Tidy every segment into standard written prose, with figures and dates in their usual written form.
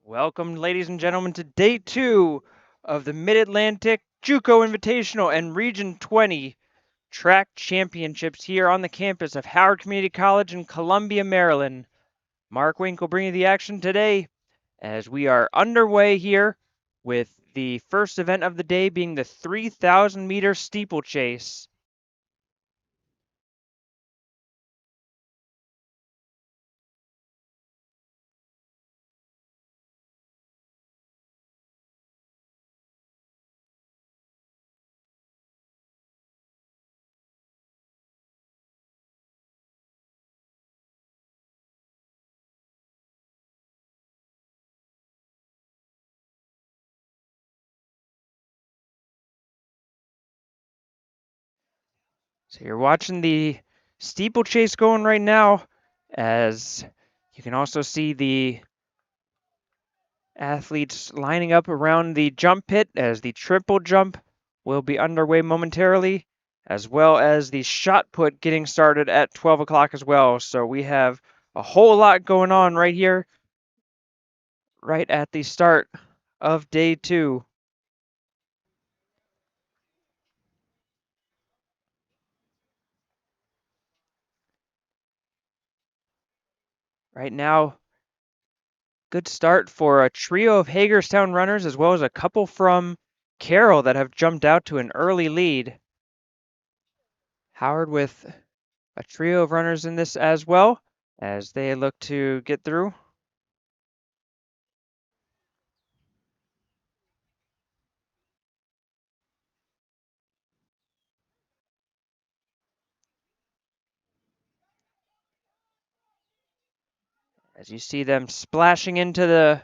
Welcome, ladies and gentlemen, to day 2 of the Mid-Atlantic JUCO Invitational and Region 20 Track Championships here on the campus of Howard Community College in Columbia, Maryland. Mark Wink will bring you the action today as we are underway here with the first event of the day being the 3,000-meter steeplechase. So you're watching the steeplechase going right now, as you can also see the athletes lining up around the jump pit as the triple jump will be underway momentarily, as well as the shot put getting started at 12 o'clock as well. So we have a whole lot going on right here, right at the start of day 2. Right now, good start for a trio of Hagerstown runners, as well as a couple from Carroll that have jumped out to an early lead. Howard with a trio of runners in this as well, as they look to get through. As you see them splashing into the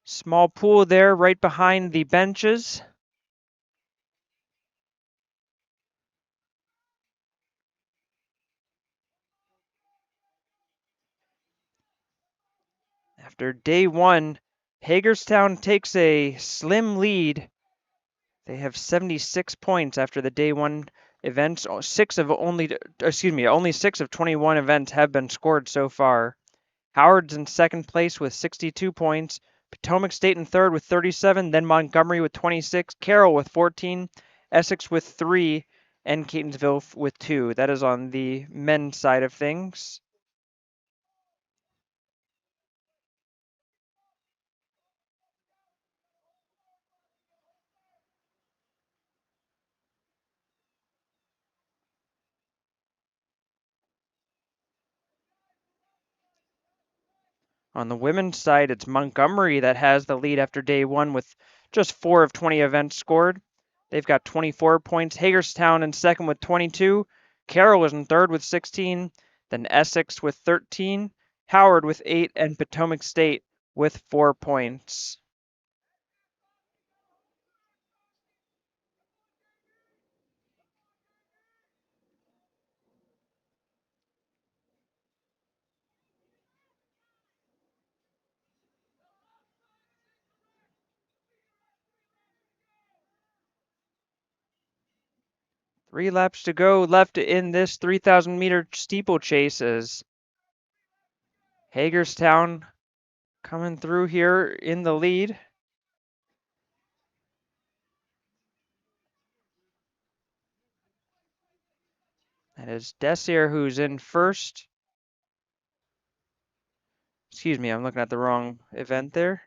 small pool there right behind the benches. After day 1, Hagerstown takes a slim lead. They have 76 points after the day 1 events. Only 6 of 21 events have been scored so far. Howard's in second place with 62 points. Potomac State in third with 37, then Montgomery with 26, Carroll with 14, Essex with 3, and Catonsville with 2. That is on the men's side of things. On the women's side, it's Montgomery that has the lead after day 1 with just 4 of 20 events scored. They've got 24 points. Hagerstown in second with 22. Carroll is in third with 16. Then Essex with 13. Howard with 8. And Potomac State with 4 points. Three laps to go left in this 3,000-meter steeplechase as Hagerstown coming through here in the lead. That is Dessier who's in first. Excuse me, I'm looking at the wrong event there.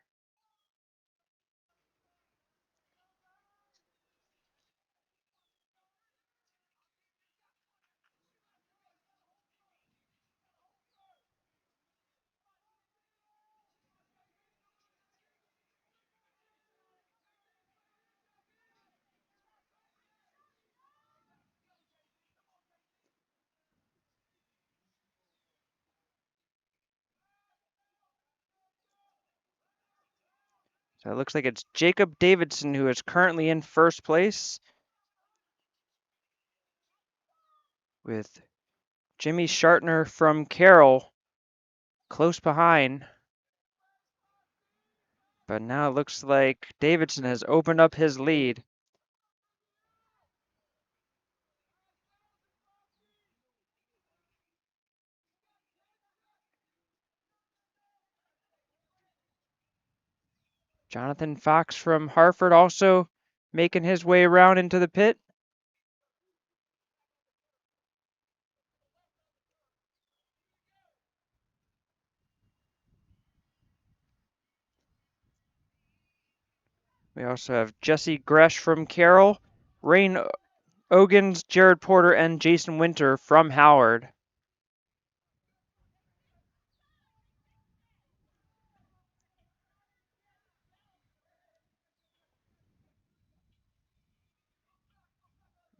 So it looks like it's Jacob Davidson who is currently in first place, with Jimmy Shartner from Carroll close behind. But now it looks like Davidson has opened up his lead. Jonathan Fox from Hartford also making his way around into the pit. We also have Jesse Gresh from Carroll, Rain Ogans, Jared Porter, and Jason Winter from Howard.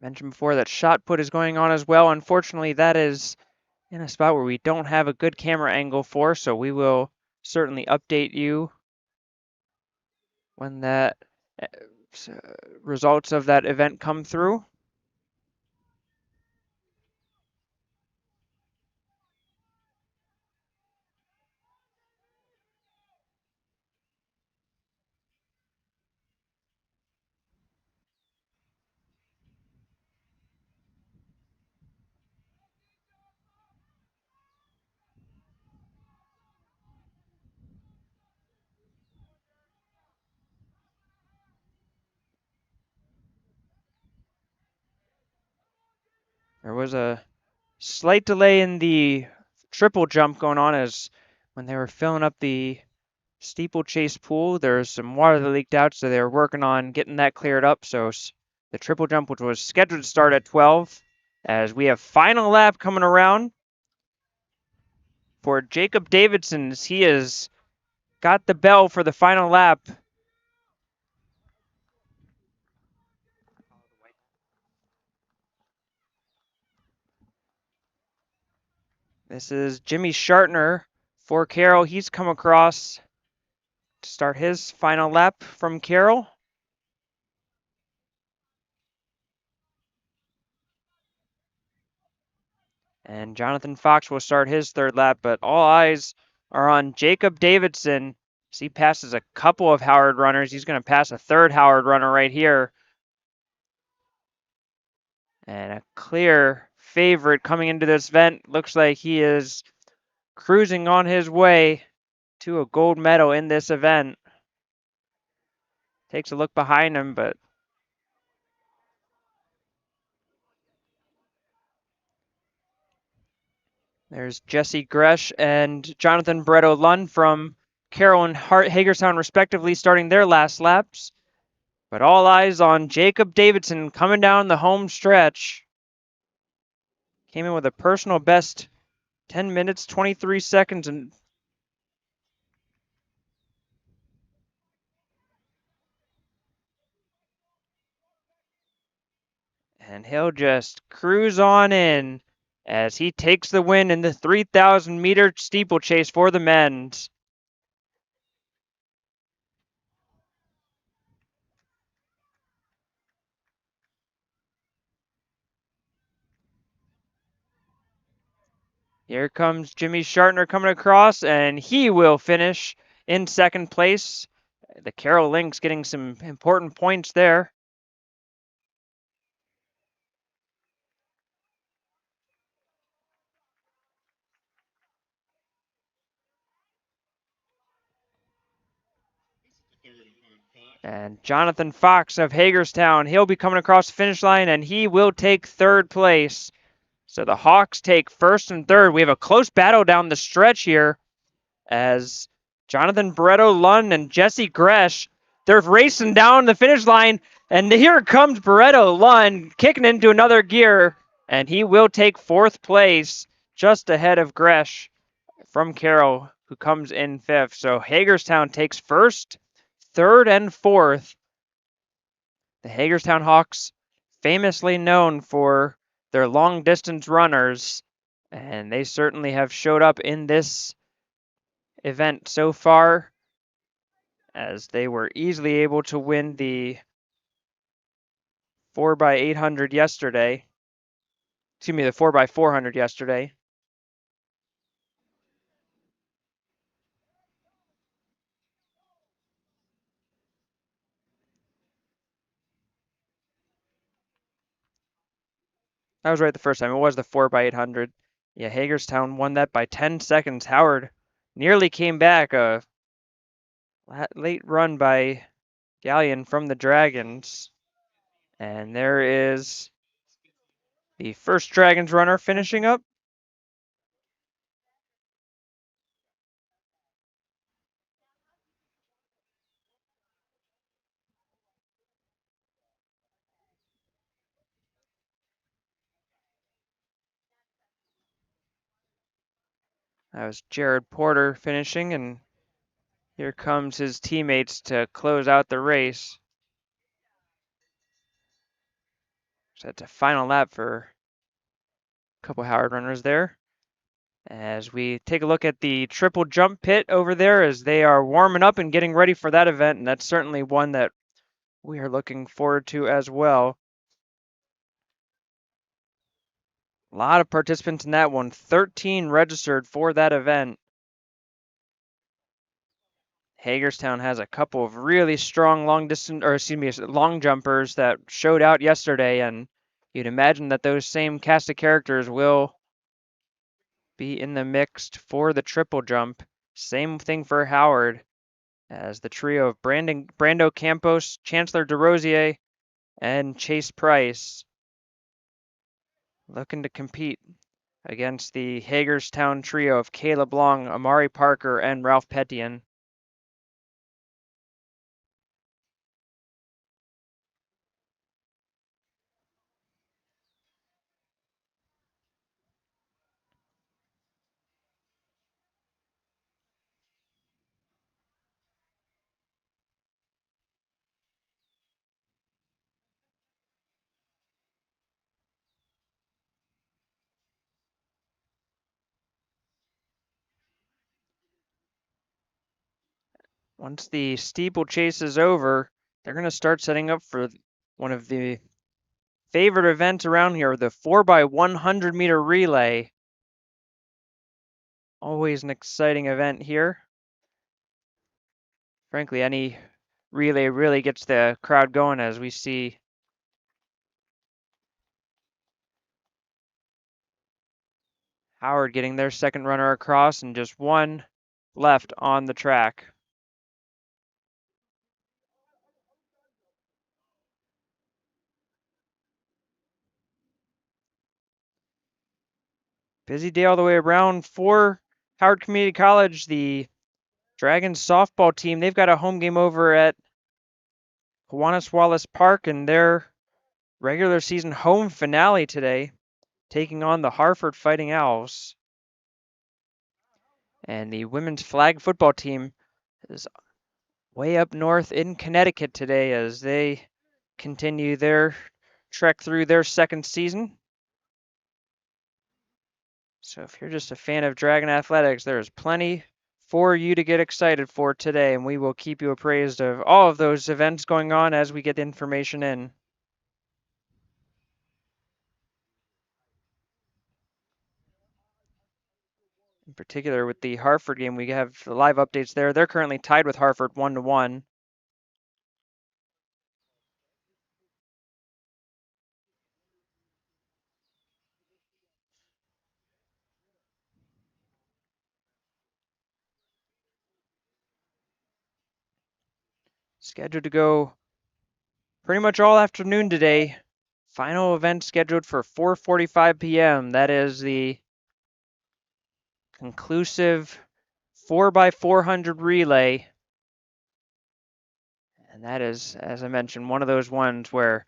Mentioned before that shot put is going on as well. Unfortunately, that is in a spot where we don't have a good camera angle for, so we will certainly update you when that results of that event come through. There was a slight delay in the triple jump going on as when they were filling up the steeplechase pool, there's some water that leaked out, so they were working on getting that cleared up. So the triple jump, which was scheduled to start at 12, as we have final lap coming around for Jacob Davidson. He has got the bell for the final lap. This is Jimmy Shartner for Carroll. He's come across to start his final lap from Carroll. And Jonathan Fox will start his third lap, but all eyes are on Jacob Davidson. As he passes a couple of Howard runners. He's going to pass a third Howard runner right here. And a clear favorite coming into this event. Looks like he is cruising on his way to a gold medal in this event. Takes a look behind him, but there's Jesse Gresh and Jonathan Bretto Lund from Carroll and Hagerstown respectively starting their last laps. But all eyes on Jacob Davidson coming down the home stretch. Came in with a personal best 10 minutes, 23 seconds, and he'll just cruise on in as he takes the win in the 3,000-meter steeplechase for the men's. Here comes Jimmy Shartner coming across, and he will finish in second place. The Carroll Lynx getting some important points there. And Jonathan Fox of Hagerstown, he'll be coming across the finish line, and he will take third place. So the Hawks take first and third. We have a close battle down the stretch here as Jonathan Bretto Lund and Jesse Gresh, they're racing down the finish line. And here comes Bretto Lund kicking into another gear, and he will take fourth place just ahead of Gresh from Carroll, who comes in fifth. So Hagerstown takes first, third, and fourth. The Hagerstown Hawks, famously known for their long distance runners, and they certainly have showed up in this event so far, as they were easily able to win the 4x800 yesterday. Excuse me, the 4x400 yesterday. I was right the first time. It was the 4x800. Yeah, Hagerstown won that by 10 seconds. Howard nearly came back. Late run by Galleon from the Dragons. And there is the first Dragons runner finishing up. That was Jared Porter finishing, and here comes his teammates to close out the race. So that's a final lap for a couple Howard runners there. As we take a look at the triple jump pit over there as they are warming up and getting ready for that event, and that's certainly one that we are looking forward to as well. A lot of participants in that one, 13 registered for that event. Hagerstown has a couple of really strong long jumpers that showed out yesterday, and you'd imagine that those same cast of characters will be in the mix for the triple jump. Same thing for Howard, as the trio of Brando Campos, Chancellor DeRosier, and Chase Price looking to compete against the Hagerstown trio of Caleb Long, Amari Parker, and Ralph Petian. Once the steeplechase is over, they're going to start setting up for one of the favorite events around here, the 4x100 meter relay. Always an exciting event here. Frankly, any relay really gets the crowd going, as we see Howard getting their second runner across and just one left on the track. Busy day all the way around for Howard Community College. The Dragons softball team, they've got a home game over at Kiwanis Wallace Park in their regular season home finale today, taking on the Hartford Fighting Owls. And the women's flag football team is way up north in Connecticut today as they continue their trek through their second season. So if you're just a fan of Dragon Athletics, there's plenty for you to get excited for today, and we will keep you appraised of all of those events going on as we get information in. In particular, with the Hartford game, we have the live updates there. They're currently tied with Hartford 1-1. Scheduled to go pretty much all afternoon today. Final event scheduled for 4:45 p.m. That is the conclusive 4x400 relay. And that is, as I mentioned, one of those ones where,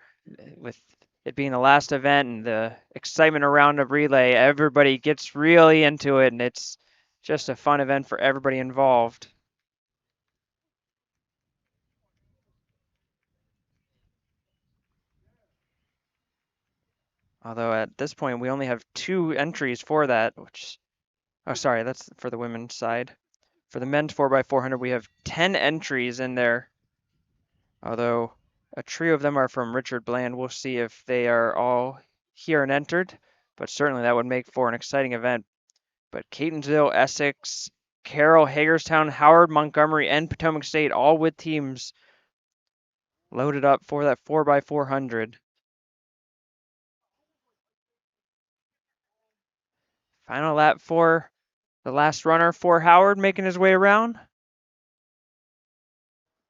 with it being the last event and the excitement around a relay, everybody gets really into it, and it's just a fun event for everybody involved. Although at this point, we only have 2 entries for that, which, oh, sorry, that's for the women's side. For the men's 4x400, we have 10 entries in there. Although a trio of them are from Richard Bland. We'll see if they are all here and entered, but certainly that would make for an exciting event. But Catonsville, Essex, Carroll, Hagerstown, Howard, Montgomery, and Potomac State, all with teams loaded up for that 4x400. Final lap for the last runner for Howard making his way around.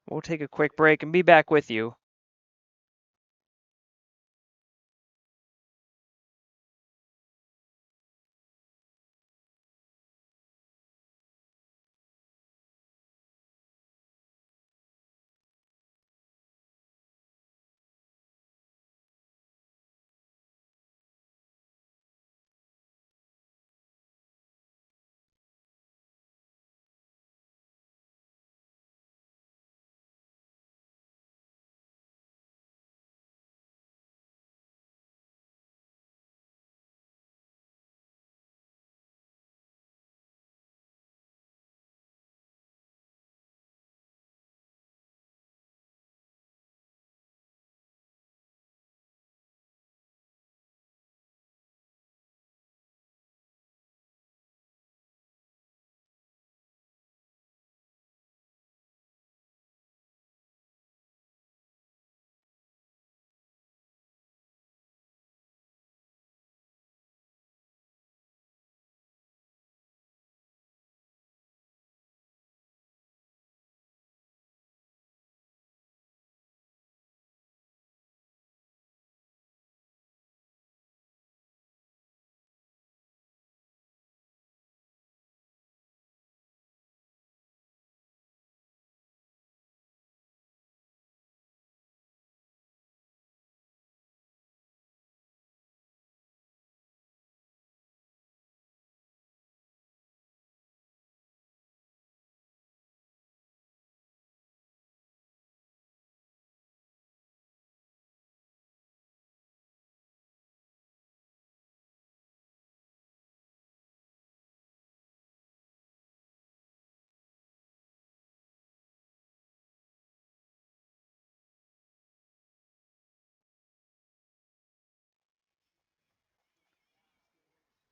We'll take a quick break and be back with you.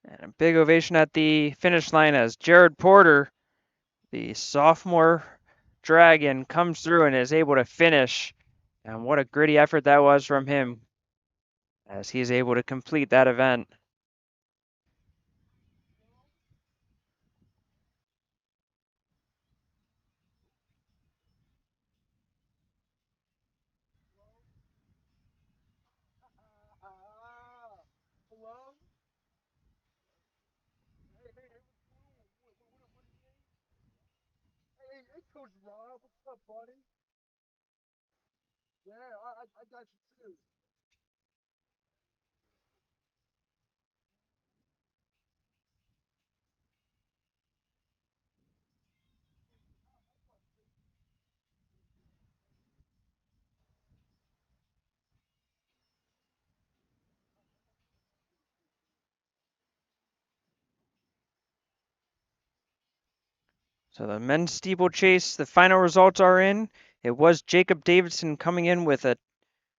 And a big ovation at the finish line as Jared Porter, the sophomore Dragon, comes through and is able to finish. And what a gritty effort that was from him as he's able to complete that event. So the men's steeplechase, the final results are in. It was Jacob Davidson coming in with a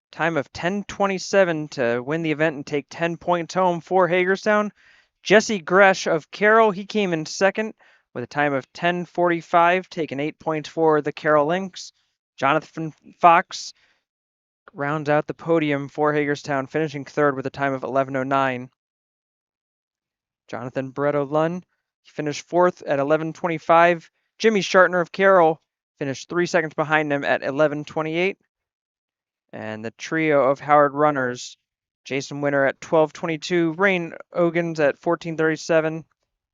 time of 10:27 to win the event and take 10 points home for Hagerstown. Jesse Gresh of Carroll, he came in second with a time of 10:45, taking 8 points for the Carroll Lynx. Jonathan Fox rounds out the podium for Hagerstown, finishing third with a time of 11:09. Jonathan Bretto Lund finished fourth at 11:25. Jimmy Shartner of Carroll finished 3 seconds behind him at 11:28. And the trio of Howard runners, Jason Winter at 12:22, Rain Ogans at 14:37,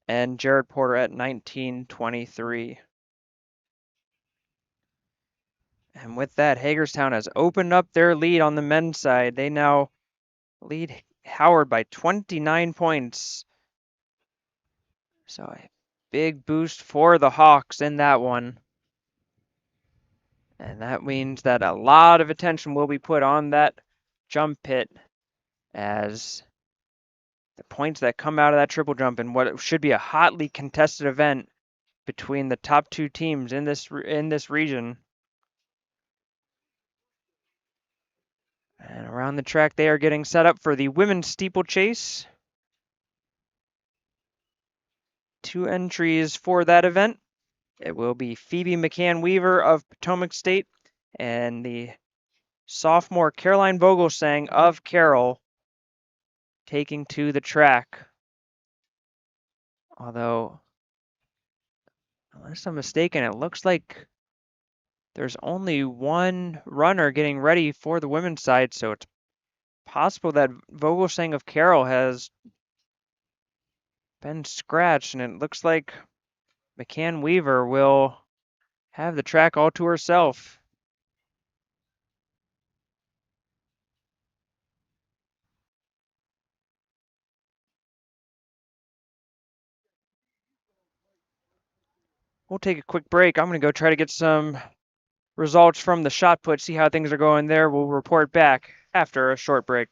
and Jared Porter at 19:23. And with that, Hagerstown has opened up their lead on the men's side. They now lead Howard by 29 points. So a big boost for the Hawks in that one. And that means that a lot of attention will be put on that jump pit as the points that come out of that triple jump in what should be a hotly contested event between the top two teams in this region. And around the track, they are getting set up for the women's steeplechase. 2 entries for that event. It will be Phoebe McCann Weaver of Potomac State and the sophomore Caroline Vogelsang of Carroll taking to the track. Although, unless I'm mistaken, it looks like There's only one runner getting ready for the women's side, so it's possible that Vogelsang of Carroll has been scratched, and it looks like McCann Weaver will have the track all to herself. We'll take a quick break. I'm going to go try to get some results from the shot put, see how things are going there. We'll report back after a short break.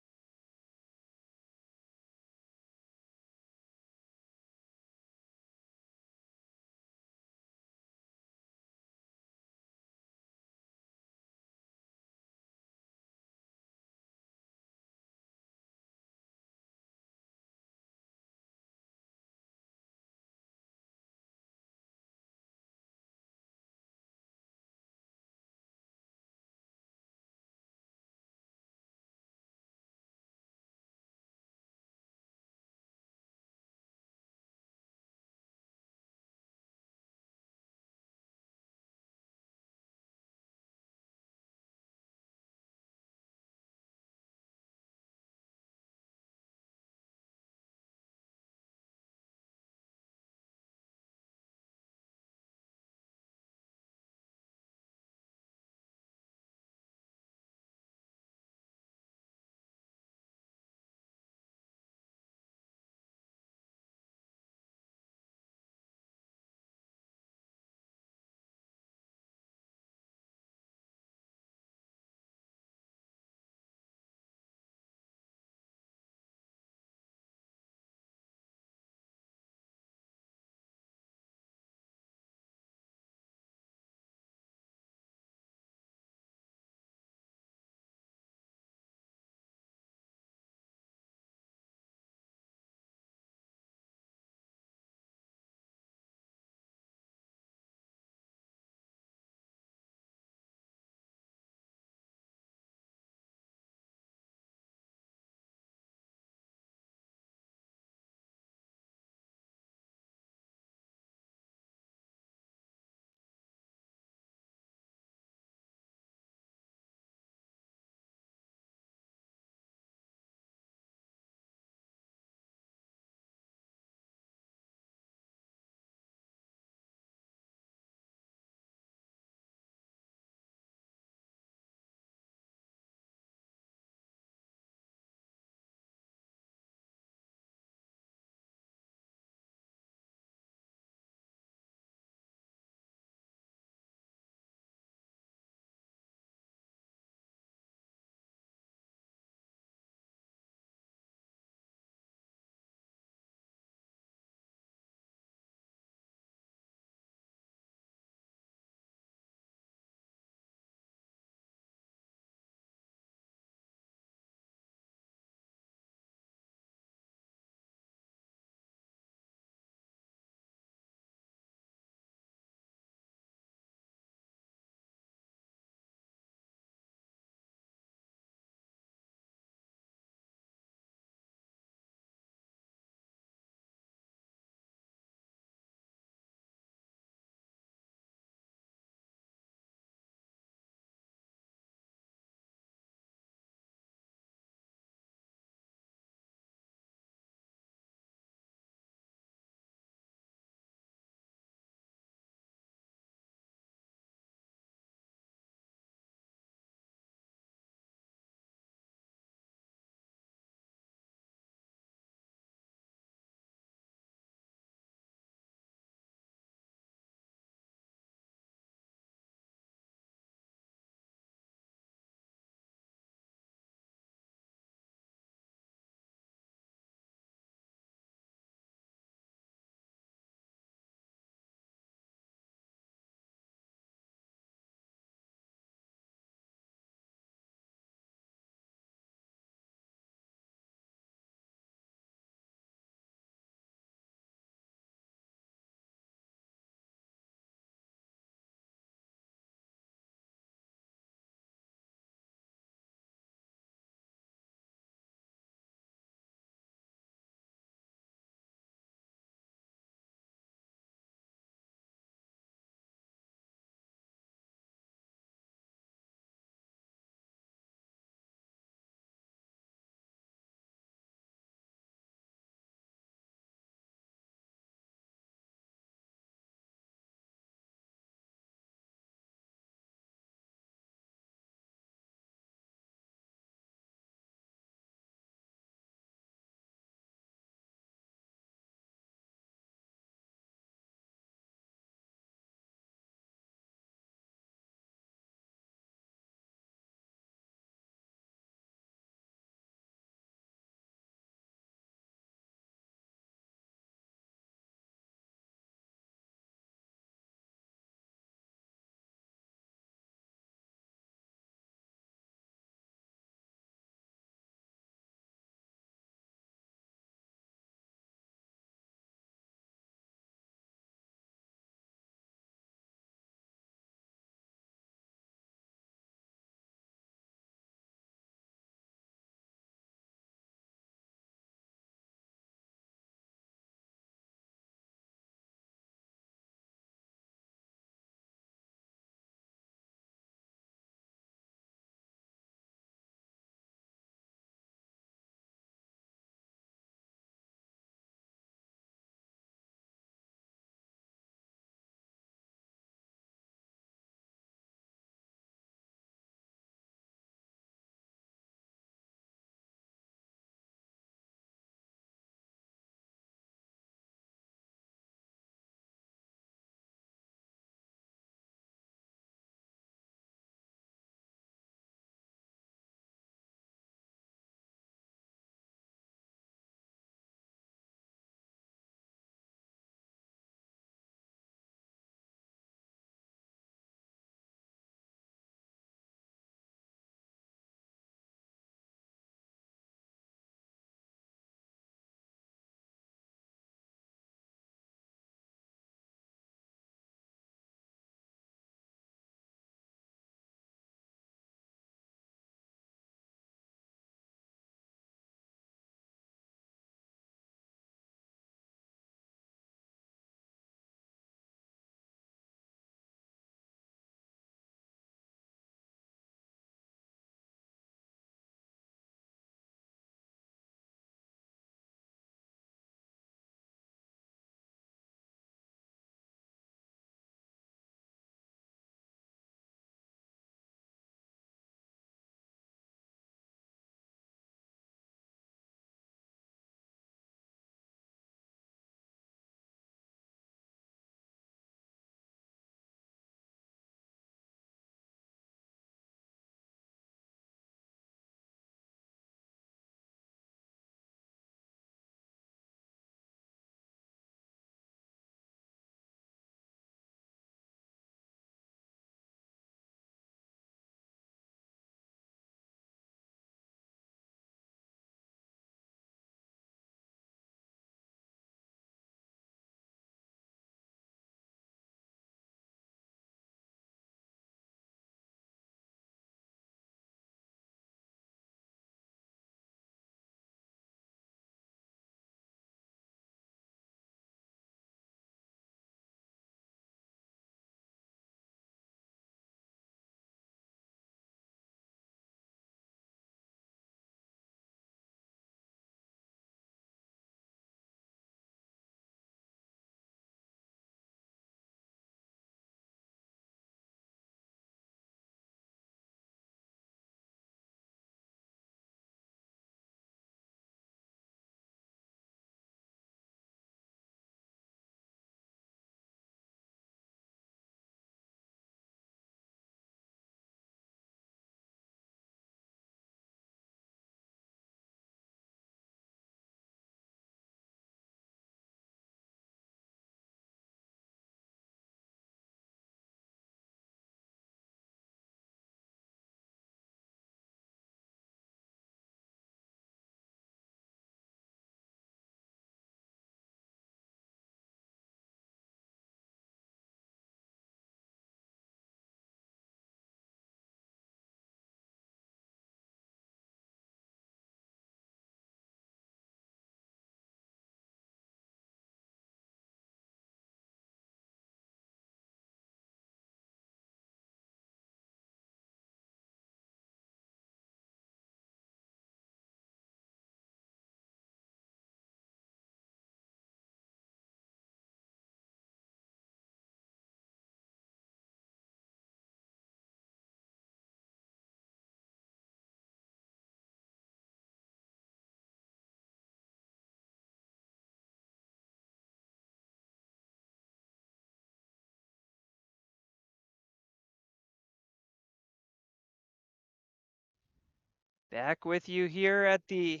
Back with you here at the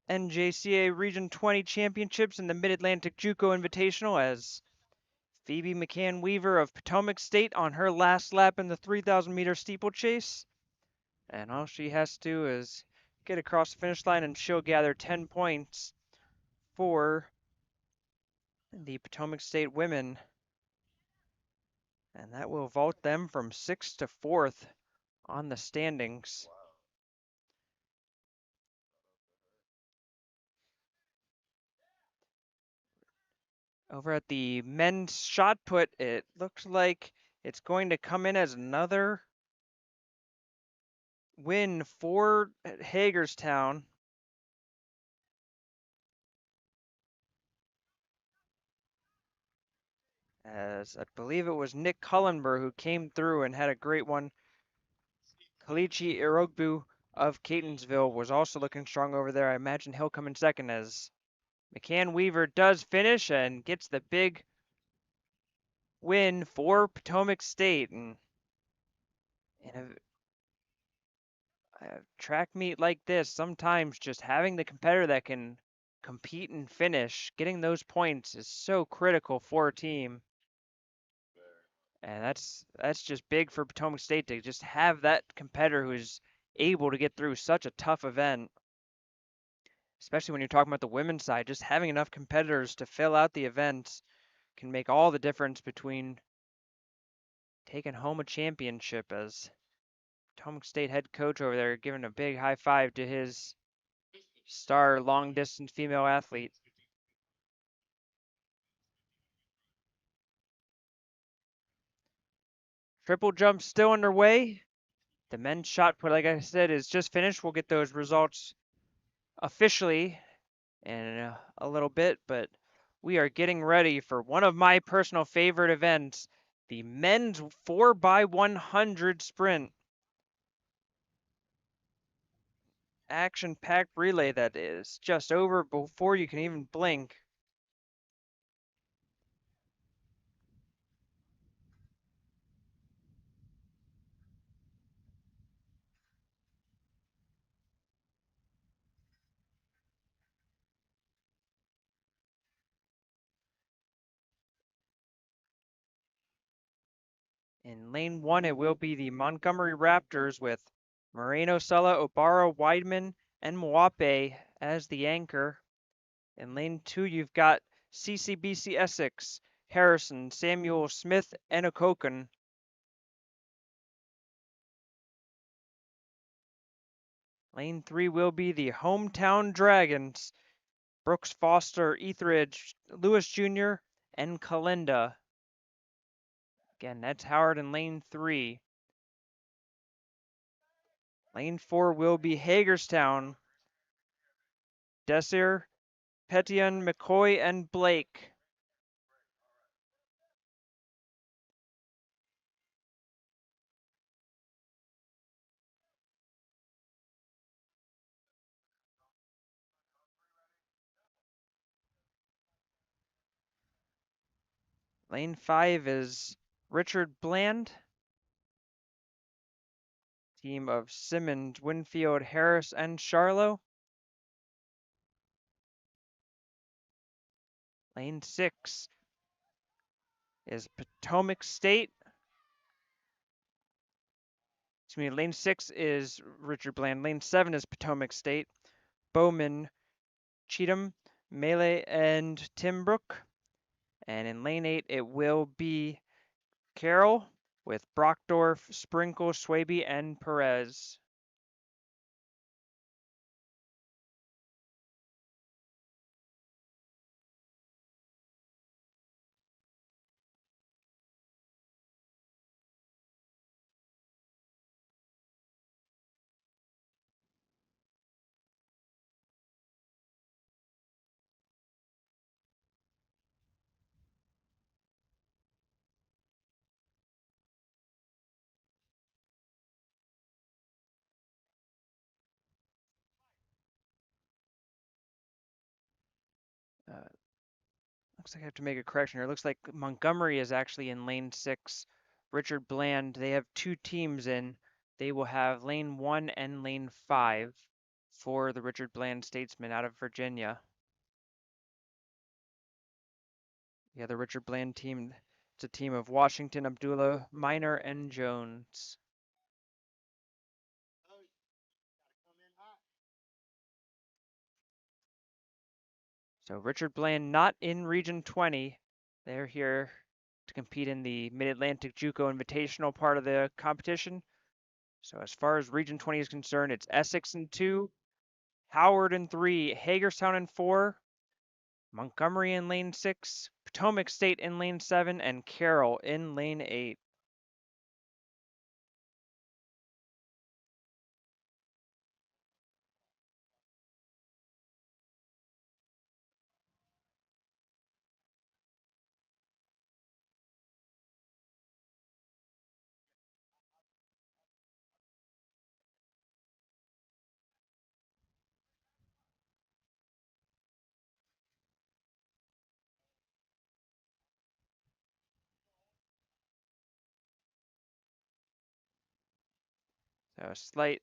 NJCAA Region 20 Championships in the Mid-Atlantic JUCO Invitational as Phoebe McCann Weaver of Potomac State on her last lap in the 3,000-meter steeplechase. And all she has to do is get across the finish line and she'll gather 10 points for the Potomac State women. And that will vault them from 6th to 4th on the standings. Over at the men's shot put, it looks like it's going to come in as another win for Hagerstown. As I believe it was Nick Cullenber who came through and had a great one. Kalichi Irogbu of Catonsville was also looking strong over there. I imagine he'll come in second as McCann Weaver does finish and gets the big win for Potomac State. And in a track meet like this, sometimes just having the competitor that can compete and finish, getting those points is so critical for a team. And that's just big for Potomac State to just have that competitor who's able to get through such a tough event. Especially when you're talking about the women's side, just having enough competitors to fill out the events can make all the difference between taking home a championship. As Potomac State head coach over there giving a big high five to his star long distance female athlete. Triple jump still underway. The men's shot put, like I said, is just finished. We'll get those results officially in a little bit, but we are getting ready for one of my personal favorite events, the men's 4x100 sprint. Action-packed relay that is just over before you can even blink. In lane 1, it will be the Montgomery Raptors with Moreno, Sella, Obara, Weidman, and Mwape as the anchor. In lane 2, you've got CCBC Essex, Harrison, Samuel, Smith, and Okoken. Lane 3 will be the Hometown Dragons, Brooks Foster, Etheridge, Lewis Jr., and Kalinda. Again, that's Howard in lane 3. Lane 4 will be Hagerstown, Desir, Petian, McCoy, and Blake. Lane 5 is Richard Bland, team of Simmons, Winfield, Harris, and Charlo. Lane 6 is Potomac State. Excuse me, lane 6 is Richard Bland. Lane 7 is Potomac State. Bowman, Cheatham, Melee, and Timbrook. And in lane 8, it will be Carroll with Brockdorf, Sprinkle, Swaby, and Perez. Looks like I have to make a correction here. It looks like Montgomery is actually in lane 6. Richard Bland, they have two teams in. they will have lane 1 and lane 5 for the Richard Bland Statesman out of Virginia. Yeah, the Richard Bland team, it's a team of Washington, Abdullah, Minor, and Jones. So Richard Bland not in Region 20. They're here to compete in the Mid-Atlantic JUCO Invitational part of the competition. So as far as Region 20 is concerned, it's Essex in 2, Howard in 3, Hagerstown in 4, Montgomery in lane 6, Potomac State in lane 7, and Carroll in lane 8. So a slight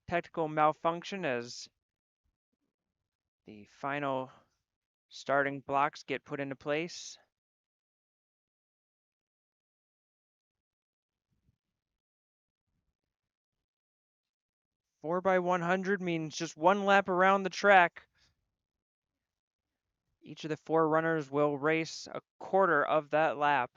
technical malfunction as the final starting blocks get put into place. 4x100 means just one lap around the track. Each of the 4 runners will race a quarter of that lap.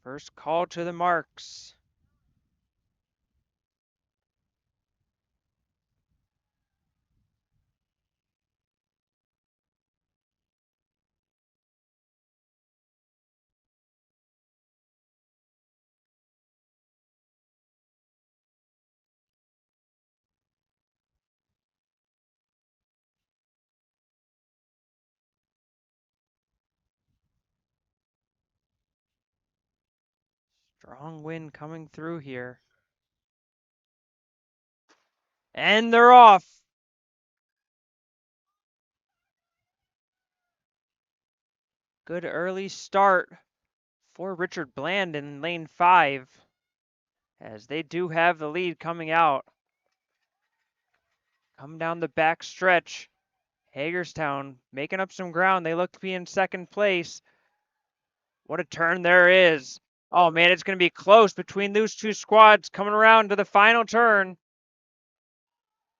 First call to the marks. Strong wind coming through here. And they're off. Good early start for Richard Bland in lane 5, as they do have the lead coming out. Come down the back stretch. Hagerstown making up some ground. They look to be in second place. What a turn there is. Oh man, it's going to be close between those two squads coming around to the final turn.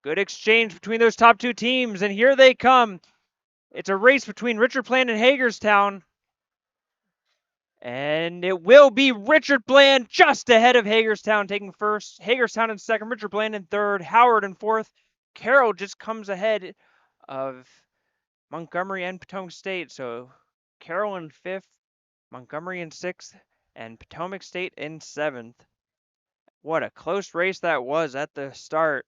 Good exchange between those top 2 teams, and here they come. It's a race between Richard Bland and Hagerstown. And it will be Richard Bland just ahead of Hagerstown taking first. Hagerstown in second, Richard Bland in third, Howard in fourth. Carroll just comes ahead of Montgomery and Potomac State. So Carroll in fifth, Montgomery in sixth, and Potomac State in seventh. What a close race that was at the start.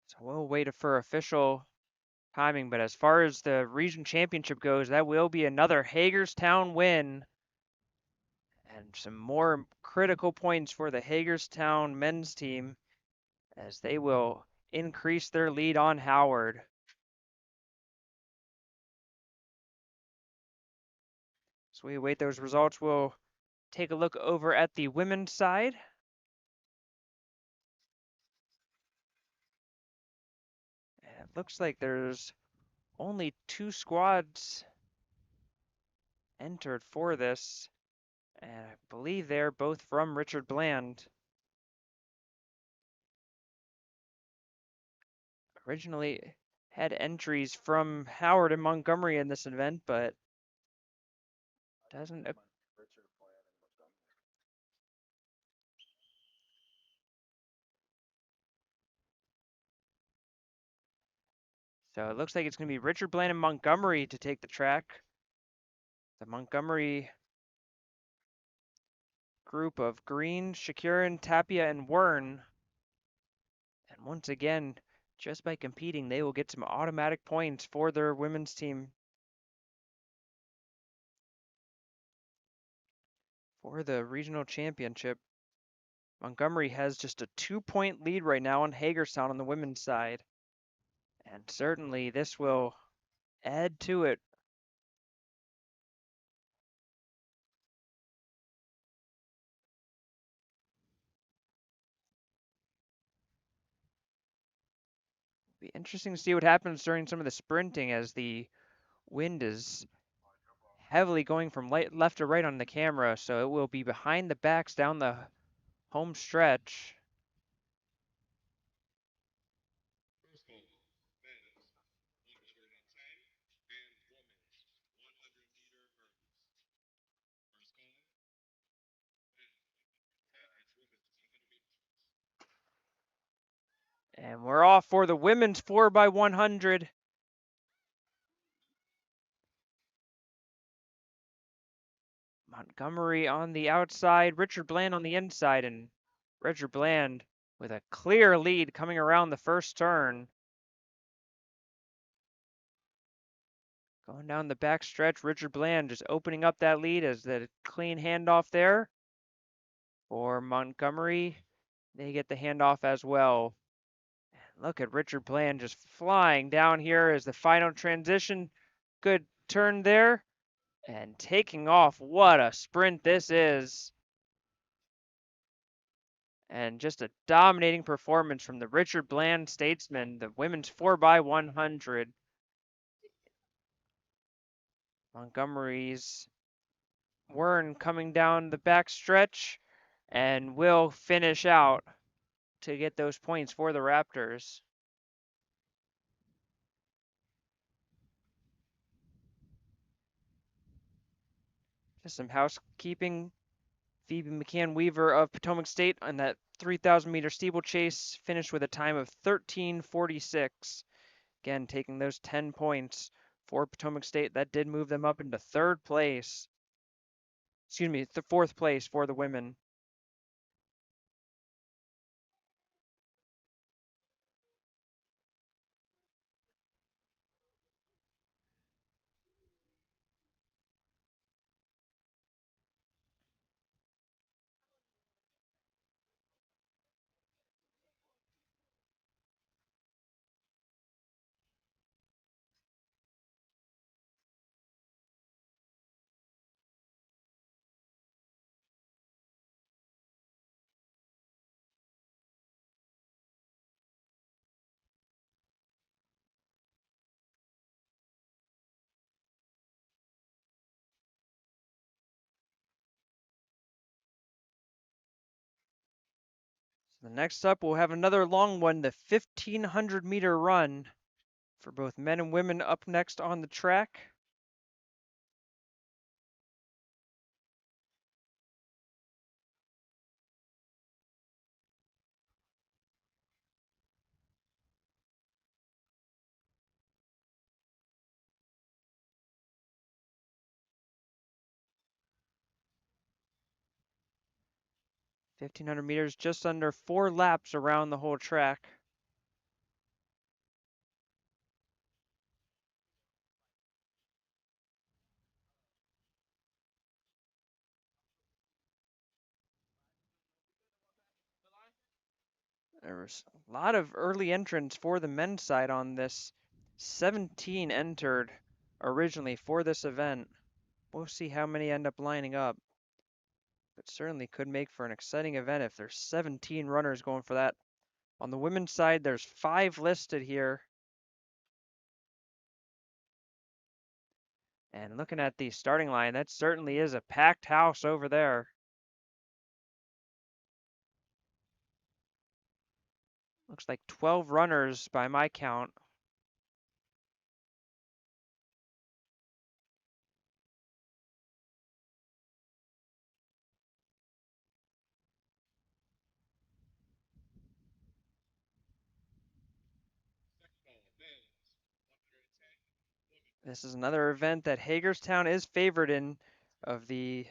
So we'll wait for official timing, but as far as the region championship goes, that will be another Hagerstown win. And some more critical points for the Hagerstown men's team as they will increase their lead on Howard. So we await those results. We'll take a look over at the women's side. And it looks like there's only 2 squads entered for this, and I believe they're both from Richard Bland. Originally had entries from Howard and Montgomery in this event, but doesn't. So it looks like it's going to be Richard Bland and Montgomery to take the track. The Montgomery group of Green, Shakurin, Tapia, and Wern. And once again, just by competing, they will get some automatic points for their women's team. For the regional championship, Montgomery has just a 2-point lead right now on Hagerstown on the women's side. And certainly this will add to it. Be interesting to see what happens during some of the sprinting as the wind is heavily going from left to right on the camera, so it will be behind the backs down the home stretch. And we're off for the women's 4x100. Montgomery on the outside, Richard Bland on the inside, and Richard Bland with a clear lead coming around the first turn. Going down the back stretch, Richard Bland just opening up that lead as the clean handoff there for Montgomery. They get the handoff as well. Look at Richard Bland just flying down here as the final transition. Good turn there and taking off. What a sprint this is. And just a dominating performance from the Richard Bland Statesman, the women's 4x100. Montgomery's Wern coming down the back stretch and will finish out to get those points for the Raptors. Just some housekeeping. Phoebe McCann Weaver of Potomac State on that 3,000 meter steeplechase finished with a time of 13:46. Again, taking those 10 points for Potomac State. That did move them up into 3rd place. Excuse me, the 4th place for the women. So the next up, we'll have another long one, the 1,500 meter run for both men and women up next on the track. ,1500 meters, just under 4 laps around the whole track. There was a lot of early entrants for the men's side on this. 17 entered originally for this event. We'll see how many end up lining up. But certainly could make for an exciting event if there's 17 runners going for that. On the women's side, there's 5 listed here. And looking at the starting line, that certainly is a packed house over there. Looks like 12 runners by my count. This is another event that Hagerstown is favored in. Of the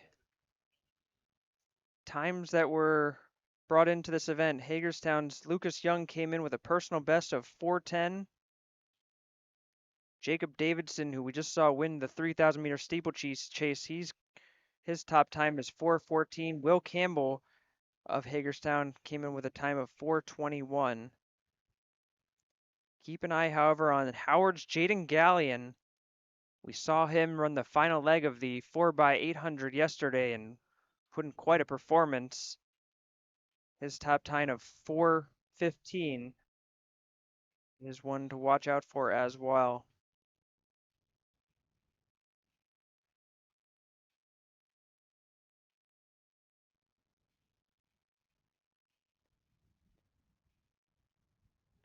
times that were brought into this event, Hagerstown's Lucas Young came in with a personal best of 4:10. Jacob Davidson, who we just saw win the 3,000 meter steeplechase chase, his top time is 4:14. Will Campbell of Hagerstown came in with a time of 4:21. Keep an eye, however, on Howard's Jaden Gallion. We saw him run the final leg of the 4x800 yesterday and put in quite a performance. His top time of 4:15 is one to watch out for as well.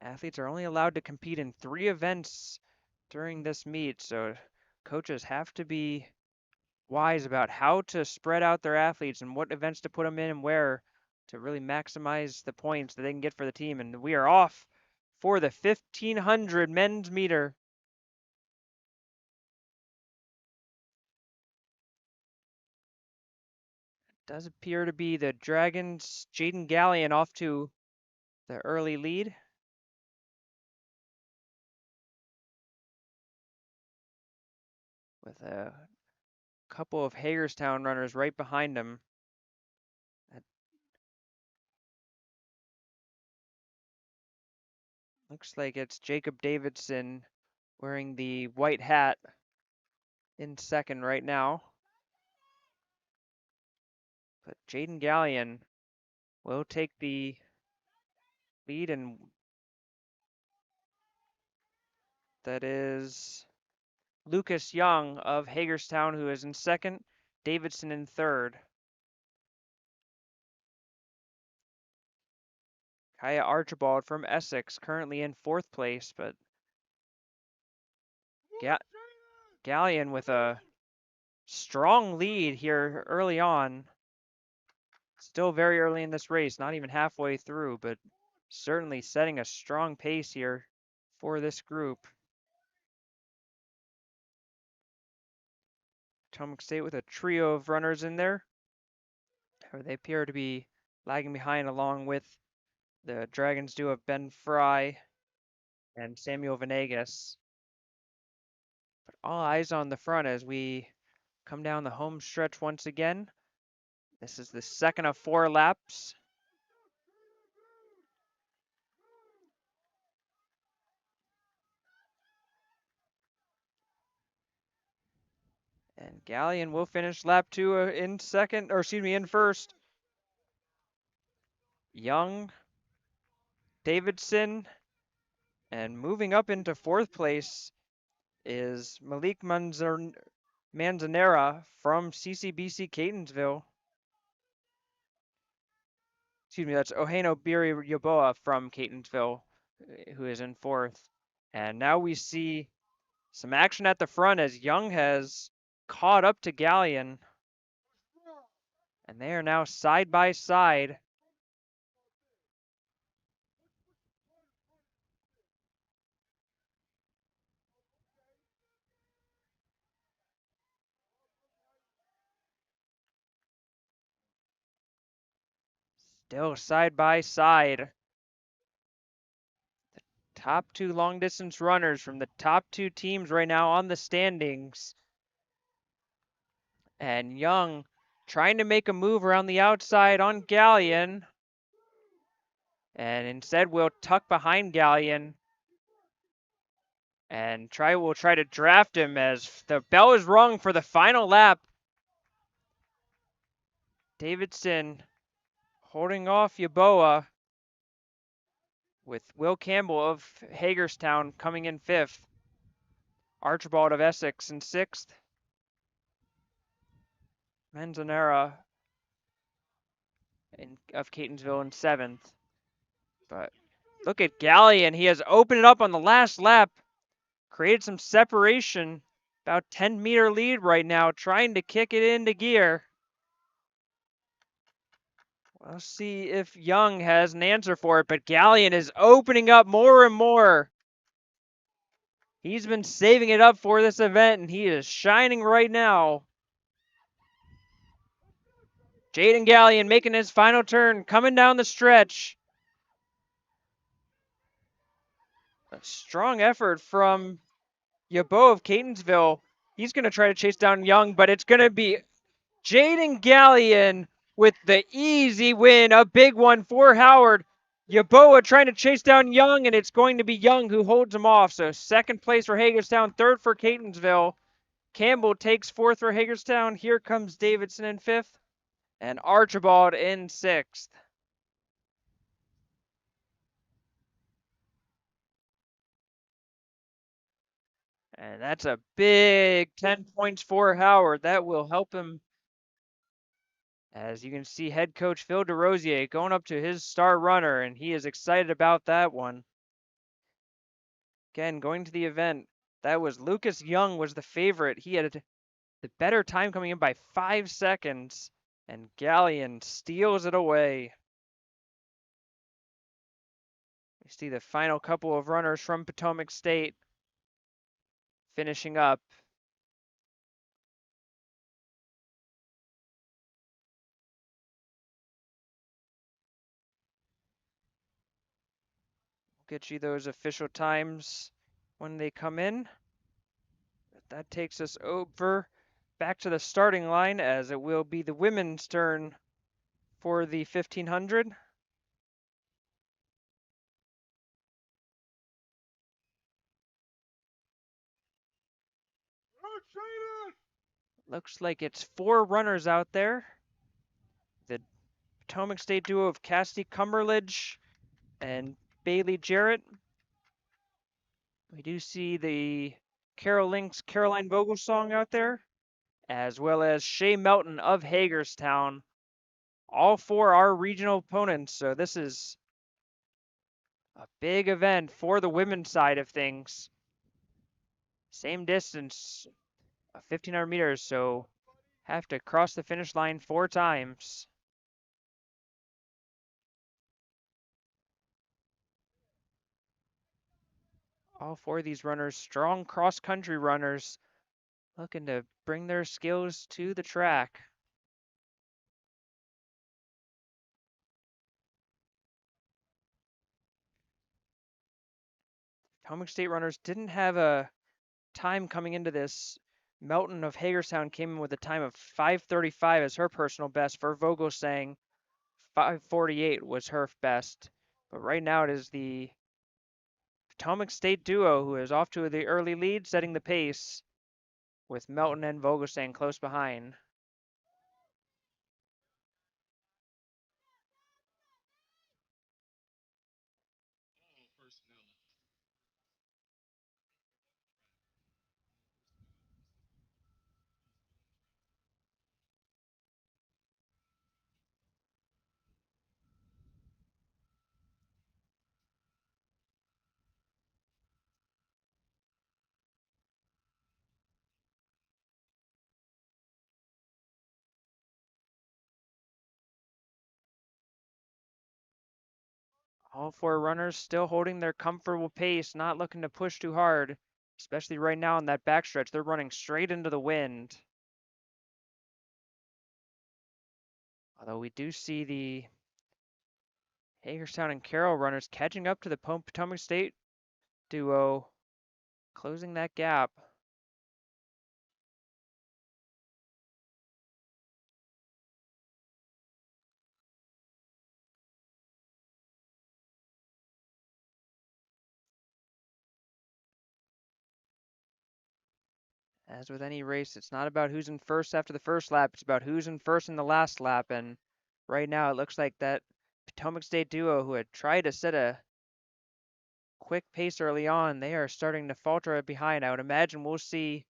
Athletes are only allowed to compete in 3 events during this meet, so coaches have to be wise about how to spread out their athletes and what events to put them in and where to really maximize the points that they can get for the team. And we are off for the 1,500 men's meter. Does appear to be the Dragons' Jaden Gallion off to the early lead. With a couple of Hagerstown runners right behind him. That looks like it's Jacob Davidson wearing the white hat in second right now. But Jaden Gallion will take the lead, and that is Lucas Young of Hagerstown, who is in second, Davidson in third. Kaya Archibald from Essex currently in 4th place, but Gallion with a strong lead here early on. Still very early in this race, not even halfway through, but certainly setting a strong pace here for this group. Potomac State with a trio of runners in there. They appear to be lagging behind, along with the Dragons duo of Ben Fry and Samuel Venegas. But all eyes on the front as we come down the home stretch once again. This is the second of 4 laps. And Gallion will finish lap 2 in second, or excuse me, in first. Young, Davidson, and moving up into 4th place is Malik Manzanera from CCBC Catonsville. Excuse me, that's Oheno Biri Yoboa from Catonsville, who is in 4th. And now we see some action at the front as Young has caught up to Gallion. And they are now side by side. Still side by side. The top 2 long distance runners from the top 2 teams right now on the standings. And Young trying to make a move around the outside on Gallion. And instead will tuck behind Gallion. And will try to draft him as the bell is rung for the final lap. Davidson holding off Yaboa, with Will Campbell of Hagerstown coming in 5th. Archibald of Essex in 6th. Manzanera of Catonsville in 7th. But look at Gallion. He has opened it up on the last lap. Created some separation. About 10-meter lead right now, trying to kick it into gear. We'll see if Young has an answer for it, but Gallion is opening up more and more. He's been saving it up for this event, and he is shining right now. Jaden Gallion making his final turn, coming down the stretch. A strong effort from Yabo of Catonsville. He's going to try to chase down Young, but it's going to be Jaden Gallion with the easy win, a big one for Howard. Yaboa trying to chase down Young, and it's going to be Young who holds him off. So 2nd place for Hagerstown, 3rd for Catonsville. Campbell takes 4th for Hagerstown. Here comes Davidson in 5th, and Archibald in 6th. And that's a big 10 points for Howard. That will help him. As you can see, head coach Phil DeRosier going up to his star runner, and he is excited about that one. Again, going to the event, that was Lucas Young was the favorite. He had the better time coming in by 5 seconds, and Gallion steals it away. We see the final couple of runners from Potomac State finishing up. We'll get you those official times when they come in. That takes us over back to the starting line, as it will be the women's turn for the 1500. Looks like it's 4 runners out there. The Potomac State duo of Cassidy Cumberledge and Bailey Jarrett. We do see the Carol Link's Caroline Vogelsong out there, as well as Shay Melton of Hagerstown. All 4 are regional opponents, so this is a big event for the women's side of things. Same distance of 1,500 meters, so have to cross the finish line 4 times. All 4 of these runners, strong cross-country runners, looking to bring their skills to the track. Potomac State runners didn't have a time coming into this. Melton of Hagerstown came in with a time of 5:35 as her personal best. For Vogelsang, 5:48 was her best. But right now it is the Potomac State duo who is off to the early lead, setting the pace, with Melton and Vogelsang close behind. All 4 runners still holding their comfortable pace, not looking to push too hard, especially right now in that backstretch. They're running straight into the wind. Although we do see the Hagerstown and Carroll runners catching up to the Potomac State duo, closing that gap. As with any race, it's not about who's in first after the first lap. It's about who's in first in the last lap. And right now, it looks like that Potomac State duo who had tried to set a quick pace early on, they are starting to falter behind. I would imagine we'll see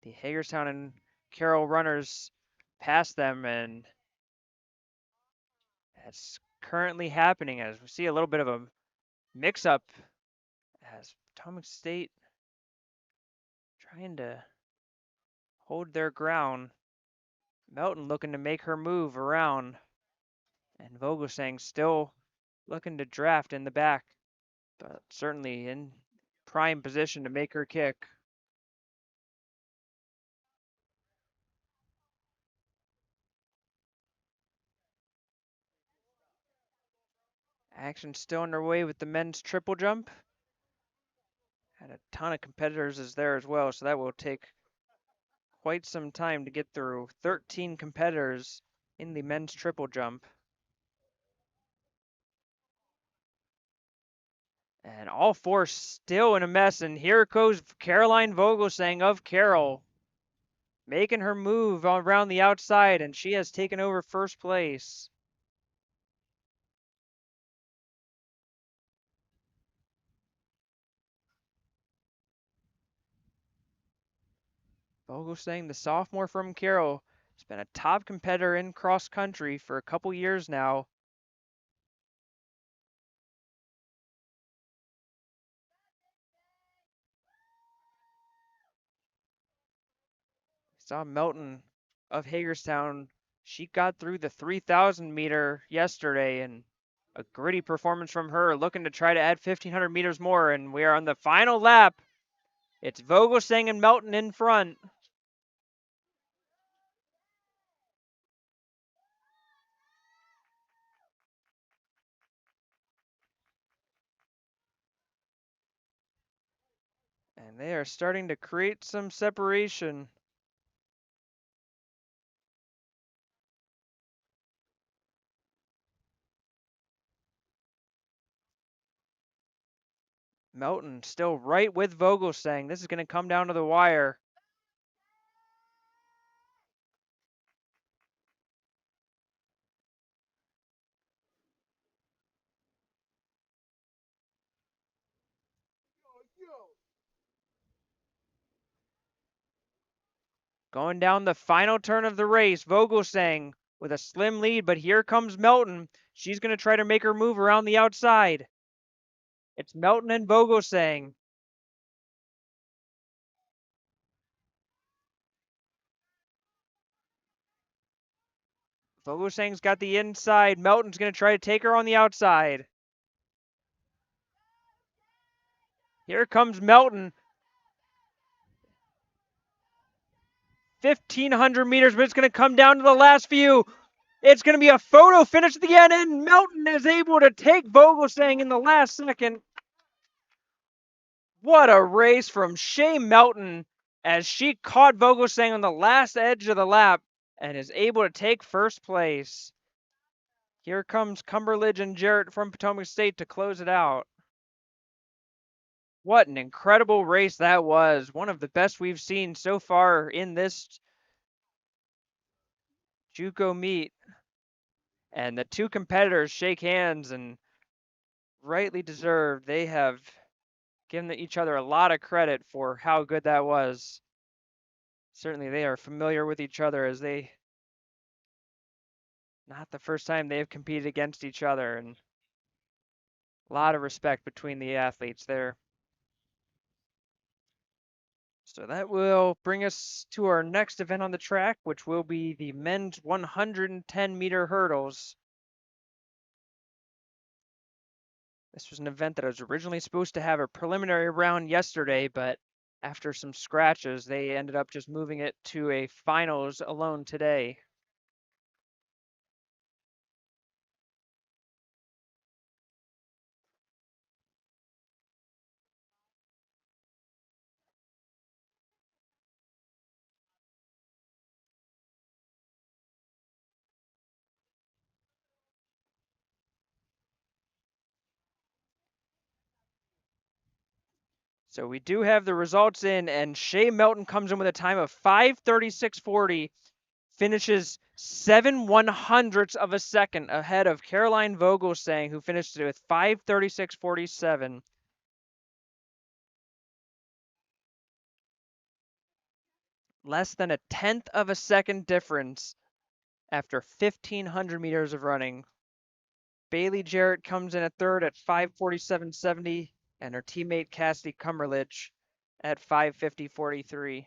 the Hagerstown and Carroll runners pass them, and that's currently happening as we see a little bit of a mix-up as Potomac State trying to hold their ground. Melton looking to make her move around, and Vogelsang still looking to draft in the back, but certainly in prime position to make her kick. Action still underway with the men's triple jump. And a ton of competitors is there as well, so that will take quite some time to get through. 13 competitors in the men's triple jump. And all four still in a mess, and here goes Caroline Vogelsang of Carroll, making her move around the outside, and she has taken over first place. Vogelsang, the sophomore from Carroll, has been a top competitor in cross country for a couple years now. Saw Melton of Hagerstown. She got through the 3,000 meter yesterday, and a gritty performance from her, looking to try to add 1,500 meters more. And we are on the final lap. It's Vogelsang and Melton in front. And they are starting to create some separation. Melton still right with Vogelsang. This is going to come down to the wire. Going down the final turn of the race, Vogelsang with a slim lead, but here comes Melton. She's going to try to make her move around the outside. It's Melton and Vogelsang. Vogelsang's got the inside. Melton's going to try to take her on the outside. Here comes Melton. 1,500 meters, but it's going to come down to the last few. It's going to be a photo finish at the end, and Melton is able to take Vogelsang in the last second. What a race from Shea Melton as she caught Vogelsang on the last edge of the lap and is able to take first place. Here comes Cumberledge and Jarrett from Potomac State to close it out. What an incredible race that was. One of the best we've seen so far in this JUCO meet. And the two competitors shake hands, and rightly deserved. They have given each other a lot of credit for how good that was. Certainly they are familiar with each other, as they, not the first time they have competed against each other, and a lot of respect between the athletes there. So that will bring us to our next event on the track, which will be the men's 110-meter hurdles. This was an event that was originally supposed to have a preliminary round yesterday, but after some scratches, they ended up just moving it to a finals alone today. So we do have the results in, and Shea Melton comes in with a time of 5:36.40, finishes 7/100ths of a second ahead of Caroline Vogelsang, who finished it with 5:36.47. Less than a tenth of a second difference after 1,500 meters of running. Bailey Jarrett comes in at third at 5:47.70, and her teammate Cassidy Cumberlich at 5:50.43.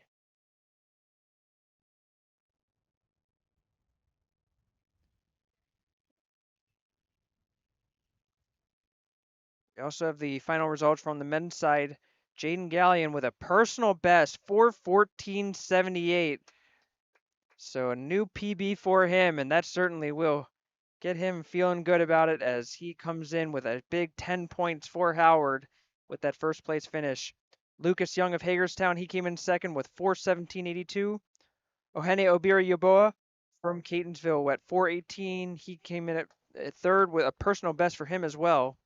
We also have the final results from the men's side. Jaden Gallion with a personal best, 4:14.78. So a new PB for him, and that certainly will get him feeling good about it as he comes in with a big 10 points for Howard with that first place finish. Lucas Young of Hagerstown, he came in second with 4:17.82. Ohene Obiri Yoboa from Catonsville at 4:18. He came in at third with a personal best for him as well.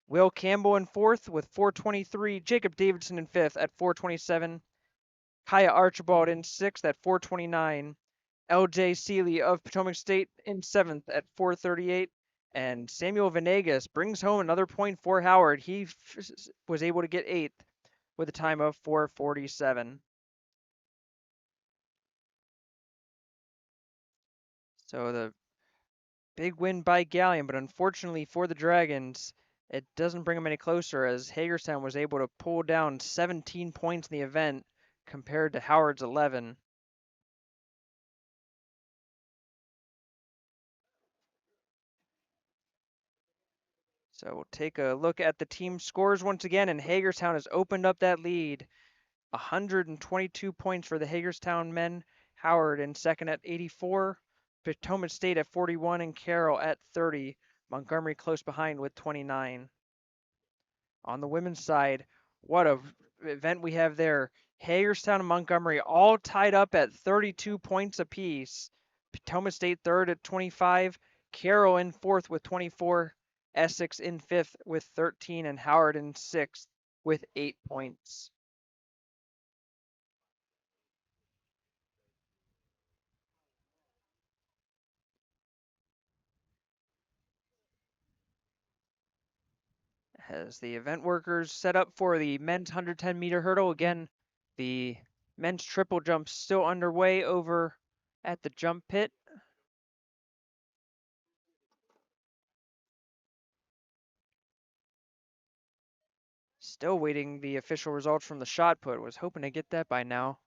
Will Campbell in fourth with 4:23. Jacob Davidson in fifth at 4:27. Kaya Archibald in sixth at 4:29. LJ Seeley of Potomac State in seventh at 4:38. And Samuel Venegas brings home another point for Howard. He was able to get eighth with a time of 4:47. So the big win by Gallion, but unfortunately for the Dragons, it doesn't bring them any closer as Hagerstown was able to pull down 17 points in the event compared to Howard's 11. So we'll take a look at the team scores once again, and Hagerstown has opened up that lead. 122 points for the Hagerstown men. Howard in second at 84. Potomac State at 41 and Carroll at 30. Montgomery close behind with 29. On the women's side, what a event we have there. Hagerstown and Montgomery all tied up at 32 points apiece. Potomac State third at 25. Carroll in fourth with 24. Essex in fifth with 13. And Howard in sixth with 8 points. As the event workers set up for the men's 110-meter hurdle. Again, the men's triple jump still underway over at the jump pit. Still waiting the official results from the shot put. Was hoping to get that by now.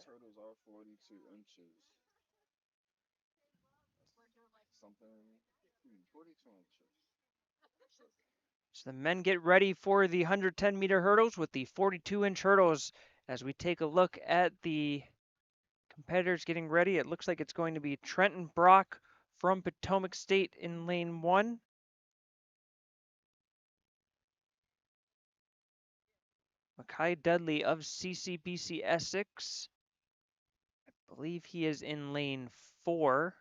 Turtles are 42 inches. Something 42 inches. So the men get ready for the 110-meter hurdles with the 42-inch hurdles. As we take a look at the competitors getting ready, it looks like it's going to be Trenton Brock from Potomac State in lane 1. Makai Dudley of CCBC Essex. I believe he is in lane 4.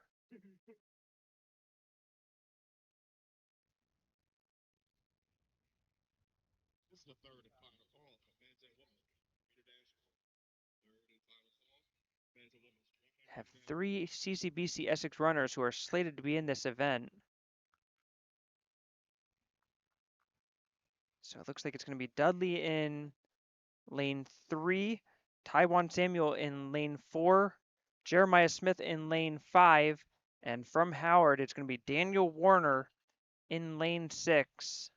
Have 3 CCBC Essex runners who are slated to be in this event. So it looks like it's going to be Dudley in lane 3, Taiwan Samuel in lane 4, Jeremiah Smith in lane 5. And from Howard, it's going to be Daniel Warner in lane 6.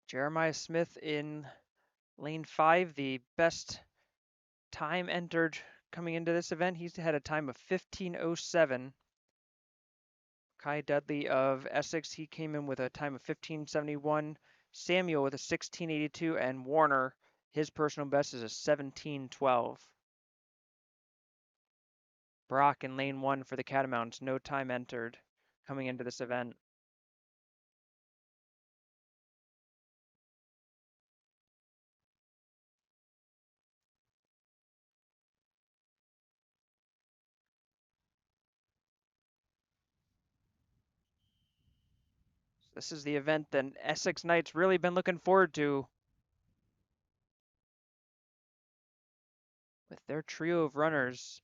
Jeremiah Smith in lane 5, the best time entered coming into this event. He's had a time of 15:07. Kai Dudley of Essex, he came in with a time of 15:71. Samuel with a 16:82, and Warner, his personal best is a 17:12. Brock in lane 1 for the Catamounts, no time entered coming into this event. This is the event that Essex Knights really been looking forward to with their trio of runners.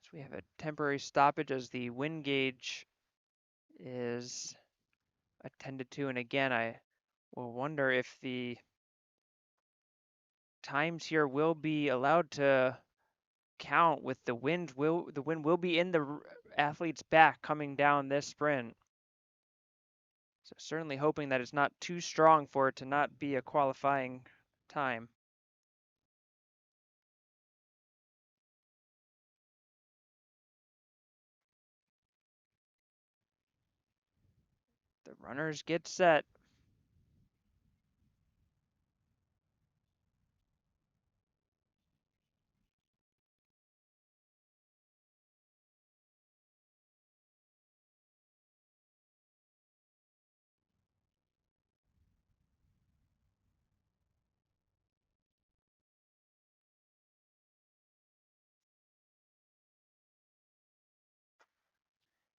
So we have a temporary stoppage as the wind gauge is attended to, and again, I will wonder if the times here will be allowed to count with the wind. The wind will be in the athlete's back coming down this sprint. So certainly hoping that it's not too strong for it to not be a qualifying time. The runners get set.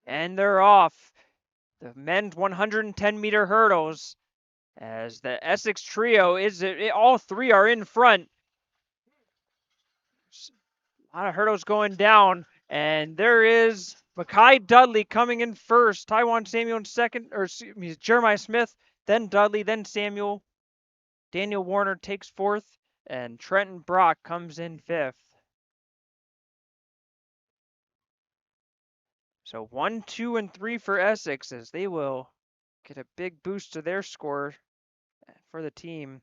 And they're off. The men's 110-meter hurdles as the Essex trio all three are in front. A lot of hurdles going down, and there is Makai Dudley coming in first. Taiwan Samuel in second, or excuse me, Jeremiah Smith, then Dudley, then Samuel. Daniel Warner takes fourth, and Trenton Brock comes in fifth. So 1, 2, and 3 for Essex as they will get a big boost to their score for the team.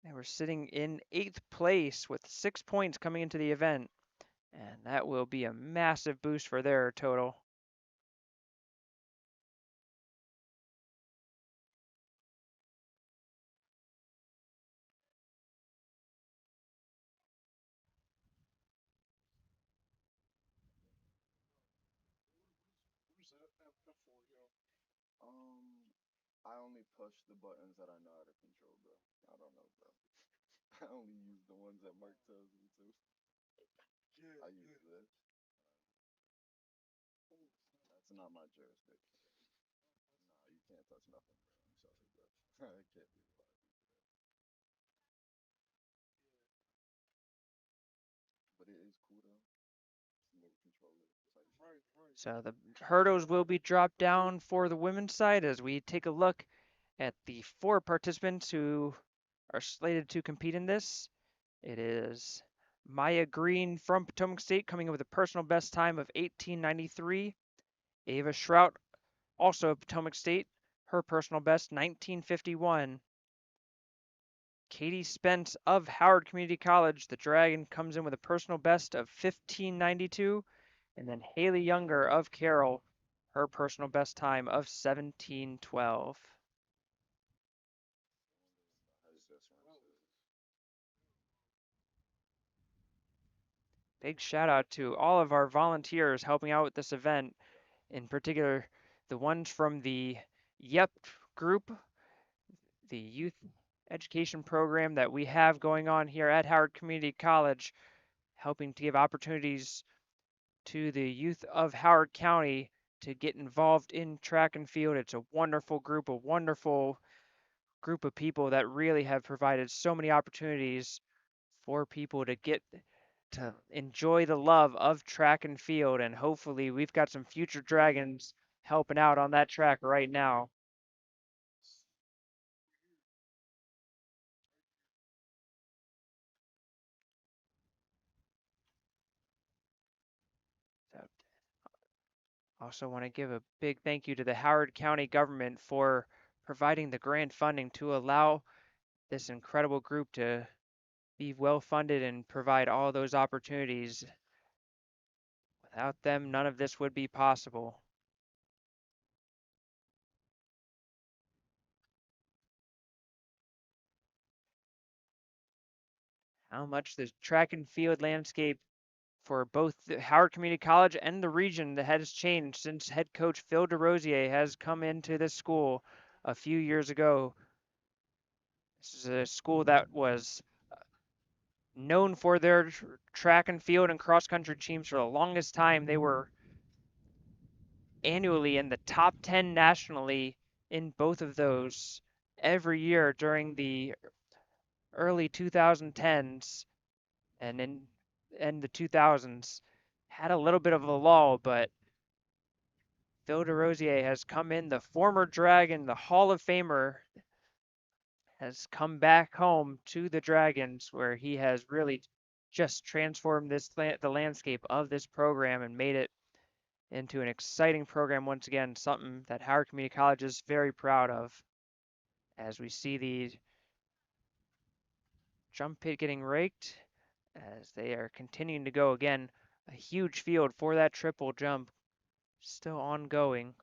They were sitting in 8th place with 6 points coming into the event, and that will be a massive boost for their total. I only push the buttons that I know how to control, bro. I don't know, bro. I only use the ones that Mark tells me to. I use this. That's not my jurisdiction. Nah, you can't touch nothing, bro. I'm sorry, bro. I can't be allowed to do that. But it is cool though. More controller type shit. So the hurdles will be dropped down for the women's side as we take a look at the 4 participants who are slated to compete in this. It is Maya Green from Potomac State coming in with a personal best time of 18:93. Ava Shrout, also of Potomac State, her personal best 19:51. Katie Spence of Howard Community College, the Dragon, comes in with a personal best of 15:92. And then Haley Younger of Carroll, her personal best time of 17:12. Big shout out to all of our volunteers helping out with this event, in particular the ones from the YEP group, the youth education program that we have going on here at Howard Community College, helping to give opportunities to the youth of Howard County to get involved in track and field. It's a wonderful group, a wonderful group of people that really have provided so many opportunities for people to get to enjoy the love of track and field, and hopefully we've got some future Dragons helping out on that track right now. So also want to give a big thank you to the Howard County government for providing the grant funding to allow this incredible group to be well funded and provide all those opportunities. Without them, none of this would be possible. How much the track and field landscape for both the Howard Community College and the region that has changed since head coach Phil DeRosier has come into this school a few years ago. This is a school that was known for their track and field and cross country teams for the longest time. They were annually in the top 10 nationally in both of those every year during the early 2010s and in the 2000s. Had a little bit of a lull, but Phil DeRosier has come in, the former Dragon, the Hall of Famer, has come back home to the Dragons, where he has really just transformed the landscape of this program and made it into an exciting program once again, something that Howard Community College is very proud of. As we see the jump pit getting raked, as they are continuing to go again, a huge field for that triple jump, still ongoing.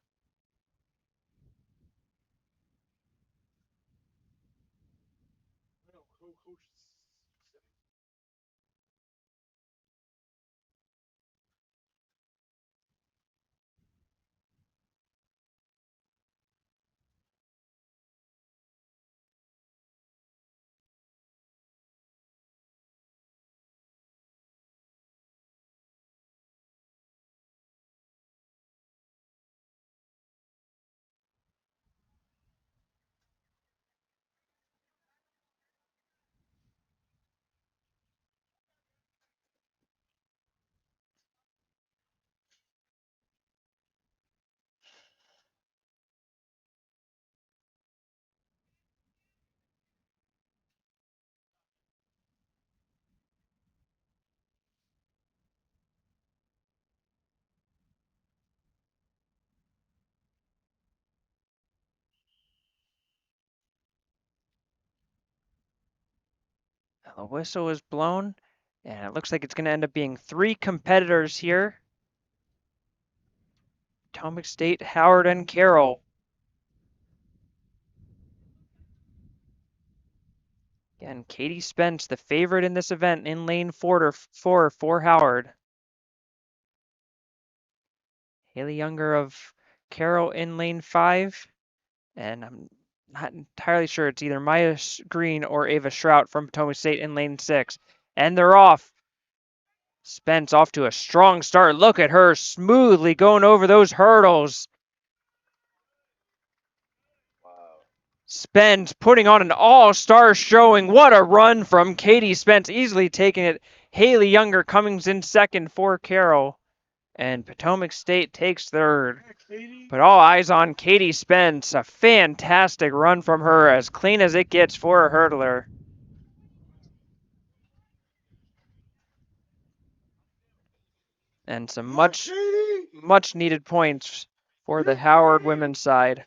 The whistle is blown, and it looks like it's going to end up being 3 competitors here. Potomac State, Howard, and Carroll. Again, Katie Spence, the favorite in this event in lane 4 for Howard. Haley Younger of Carroll in lane 5, and I'm not entirely sure. It's either Maya Green or Ava Shrout from Potomac State in lane 6. And they're off. Spence off to a strong start. Look at her smoothly going over those hurdles. Wow. Spence putting on an all-star showing. What a run from Katie Spence, easily taking it. Haley Younger coming in second for Carroll. And Potomac State takes third. But all eyes on Katie Spence. A fantastic run from her, as clean as it gets for a hurdler. And some much needed points for the Howard women's side.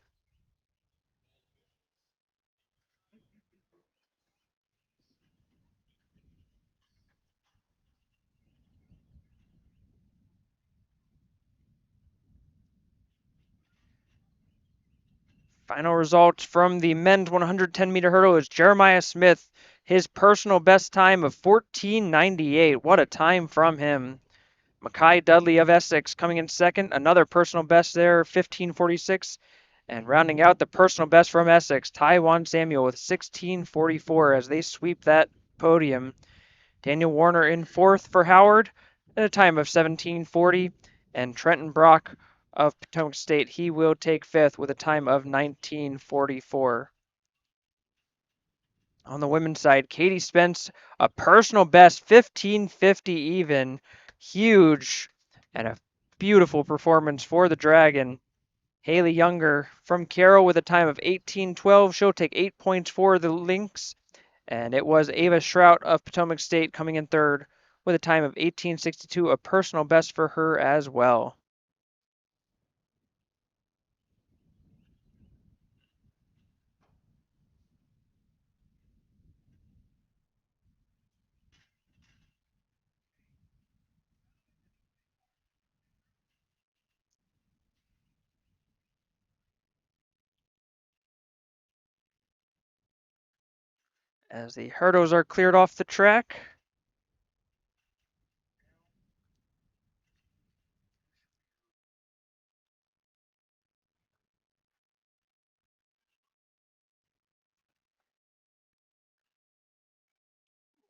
Final results from the men's 110-meter hurdle is Jeremiah Smith, his personal best time of 14:98. What a time from him. Mackay Dudley of Essex coming in second, another personal best there, 15:46. And rounding out the personal best from Essex, Taiwan Samuel with 16:44 as they sweep that podium. Daniel Warner in fourth for Howard at a time of 17:40. And Trenton Brock of Potomac State, he will take fifth with a time of 19:44. On the women's side, Katie Spence, a personal best, 15:50 even. Huge and a beautiful performance for the Dragon. Haley Younger from Carroll with a time of 18:12. She'll take 8 points for the Lynx. And it was Ava Shrout of Potomac State coming in third with a time of 18:62, a personal best for her as well. As the hurdles are cleared off the track,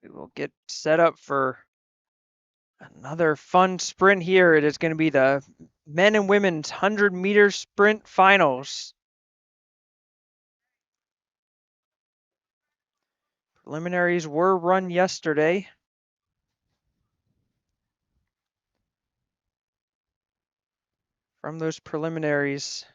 we will get set up for another fun sprint here. It is going to be the men and women's 100-meter sprint finals. Preliminaries were run yesterday. From those preliminaries,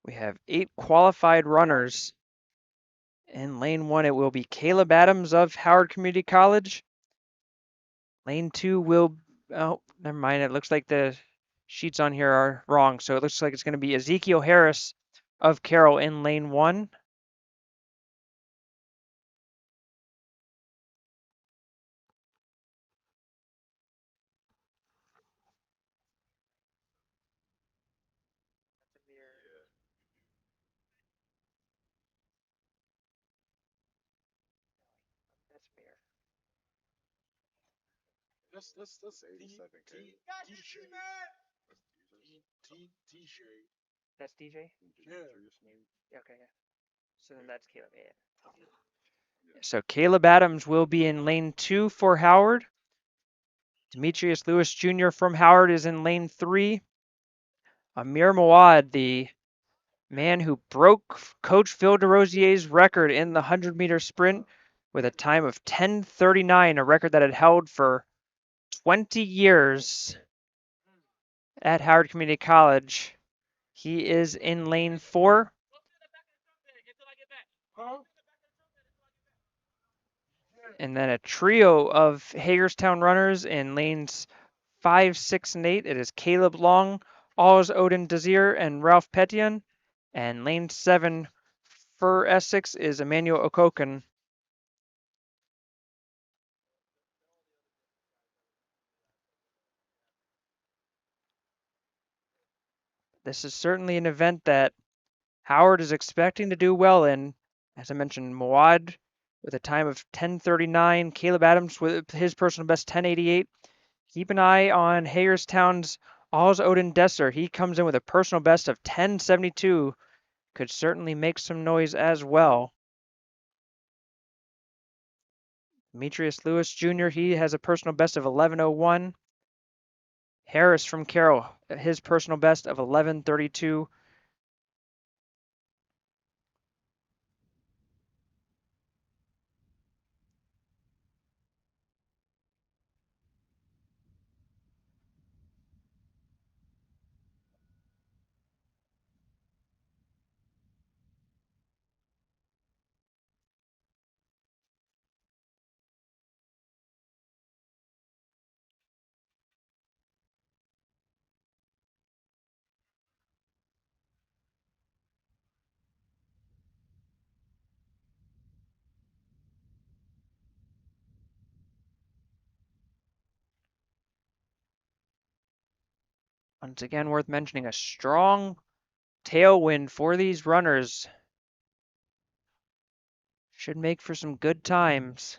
we have 8 qualified runners. In lane 1, it will be Caleb Adams of Howard Community College. Lane 2 will, oh, never mind. It looks like the sheets on here are wrong. So it looks like it's going to be Ezekiel Harris of Carroll in lane 1. That's 82nd K. That's DJ? Yeah. Okay, yeah. So then that's Caleb. Yeah. So Caleb Adams will be in lane 2 for Howard. Demetrius Lewis Jr. from Howard is in lane 3. Amir Mawad, the man who broke Coach Phil DeRosier's record in the 100-meter sprint with a time of 10:39, a record that had held for 20 years at Howard Community College. He is in lane 4. And then a trio of Hagerstown runners in lanes 5, 6, and 8. It is Caleb Long, Oz Odin Desir, and Ralph Petian. And lane 7 for Essex is Emmanuel Okoken. This is certainly an event that Howard is expecting to do well in. As I mentioned, Mawad with a time of 10:39, Caleb Adams with his personal best 10:88. Keep an eye on Hagerstown's Oz Odin Desser. He comes in with a personal best of 10:72. Could certainly make some noise as well. Demetrius Lewis Jr., he has a personal best of 11:01. Harris from Carroll, his personal best of 11:32. Once again, worth mentioning, a strong tailwind for these runners. Should make for some good times.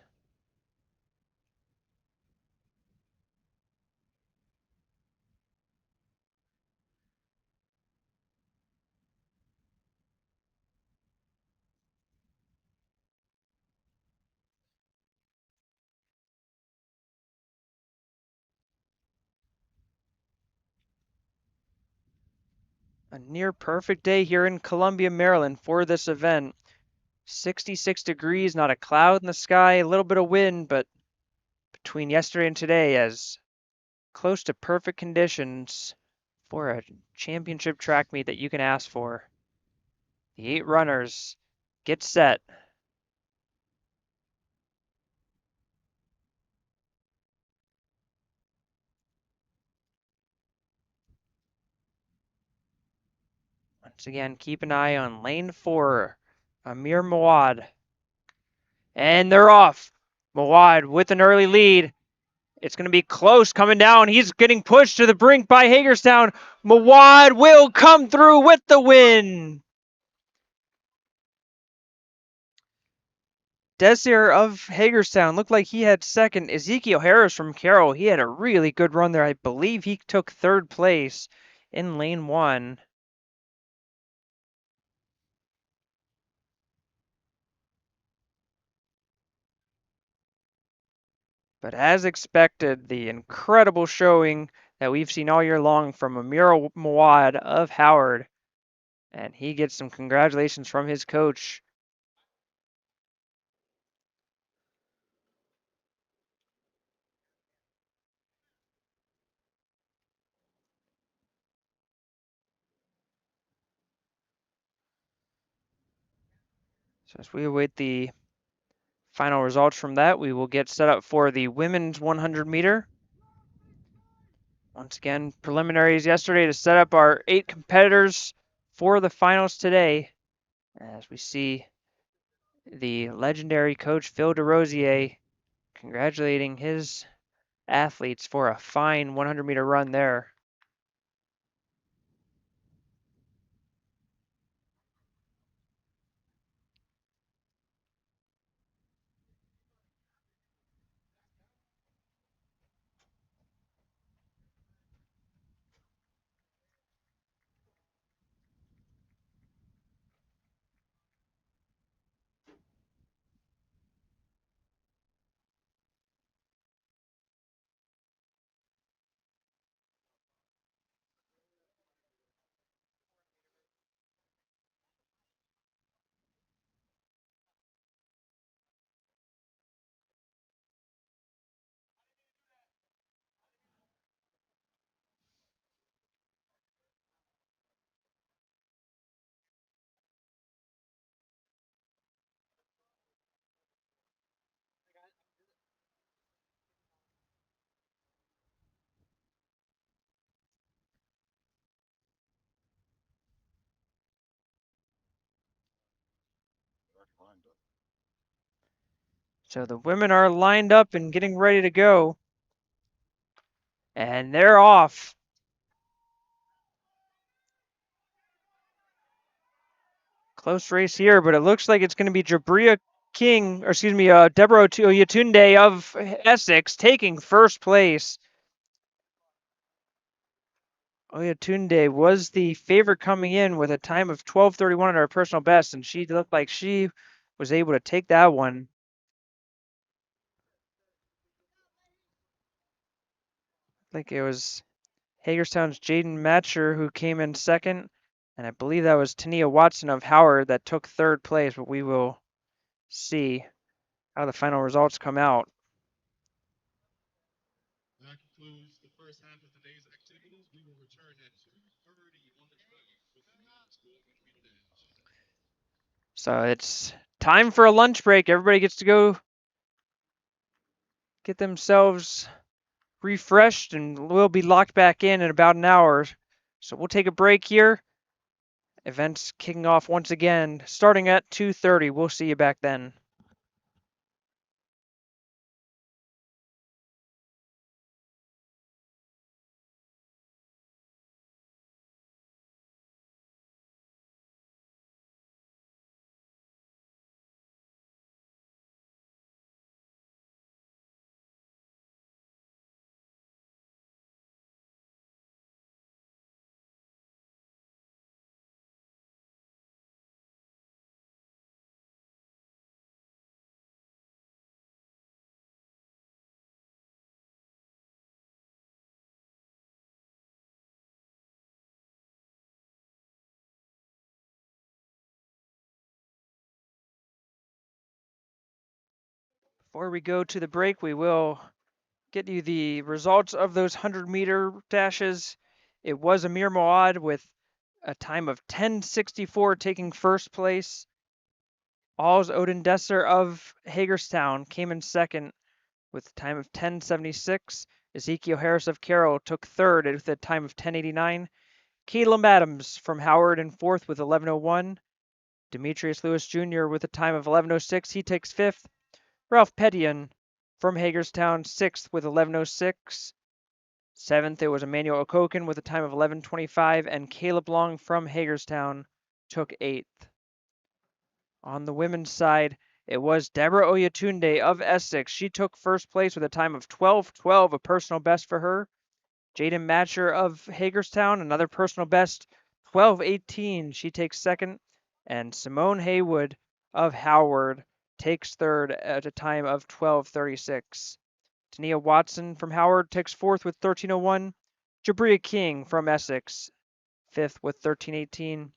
A near perfect day here in Columbia, Maryland for this event. 66 degrees, not a cloud in the sky, a little bit of wind, but between yesterday and today, as close to perfect conditions for a championship track meet that you can ask for. The 8 runners get set. Once again, keep an eye on lane 4, Amir Mawad. And they're off. Mawad with an early lead. It's going to be close coming down. He's getting pushed to the brink by Hagerstown. Mawad will come through with the win. Desir of Hagerstown looked like he had second. Ezekiel Harris from Carroll, he had a really good run there. I believe he took third place in lane 1. But as expected, the incredible showing that we've seen all year long from Amir Mawad of Howard. And he gets some congratulations from his coach. So as we await the final results from that, we will get set up for the women's 100 meter. Once again, preliminaries yesterday to set up our 8 competitors for the finals today. As we see the legendary coach Phil DeRosier congratulating his athletes for a fine 100-meter run there. So the women are lined up and getting ready to go. And they're off. Close race here, but it looks like it's going to be Jabria King, or excuse me, Deborah Oyatunde of Essex taking first place. Oyatunde was the favorite coming in with a time of 12:31 at her personal best, and she looked like she was able to take that one. I think it was Hagerstown's Jaden Matcher who came in second, and I believe that was Tania Watson of Howard that took third place, but we will see how the final results come out. That concludes the first half of today's activities. We will return at 2:30 on the track with the school computer dash. So it's time for a lunch break. Everybody gets to go get themselves refreshed, and we'll be locked back in about an hour. So we'll take a break here. Events kicking off once again, starting at 2:30. We'll see you back then. Before we go to the break, we will get you the results of those 100-meter dashes. It was Amir Moad with a time of 10:64 taking first place. Alls Odin Desser of Hagerstown came in second with a time of 10:76. Ezekiel Harris of Carroll took third with a time of 10:89. Caleb Adams from Howard in fourth with 11:01. Demetrius Lewis Jr. with a time of 11:06. He takes fifth. Ralph Petian from Hagerstown sixth with 11:06. Seventh, it was Emmanuel Okokin with a time of 11:25, and Caleb Long from Hagerstown took eighth. On the women's side, it was Deborah Oyatunde of Essex. She took first place with a time of 12:12, a personal best for her. Jaden Matcher of Hagerstown, another personal best, 12:18. She takes second. And Simone Haywood of Howard takes third at a time of 12:36. Tania Watson from Howard takes fourth with 13:01. Jabria King from Essex, fifth with 13:18.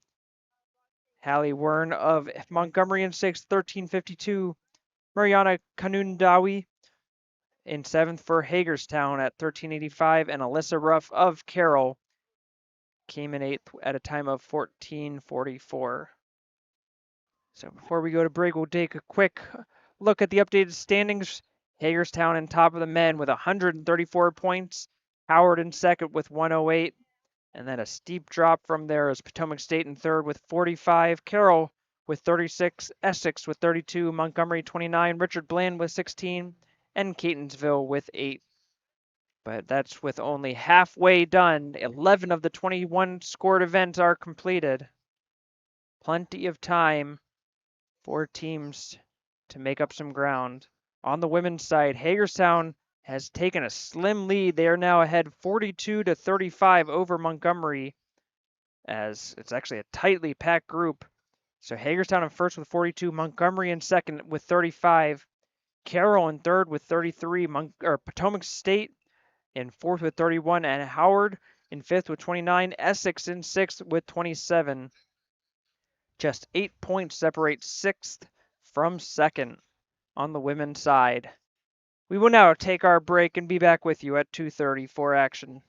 Hallie Wern of Montgomery in sixth, 13:52. Mariana Kanundawi in seventh for Hagerstown at 13:85, and Alyssa Ruff of Carroll came in eighth at a time of 14:44. So before we go to break, we'll take a quick look at the updated standings. Hagerstown in top of the men with 134 points. Howard in second with 108. And then a steep drop from there is Potomac State in third with 45. Carroll with 36. Essex with 32. Montgomery 29. Richard Bland with 16. And Catonsville with 8. But that's with only halfway done. 11 of the 21 scored events are completed. Plenty of time for teams to make up some ground. On the women's side, Hagerstown has taken a slim lead. They are now ahead 42-35 over Montgomery, as it's actually a tightly packed group. So Hagerstown in first with 42, Montgomery in second with 35, Carroll in third with 33, Potomac State in fourth with 31, and Howard in fifth with 29, Essex in sixth with 27. Just 8 points separate sixth from second on the women's side. We will now take our break and be back with you at 2:30 for action.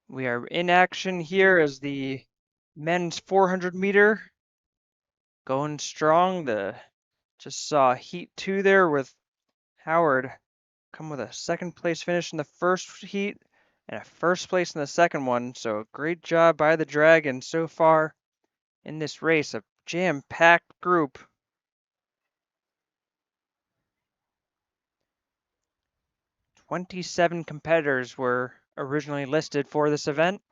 We are in action here as the men's 400 meter going strong. Just saw Heat 2 there with Howard come with a second place finish in the first heat and a first place in the second one. So great job by the Dragons so far in this race. A jam-packed group. 27 competitors were originally listed for this event.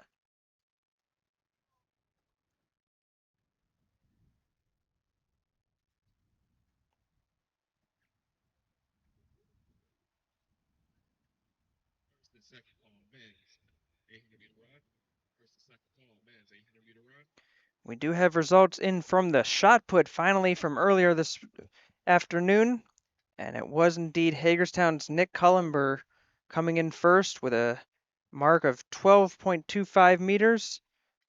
We do have results in from the shot put finally from earlier this afternoon, and it was indeed Hagerstown's Nick Cullenber coming in first with a mark of 12.25 meters.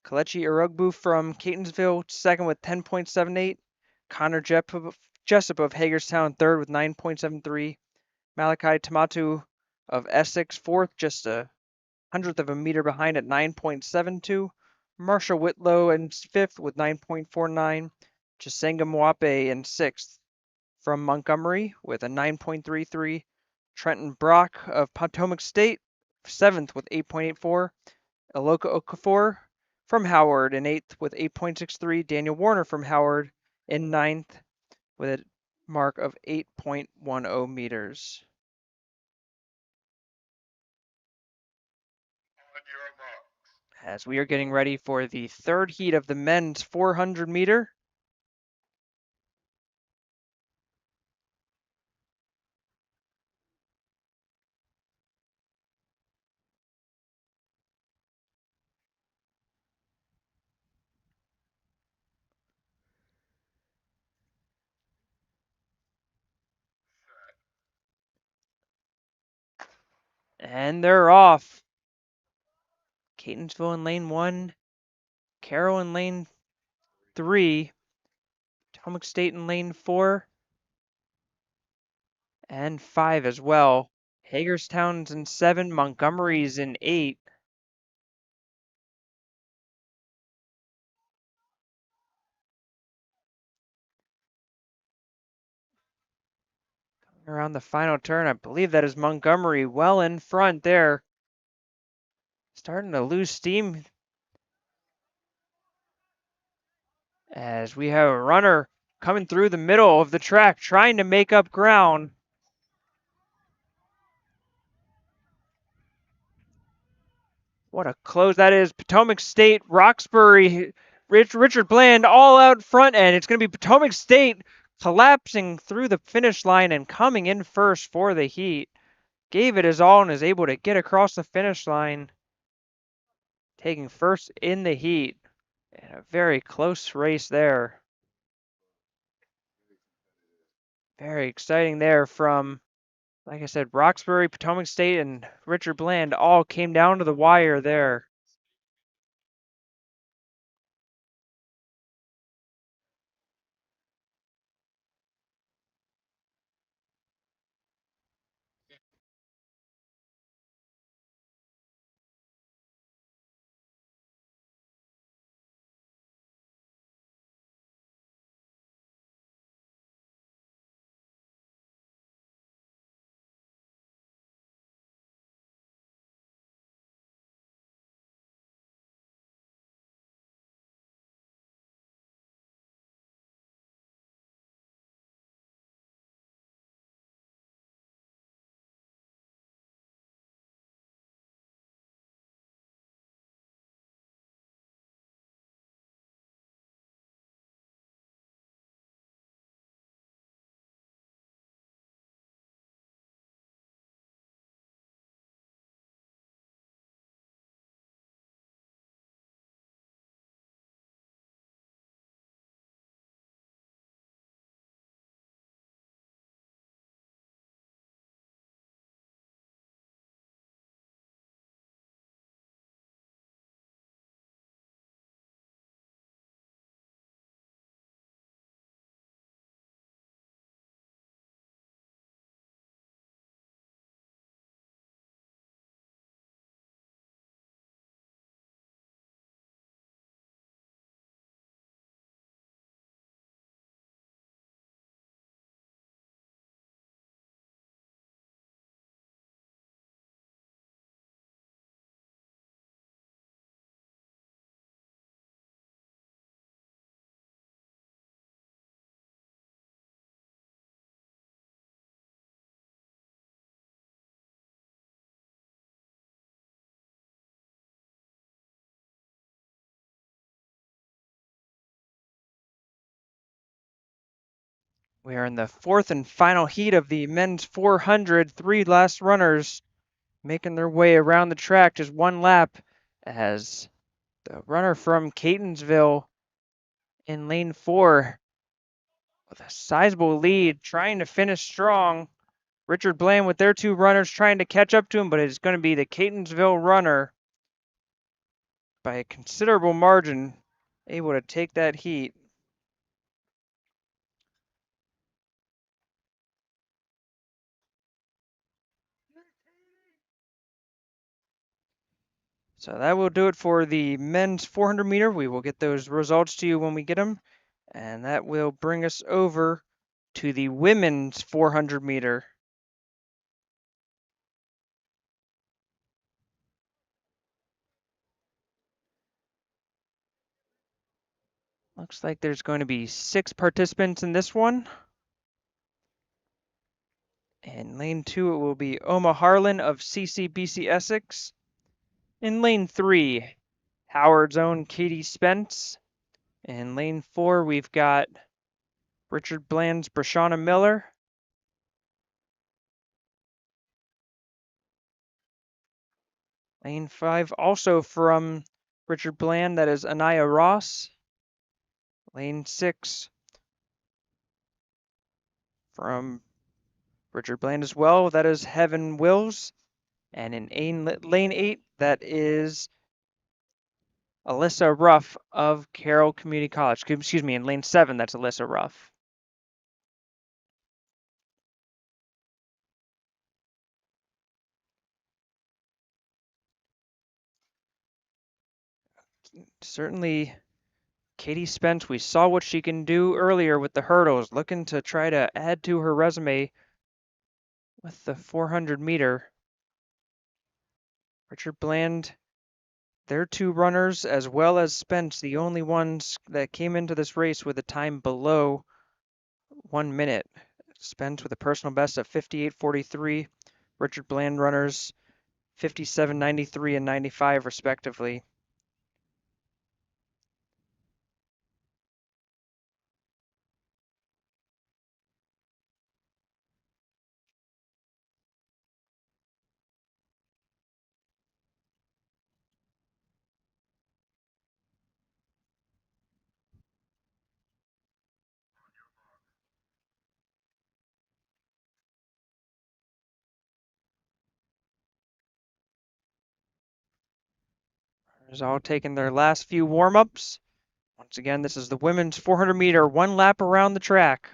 Kelechi Irugbu from Catonsville second with 10.78. Connor Jessup of Hagerstown third with 9.73. Malachi Tamatu of Essex fourth, just a hundredth of a meter behind at 9.72. Marshall Whitlow in fifth with 9.49. Chisenga Mwape in sixth from Montgomery with a 9.33. Trenton Brock of Potomac State seventh with 8.84. Aloka Okafor from Howard in eighth with 8.63. Daniel Warner from Howard in ninth with a mark of 8.10 meters. As we are getting ready for the third heat of the men's 400 meter. And they're off. Catonsville in lane 1, Carroll in lane 3, Potomac State in lane 4, and 5 as well. Hagerstown's in 7, Montgomery's in 8. Around the final turn, I believe that is Montgomery well in front there. Starting to lose steam as we have a runner coming through the middle of the track trying to make up ground. What a close that is. Potomac State, Roxbury, Richard Bland all out front, and it's going to be Potomac State collapsing through the finish line and coming in first for the heat. Gave it his all and is able to get across the finish line, taking first in the heat. And a very close race there. Very exciting there from, like I said, Roxbury, Potomac State, and Richard Bland all came down to the wire there. We are in the fourth and final heat of the men's 400. Three last runners making their way around the track, just one lap, as the runner from Catonsville in lane 4 with a sizable lead, trying to finish strong. Richard Bland with their two runners trying to catch up to him, but it's going to be the Catonsville runner by a considerable margin able to take that heat. So that will do it for the men's 400 meter. We will get those results to you when we get them. And that will bring us over to the women's 400 meter. Looks like there's going to be 6 participants in this one. In lane 2, it will be Oma Harlan of CCBC Essex. In lane 3, Howard's own Katie Spence. In lane 4, we've got Richard Bland's Brashana Miller. Lane 5, also from Richard Bland, that is Anaya Ross. Lane 6, from Richard Bland as well, that is Heaven Wills. And in lane 8, that is Alyssa Ruff of Carroll Community College. Excuse me, in lane 7, that's Alyssa Ruff. Certainly, Katie Spence, we saw what she can do earlier with the hurdles, looking to try to add to her resume with the 400 meter. Richard Bland, their two runners, as well as Spence, the only ones that came into this race with a time below 1 minute. Spence with a personal best of 58.43. Richard Bland runners 57.93 and 95 respectively. Runners all taking their last few warm-ups. Once again, this is the women's 400 meter, one lap around the track.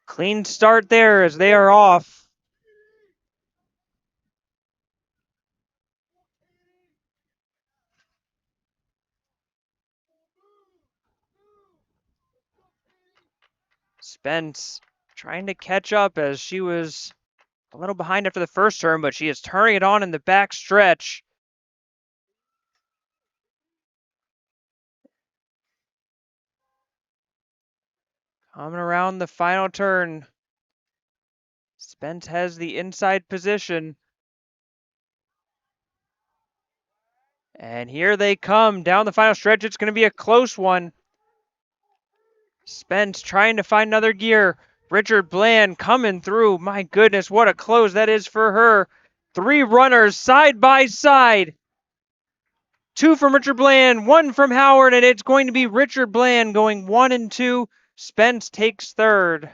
Clean start there as they are off. Spence trying to catch up as she was a little behind after the first turn, but she is turning it on in the back stretch. Coming around the final turn. Spence has the inside position. And here they come down the final stretch. It's going to be a close one. Spence trying to find another gear. Richard Bland coming through. My goodness, what a close that is for her. 3 runners side by side. 2 from Richard Bland, 1 from Howard, and it's going to be Richard Bland going 1 and 2. Spence takes third.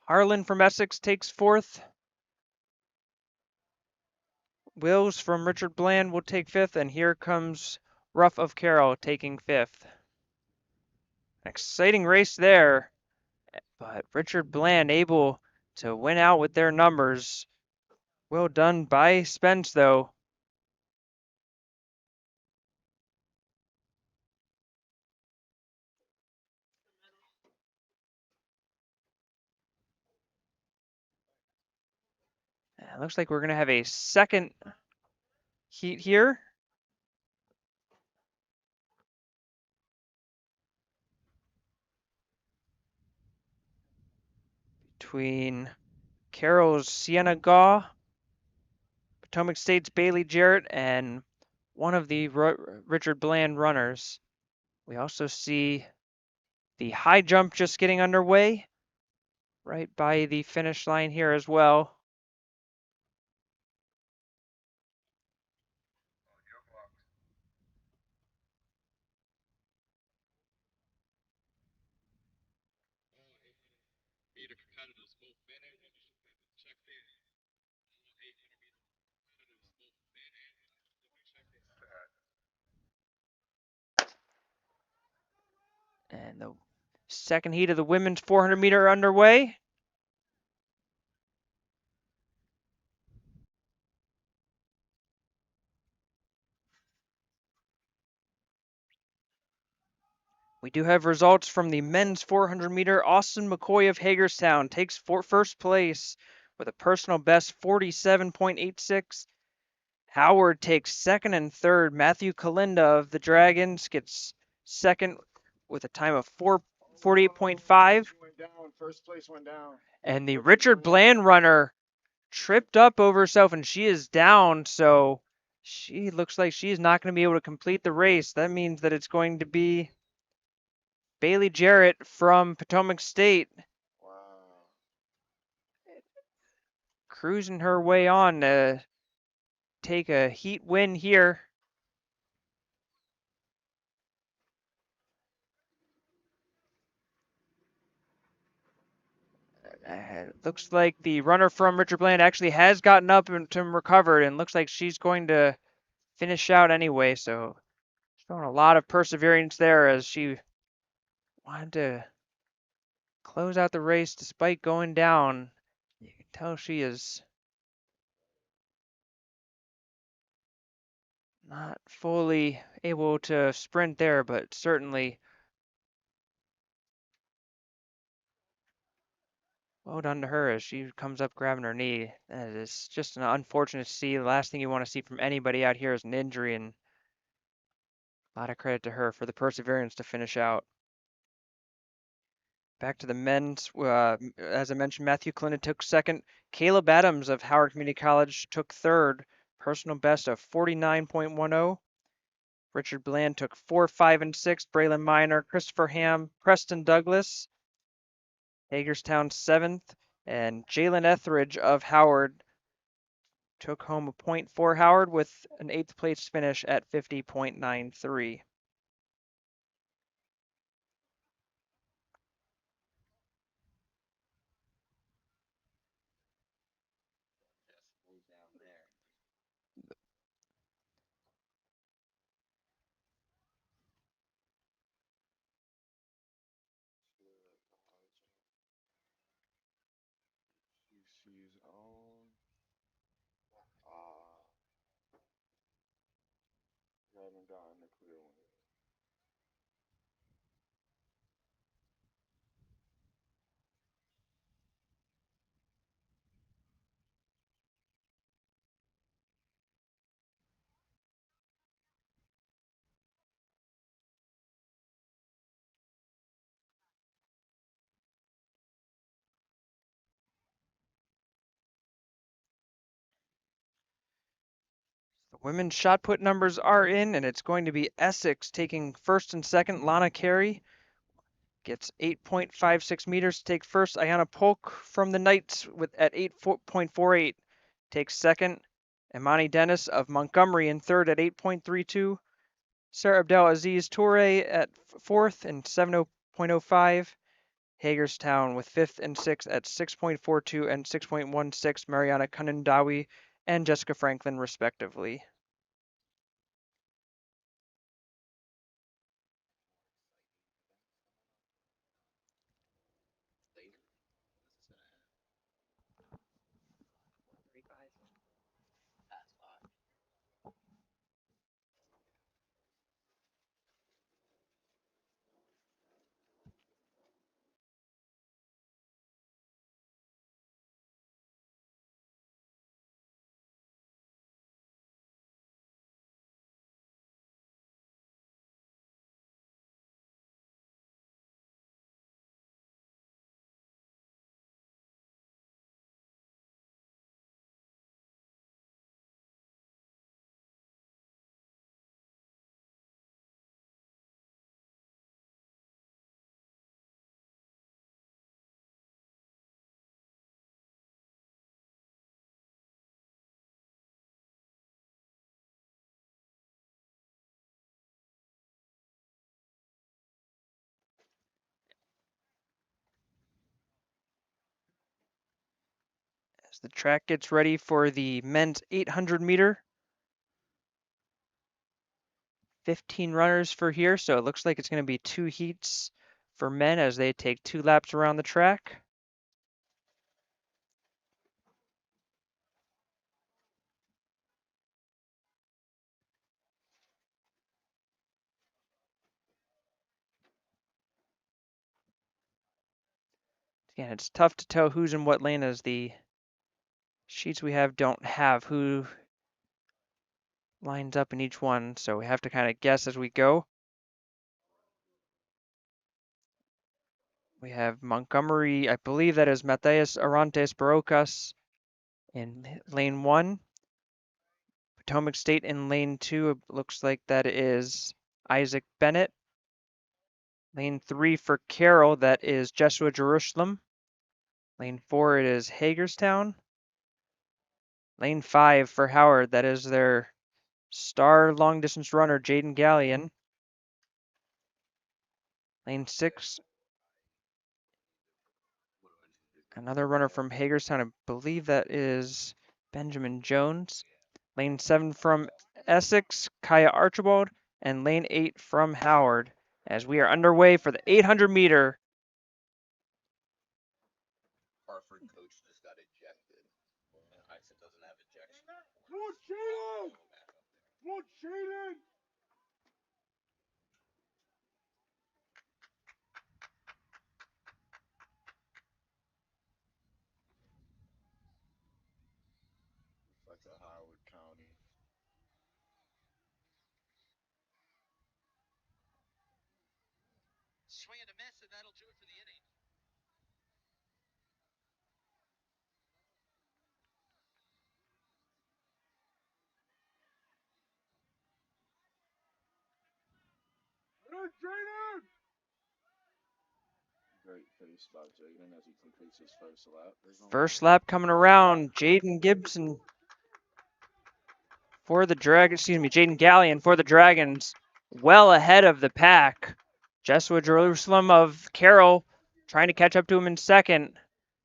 Harlan from Essex takes fourth. Wills from Richard Bland will take fifth, and here comes Ruff of Carroll taking fifth. Exciting race there, but Richard Bland able to win out with their numbers. Well done by Spence, though. It looks like we're going to have a second heat here. between Carroll's Sienna Gaw, Potomac State's Bailey Jarrett, and one of the Richard Bland runners. We also see the high jump just getting underway right by the finish line here as well. And the second heat of the women's 400 meter underway. We do have results from the men's 400 meter. Austin McCoy of Hagerstown takes first place with a personal best 47.86. Howard takes second and third. Matthew Kalinda of the Dragons gets second with a time of 4:48.5. First place went down. And the Richard Bland runner tripped up over herself and she is down, so she looks like she's not going to be able to complete the race. That means that it's going to be Bailey Jarrett from Potomac State. Wow. Cruising her way on to take a heat win here. Looks like the runner from Richard Bland actually has gotten up and recovered, and looks like she's going to finish out anyway. So showing a lot of perseverance there as she wanted to close out the race despite going down. You can tell she is not fully able to sprint there, but certainly well done to her as she comes up grabbing her knee. That is just an unfortunate to see. The last thing you want to see from anybody out here is an injury, and a lot of credit to her for the perseverance to finish out. Back to the men's, as I mentioned, Matthew Clinton took second. Caleb Adams of Howard Community College took third, personal best of 49.10. Richard Bland took 4, 5, and 6. Braylon Miner, Christopher Ham, Preston Douglas, Hagerstown 7th, and Jalen Etheridge of Howard took home a point for Howard with an 8th place finish at 50.93. She's on. Haven't gotten the clear one. The women's shot put numbers are in, and it's going to be Essex taking first and second. Lana Carey gets 8.56 meters to take first. Ayana Polk from the Knights at 8.48 takes second. Imani Dennis of Montgomery in third at 8.32. Sarah Abdel Aziz Toure at fourth and 7.05. Hagerstown with fifth and sixth at 6.42 and 6.16. Mariana Kanandawi and Jessica Franklin, respectively. As the track gets ready for the men's 800 meter. 15 runners for here, so it looks like it's going to be 2 heats for men as they take 2 laps around the track. Again, it's tough to tell who's in what lane as the sheets we have don't have who lines up in each one, so we have to kind of guess as we go. We have Montgomery, I believe that is Matheus Arantes Barocas in lane 1. Potomac State in lane 2, it looks like that is Isaac Bennett. Lane 3 for Carroll, that is Joshua Jerusalem. Lane 4, it is Hagerstown. Lane 5 for Howard, that is their star long distance runner, Jaden Gallion. Lane 6, another runner from Hagerstown, I believe that is Benjamin Jones. Lane 7 from Essex, Kaya Archibald. And lane 8 from Howard, as we are underway for the 800 meter. Hartford coach just got ejected. ISIT doesn't have ejection. What cheating? What cheating? Like a Howard County. Swing and a miss, and that'll do it for the inning. Great face by Jaden as he completes his first lap. First lap coming around, Jaden Gibson for the Jaden Gallion for the Dragons, well ahead of the pack. Joshua Jerusalem of Carroll trying to catch up to him in second.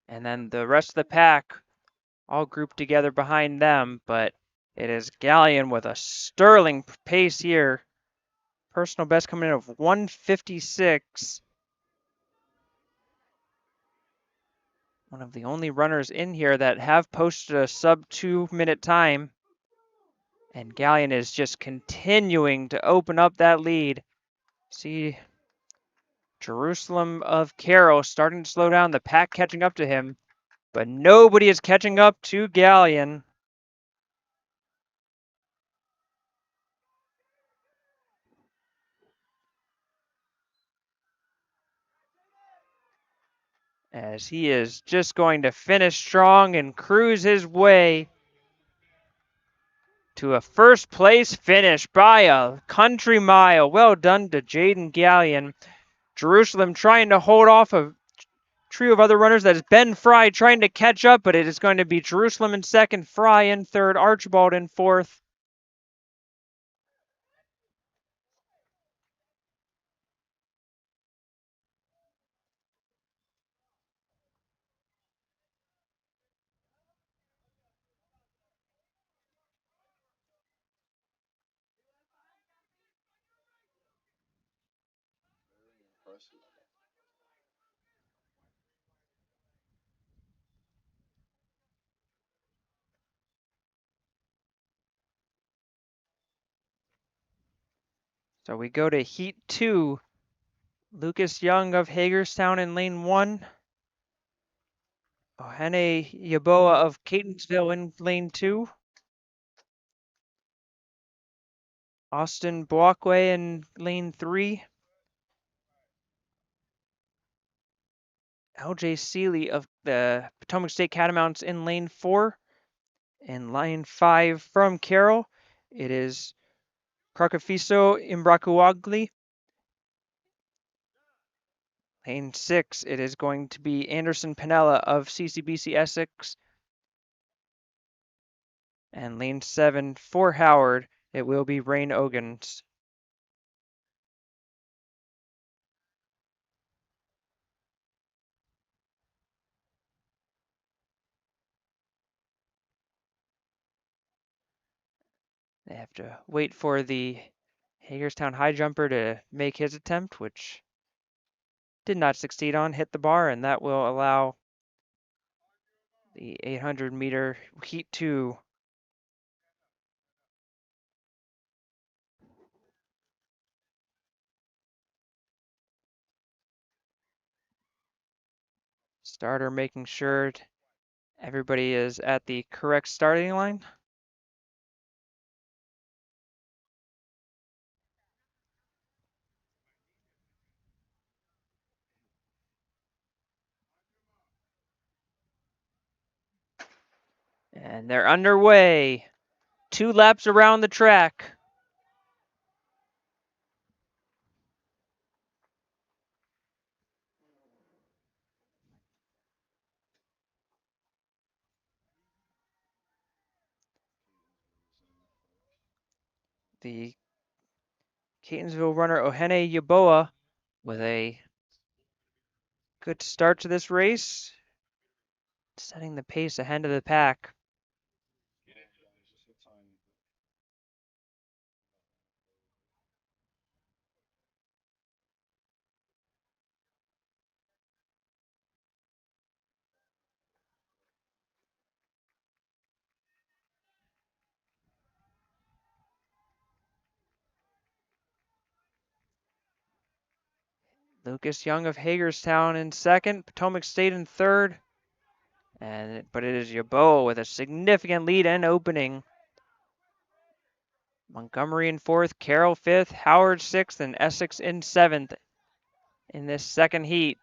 And then the rest of the pack all grouped together behind them, but it is Gallion with a sterling pace here. Personal best coming in of 156. One of the only runners in here that have posted a sub 2-minute time. And Gallion is just continuing to open up that lead. See Jerusalem of Carroll starting to slow down, the pack catching up to him, but nobody is catching up to Gallion. As he is just going to finish strong and cruise his way to a first place finish by a country mile. Well done to Jaden Gallion. Jerusalem trying to hold off a trio of other runners. That is Ben Fry trying to catch up, but it is going to be Jerusalem in second, Fry in third, Archibald in fourth. Impressive. So we go to Heat 2. Lucas Young of Hagerstown in lane 1. Ohene Yaboa of Catonsville in lane 2. Austin Boakwe in lane 3. LJ Seeley of the Potomac State Catamounts in lane 4. In lane 5 from Carroll, it is Carcafiso Imbrakuagli. Lane 6, it is going to be Anderson Pinella of CCBC Essex. And lane 7 for Howard, it will be Rain Ogans. They have to wait for the Hagerstown high jumper to make his attempt, which did not succeed on, hit the bar, and that will allow the 800-meter heat 2. Starter making sure everybody is at the correct starting line. And they're underway. 2 laps around the track. The Catonsville runner Ohene Yaboa with a good start to this race, setting the pace ahead of the pack. Lucas Young of Hagerstown in second, Potomac State in third, but it is Yaboa with a significant lead and opening. Montgomery in fourth, Carroll fifth, Howard sixth, and Essex in seventh in this second heat.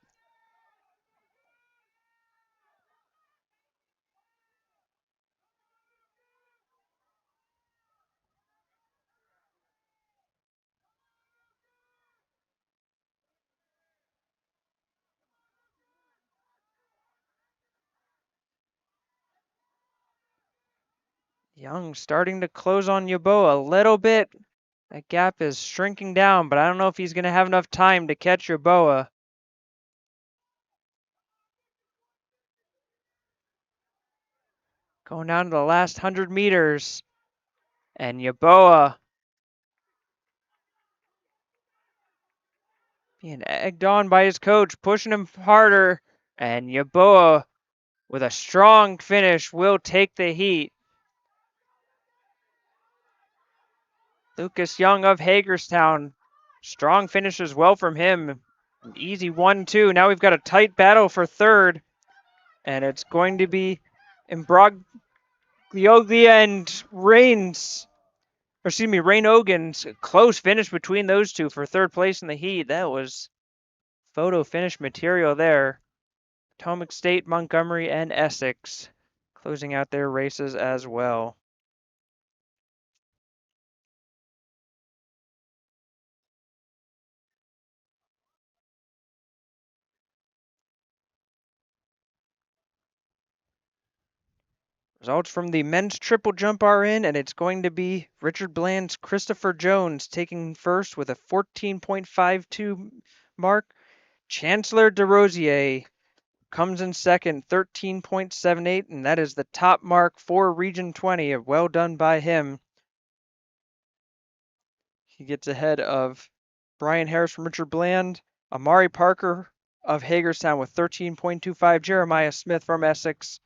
Young starting to close on Yaboa a little bit. That gap is shrinking down, but I don't know if he's going to have enough time to catch Yaboa. Going down to the last 100 meters. And Yaboa being egged on by his coach, pushing him harder. And Yaboa, with a strong finish, will take the heat. Lucas Young of Hagerstown, strong finish as well from him. An easy 1-2. Now we've got a tight battle for third. And it's going to be Imbroglia and Rain Ogan's close finish between those two for third place in the heat. That was photo finish material there. Potomac State, Montgomery, and Essex closing out their races as well. Results from the men's triple jump are in, and it's going to be Richard Bland's Christopher Jones taking first with a 14.52 mark. Chancellor DeRosier comes in second, 13.78, and that is the top mark for Region 20. Well done by him. He gets ahead of Brian Harris from Richard Bland, Amari Parker of Hagerstown with 13.25, Jeremiah Smith from Essex,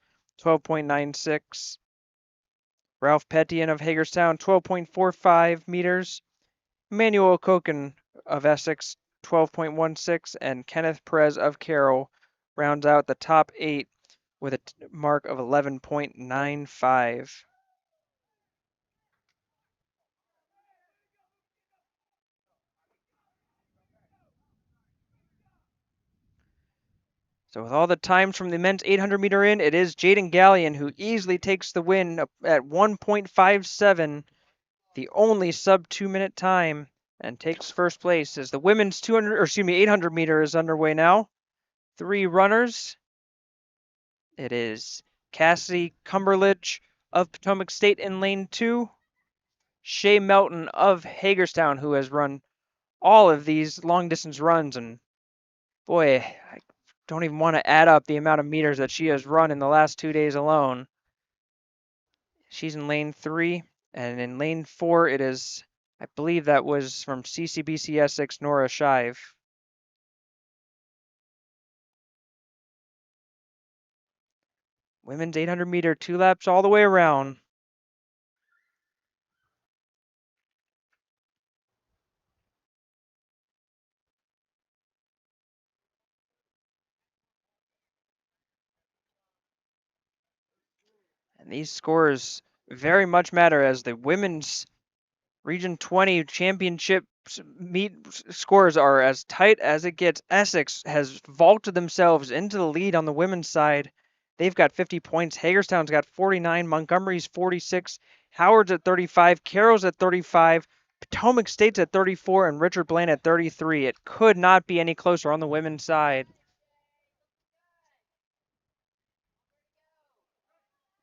12.96, Ralph Petian of Hagerstown, 12.45 meters, Emmanuel Koken of Essex, 12.16, and Kenneth Perez of Carroll rounds out the top 8 with a mark of 11.95. So with all the times from the men's 800-meter in, it is Jaden Gallion who easily takes the win at 1.57, the only sub 2-minute time, and takes first place as the women's 800-meter is underway now. 3 runners. It is Cassie Cumberledge of Potomac State in lane 2, Shay Melton of Hagerstown, who has run all of these long-distance runs, and boy, I don't even want to add up the amount of meters that she has run in the last 2 days alone. She's in lane 3. And in lane 4, it is, I believe that was from CCBC Essex, Nora Shive. Women's 800 meter, 2 laps all the way around. And these scores very much matter as the women's Region 20 championship meet scores are as tight as it gets. Essex has vaulted themselves into the lead on the women's side. They've got 50 points. Hagerstown's got 49. Montgomery's 46. Howard's at 35. Carroll's at 35. Potomac State's at 34. And Richard Bland at 33. It could not be any closer on the women's side.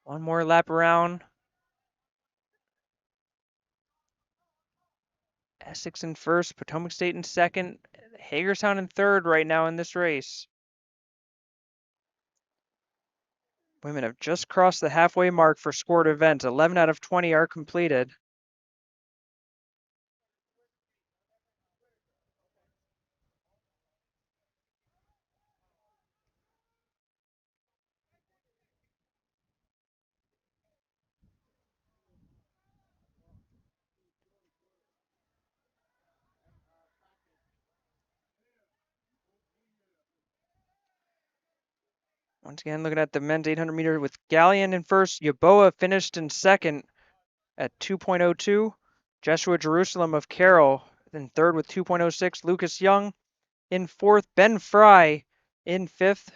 One more lap around. Essex in first, Potomac State in second, Hagerstown in third right now in this race. Women have just crossed the halfway mark for scored events. 11 out of 20 are completed. Once again, looking at the men's 800 meter with Gallion in first. Yaboa finished in second at 2.02. Joshua Jerusalem of Carroll in third with 2.06. Lucas Young in fourth. Ben Fry in fifth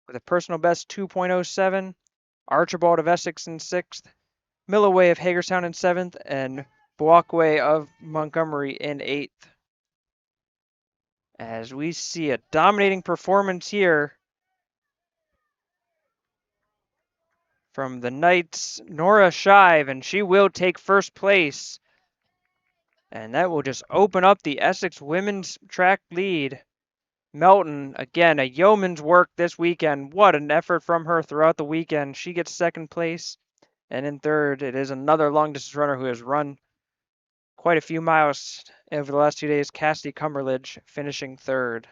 with a personal best 2.07. Archibald of Essex in sixth. Milloway of Hagerstown in seventh. And Boakwe of Montgomery in eighth. As we see a dominating performance here from the Knights, Nora Shive, and she will take first place. And that will just open up the Essex women's track lead. Melton, again, a yeoman's work this weekend. What an effort from her throughout the weekend. She gets second place. And in third, it is another long distance runner who has run quite a few miles over the last 2 days, Cassidy Cumberledge, finishing third.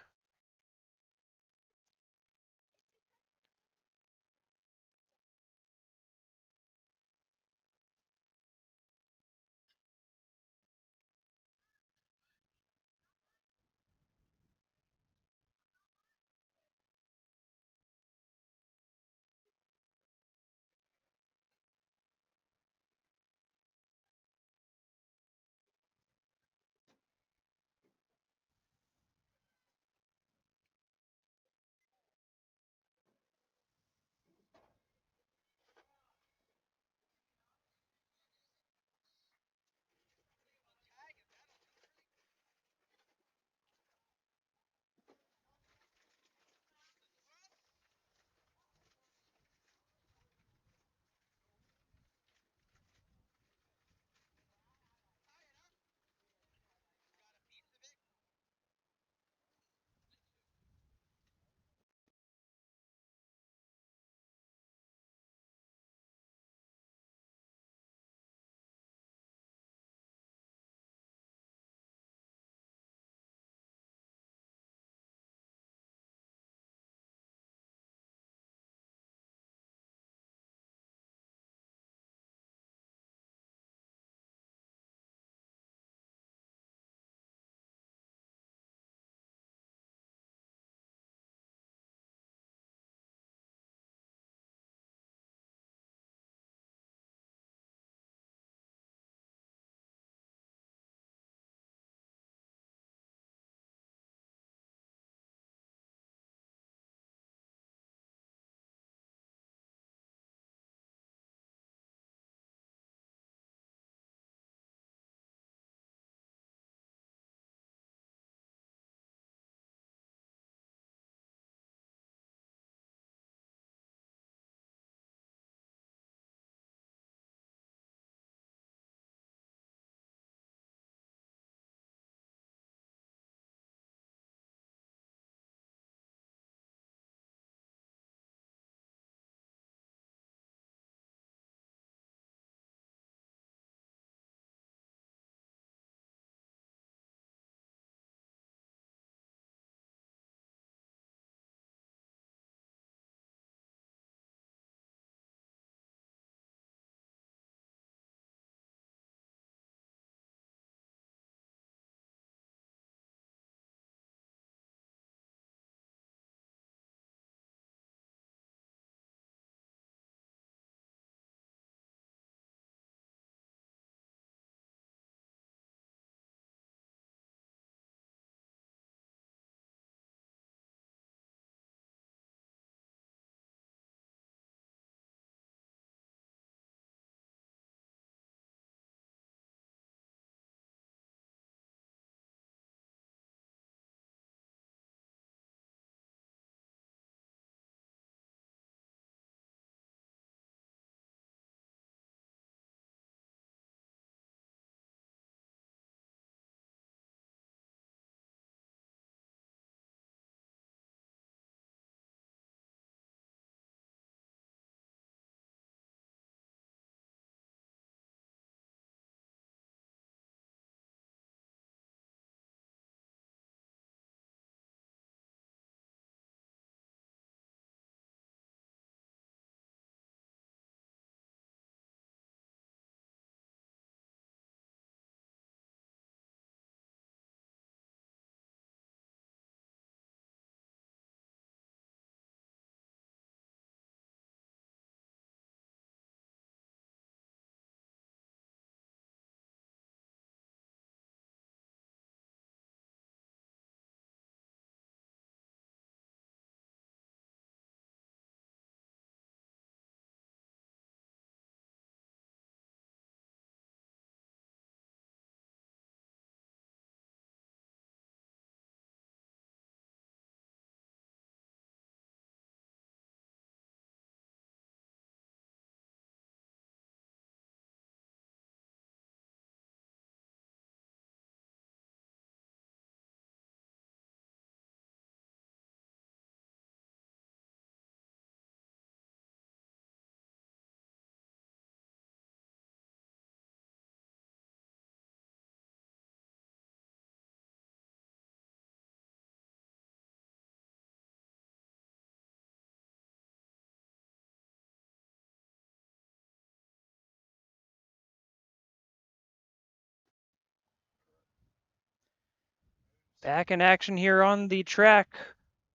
Back in action here on the track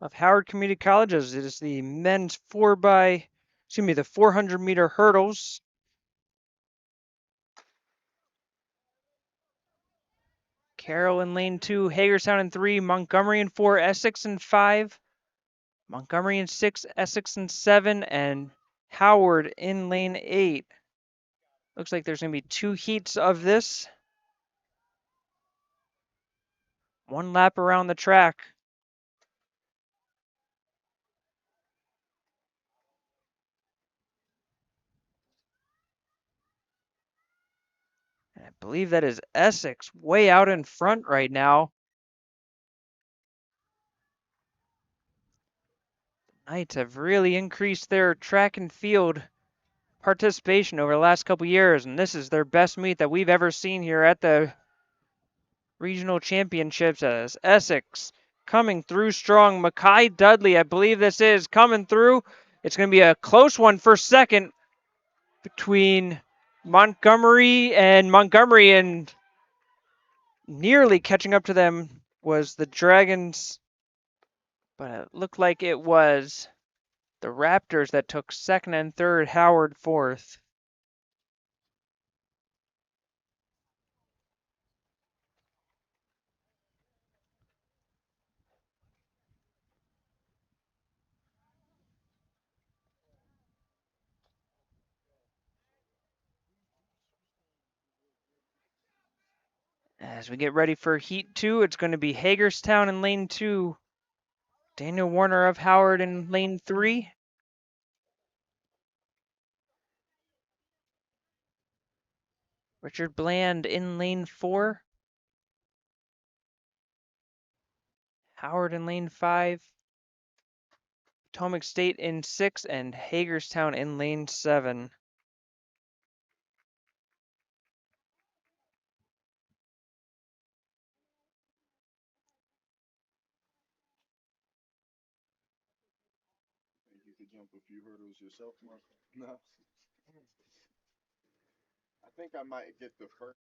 of Howard Community Colleges. It is the men's the 400-meter hurdles. Carroll in lane 2, Hagerstown in 3, Montgomery in 4, Essex in 5, Montgomery in 6, Essex in 7, and Howard in lane 8. Looks like there's going to be 2 heats of this. 1 lap around the track. And I believe that is Essex way out in front right now. Knights have really increased their track and field participation over the last couple years, and this is their best meet that we've ever seen here at the regional championships. As Essex coming through strong. Mackay Dudley, I believe this is coming through. It's going to be a close one for second between Montgomery, and nearly catching up to them was the Dragons, but it looked like it was the Raptors that took second and third, Howard fourth. As we get ready for Heat 2, it's going to be Hagerstown in lane 2, Daniel Warner of Howard in lane 3. Richard Bland in lane 4. Howard in lane 5. Potomac State in 6, and Hagerstown in lane 7. Think you could jump a few hurdles yourself, Mark? No. I think I might get the first.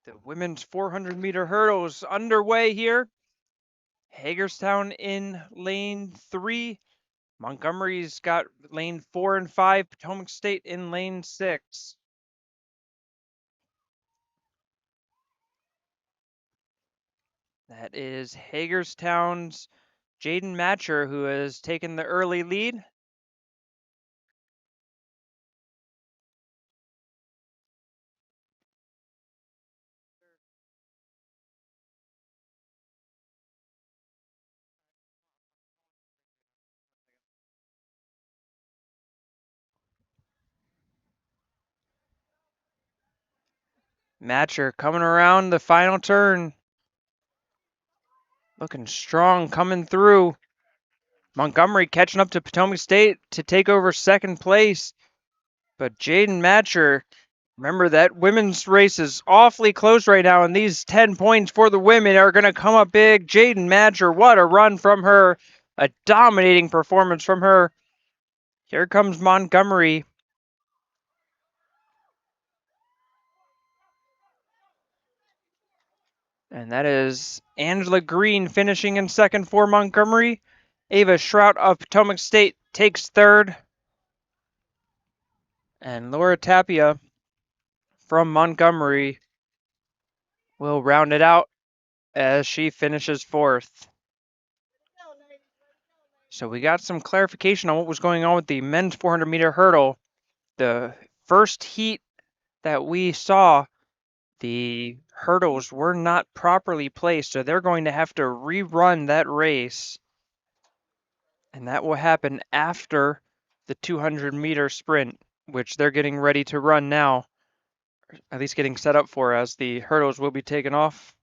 The women's 400-meter hurdle is underway here. Hagerstown in lane 3. Montgomery's got lane 4 and 5. Potomac State in lane 6. That is Hagerstown's Jaden Matcher, who has taken the early lead. Matcher coming around the final turn. Looking strong coming through. Montgomery catching up to Potomac State to take over second place. But Jaden Matcher, remember that women's race is awfully close right now, and these 10 points for the women are going to come up big. Jaden Matcher, what a run from her. A dominating performance from her. Here comes Montgomery. And that is Angela Green finishing in second for Montgomery. Ava Shrout of Potomac State takes third. And Laura Tapia from Montgomery will round it out as she finishes fourth. So we got some clarification on what was going on with the men's 400-meter hurdle. The first heat that we saw, the hurdles were not properly placed, so they're going to have to rerun that race. And that will happen after the 200-meter sprint, which they're getting ready to run now, at least getting set up for, as the hurdles will be taken off.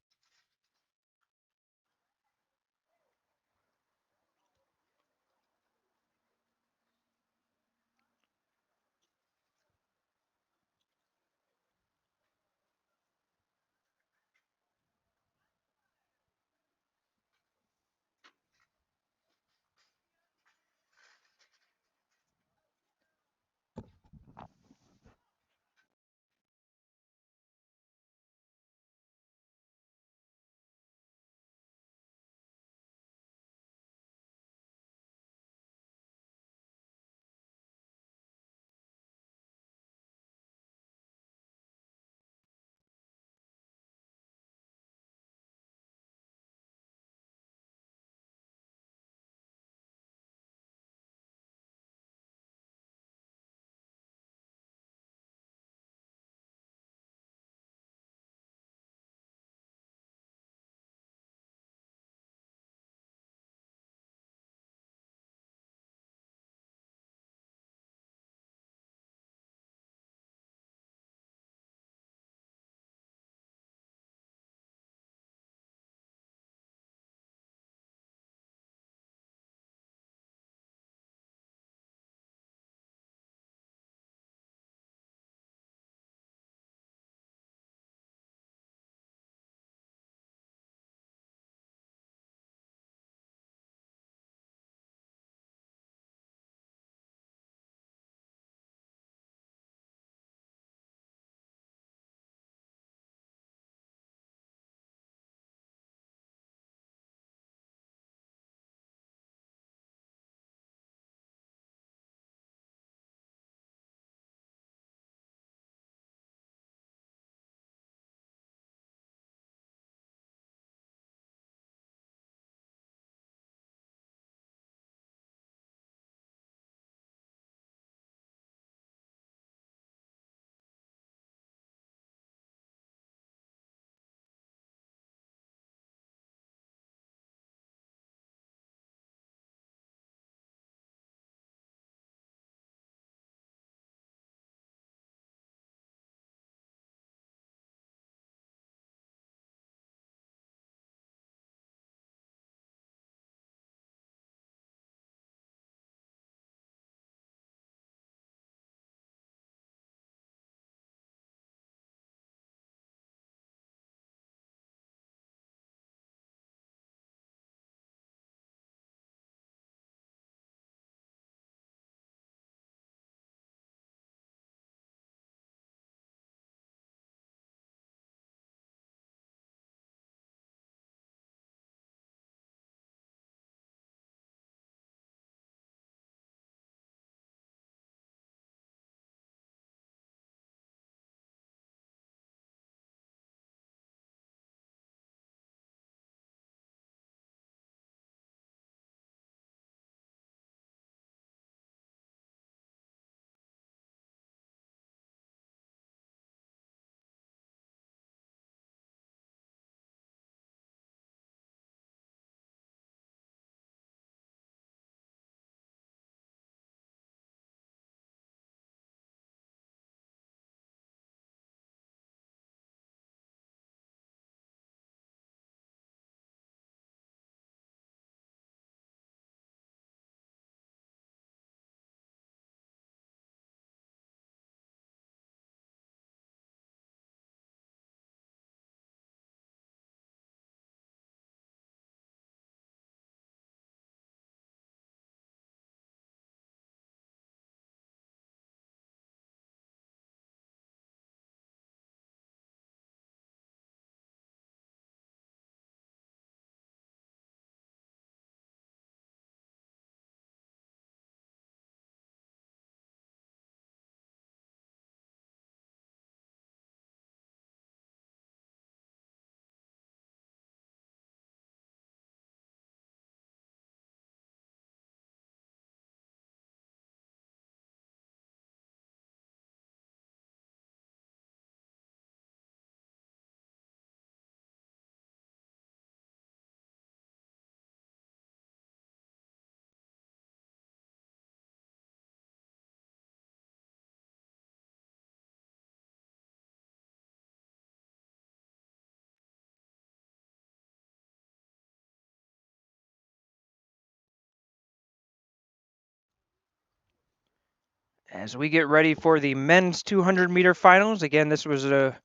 As we get ready for the men's 200-meter finals, again, this was a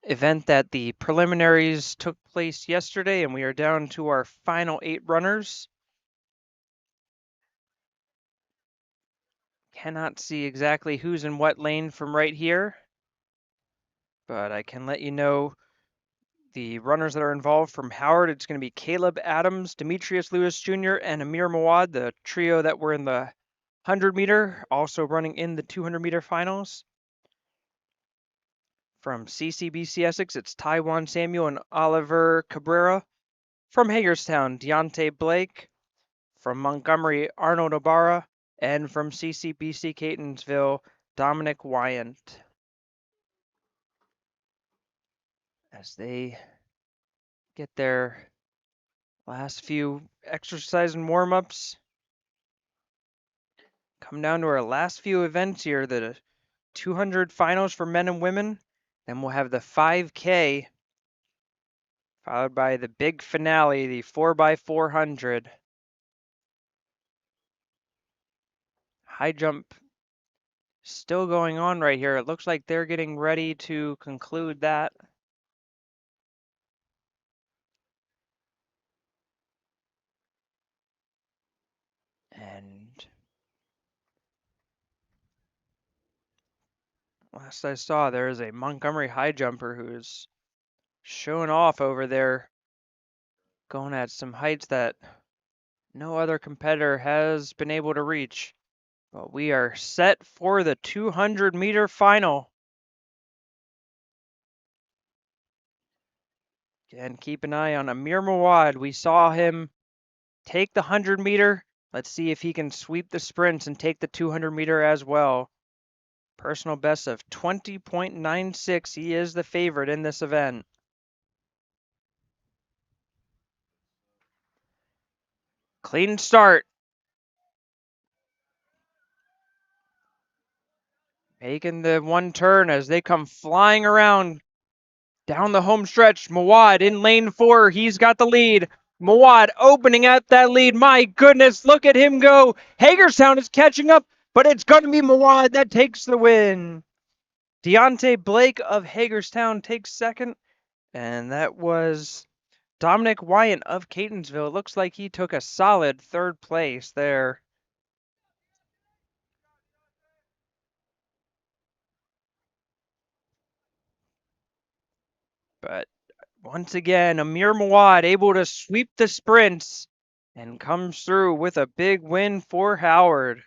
event that the preliminaries took place yesterday, and we are down to our final 8 runners. Cannot see exactly who's in what lane from right here, but I can let you know the runners that are involved. From Howard, it's going to be Caleb Adams, Demetrius Lewis Jr., and Amir Mawad, the trio that were in the 100-meter, also running in the 200-meter finals. From CCBC Essex, it's Taiwan Samuel and Oliver Cabrera. From Hagerstown, Deontay Blake. From Montgomery, Arnold Ibarra. And from CCBC Catonsville, Dominic Wyant. As they get their last few exercise and warm-ups. Come down to our last few events here, the 200 finals for men and women. Then we'll have the 5K, followed by the big finale, the 4x400. High jump still going on right here. It looks like they're getting ready to conclude that. And last I saw, there is a Montgomery high jumper who's showing off over there, going at some heights that no other competitor has been able to reach. But we are set for the 200-meter final. And keep an eye on Amir Mawad. We saw him take the 100-meter. Let's see if he can sweep the sprints and take the 200-meter as well. Personal best of 20.96. He is the favorite in this event. Clean start. Making the one turn as they come flying around down the home stretch. Mawad in lane 4. He's got the lead. Mawad opening at that lead. My goodness, look at him go. Hagerstown is catching up, but it's going to be Mawad that takes the win. Deontay Blake of Hagerstown takes second, and that was Dominic Wyant of Catonsville. Looks like he took a solid third place there. But once again, Amir Mawad able to sweep the sprints and comes through with a big win for Howard.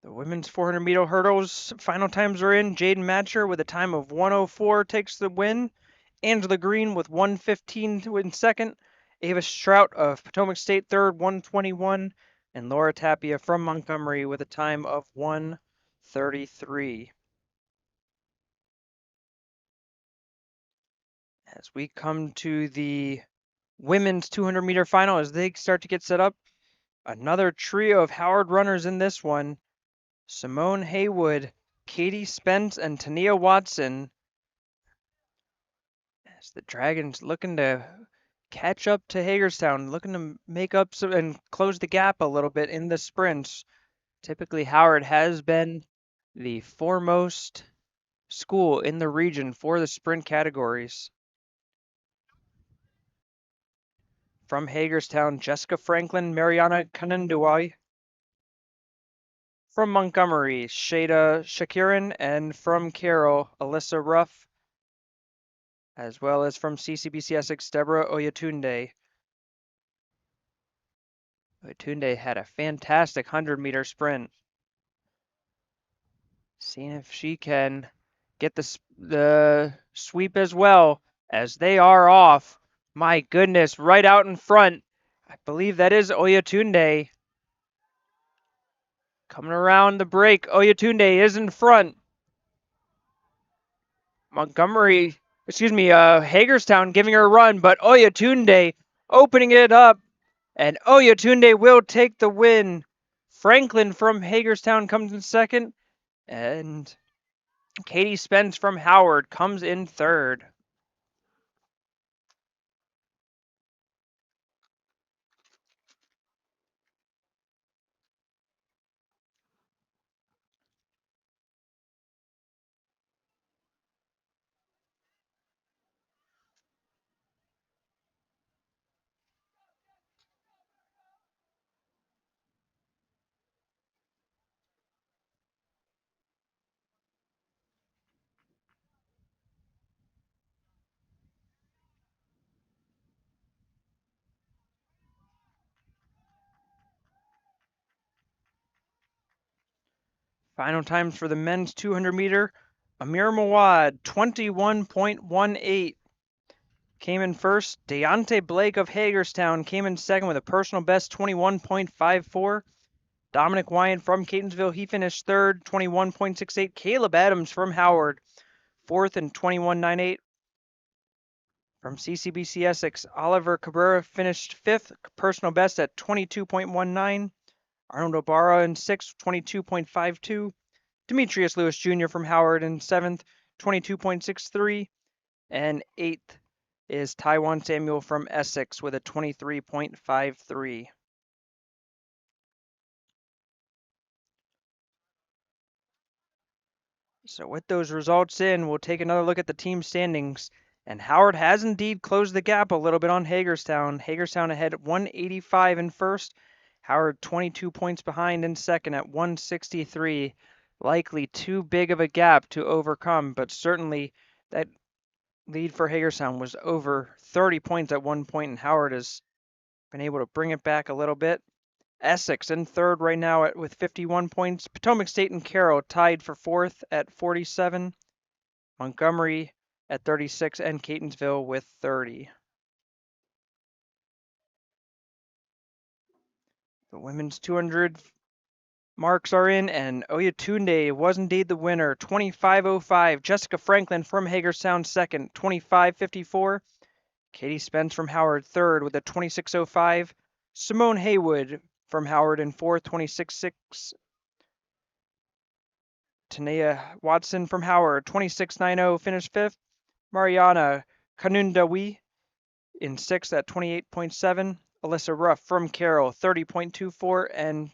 The women's 400-meter hurdles final times are in. Jaden Matcher with a time of 1:04 takes the win. Angela Green with 1:15 to win second. Ava Strout of Potomac State third, 1:21. And Laura Tapia from Montgomery with a time of 1:33. As we come to the women's 200-meter final, as they start to get set up, another trio of Howard runners in this one. Simone Haywood, Katie Spence, and Tania Watson. As the Dragons looking to catch up to Hagerstown, looking to make up some and close the gap a little bit in the sprints. Typically, Howard has been the foremost school in the region for the sprint categories. From Hagerstown, Jessica Franklin, Mariana Kananduai. From Montgomery, Shada Shakiran, and from Carroll, Alyssa Ruff, as well as from CCBC Essex, Deborah Oyatunde. Oyatunde had a fantastic 100-meter sprint. Seeing if she can get the sweep as well, as they are off. My goodness, right out in front. I believe that is Oyatunde. Coming around the break, Oyatunde is in front. Hagerstown giving her a run, but Oyatunde opening it up, and Oyatunde will take the win. Franklin from Hagerstown comes in second, and Katie Spence from Howard comes in third. Final times for the men's 200 meter. Amir Mawad, 21.18. Came in first. Deontay Blake of Hagerstown came in second with a personal best 21.54. Dominic Wyatt from Catonsville, he finished third, 21.68. Caleb Adams from Howard, fourth and 21.98. From CCBC Essex, Oliver Cabrera finished fifth, personal best at 22.19. Arnold Obara in sixth, 22.52. Demetrius Lewis Jr. from Howard in seventh, 22.63. And eighth is Taiwan Samuel from Essex with a 23.53. So with those results in, we'll take another look at the team standings. And Howard has indeed closed the gap a little bit on Hagerstown. Hagerstown ahead at 185 in first. Howard 22 points behind in second at 163. Likely too big of a gap to overcome, but certainly that lead for Hagerstown was over 30 points at one point, and Howard has been able to bring it back a little bit. Essex in third right now with 51 points. Potomac State and Carroll tied for fourth at 47. Montgomery at 36 and Catonsville with 30. The women's 200 marks are in, and Oyatunde was indeed the winner. 25.05. Jessica Franklin from Hagerstown second, 25.54. Katie Spence from Howard third with a 26.05. Simone Haywood from Howard in fourth, 26.6. Tanea Watson from Howard, 26.90, finished fifth. Mariana Kanundawi in sixth at 28.7. Alyssa Ruff from Carroll, 30.24. And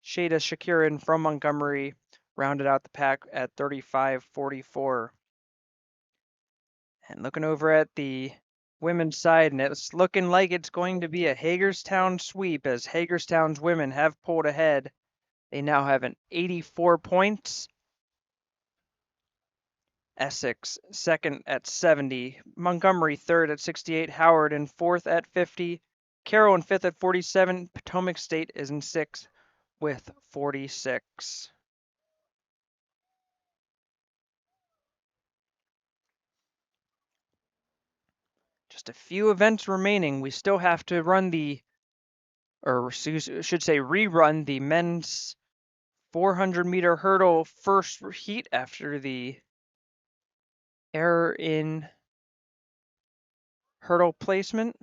Shada Shakirin from Montgomery rounded out the pack at 35.44. And looking over at the women's side, and it's looking like it's going to be a Hagerstown sweep as Hagerstown's women have pulled ahead. They now have an 84 points. Essex second at 70. Montgomery third at 68. Howard in fourth at 50. Carroll in fifth at 47. Potomac State is in sixth with 46. Just a few events remaining. We still have to run should say rerun the men's 400-meter hurdle first heat after the error in hurdle placement.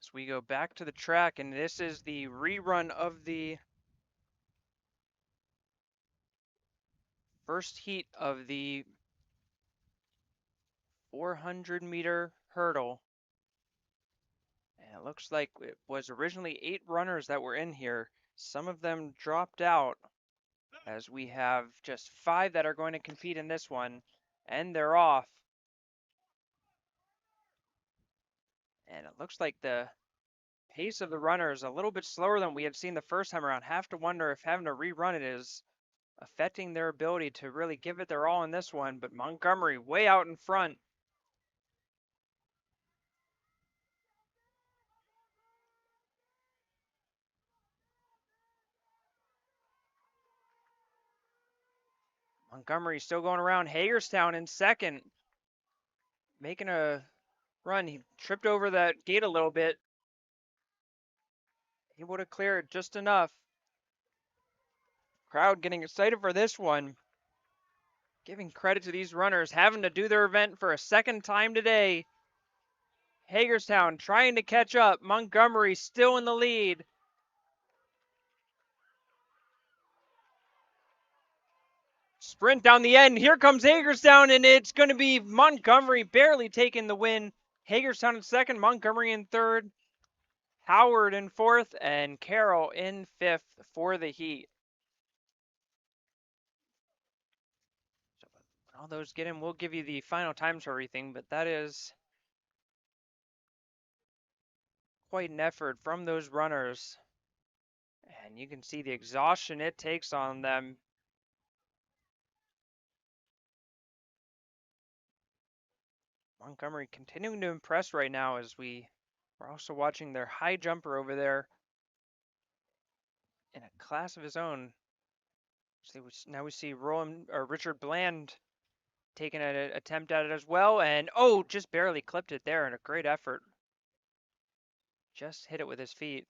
So we go back to the track, and this is the rerun of the first heat of the 400-meter hurdle. And it looks like it was originally 8 runners that were in here. Some of them dropped out, as we have just 5 that are going to compete in this one, and they're off. And it looks like the pace of the runner is a little bit slower than we had seen the first time around. Have to wonder if having to rerun it is affecting their ability to really give it their all in this one. But Montgomery way out in front. Montgomery still going around. Hagerstown in second, making a run. He tripped over that gate a little bit. He would have cleared just enough. Crowd getting excited for this one. Giving credit to these runners having to do their event for a second time today. Hagerstown trying to catch up. Montgomery still in the lead. Sprint down the end. Here comes Hagerstown, and it's going to be Montgomery barely taking the win. Hagerstown in second, Montgomery in third, Howard in fourth, and Carroll in fifth for the heat. So when all those get in, we'll give you the final times for everything, but that is quite an effort from those runners. And you can see the exhaustion it takes on them. Montgomery continuing to impress right now as we're also watching their high jumper over there in a class of his own. So now we see Richard Bland taking an attempt at it as well, and oh, just barely clipped it there in a great effort. Just hit it with his feet.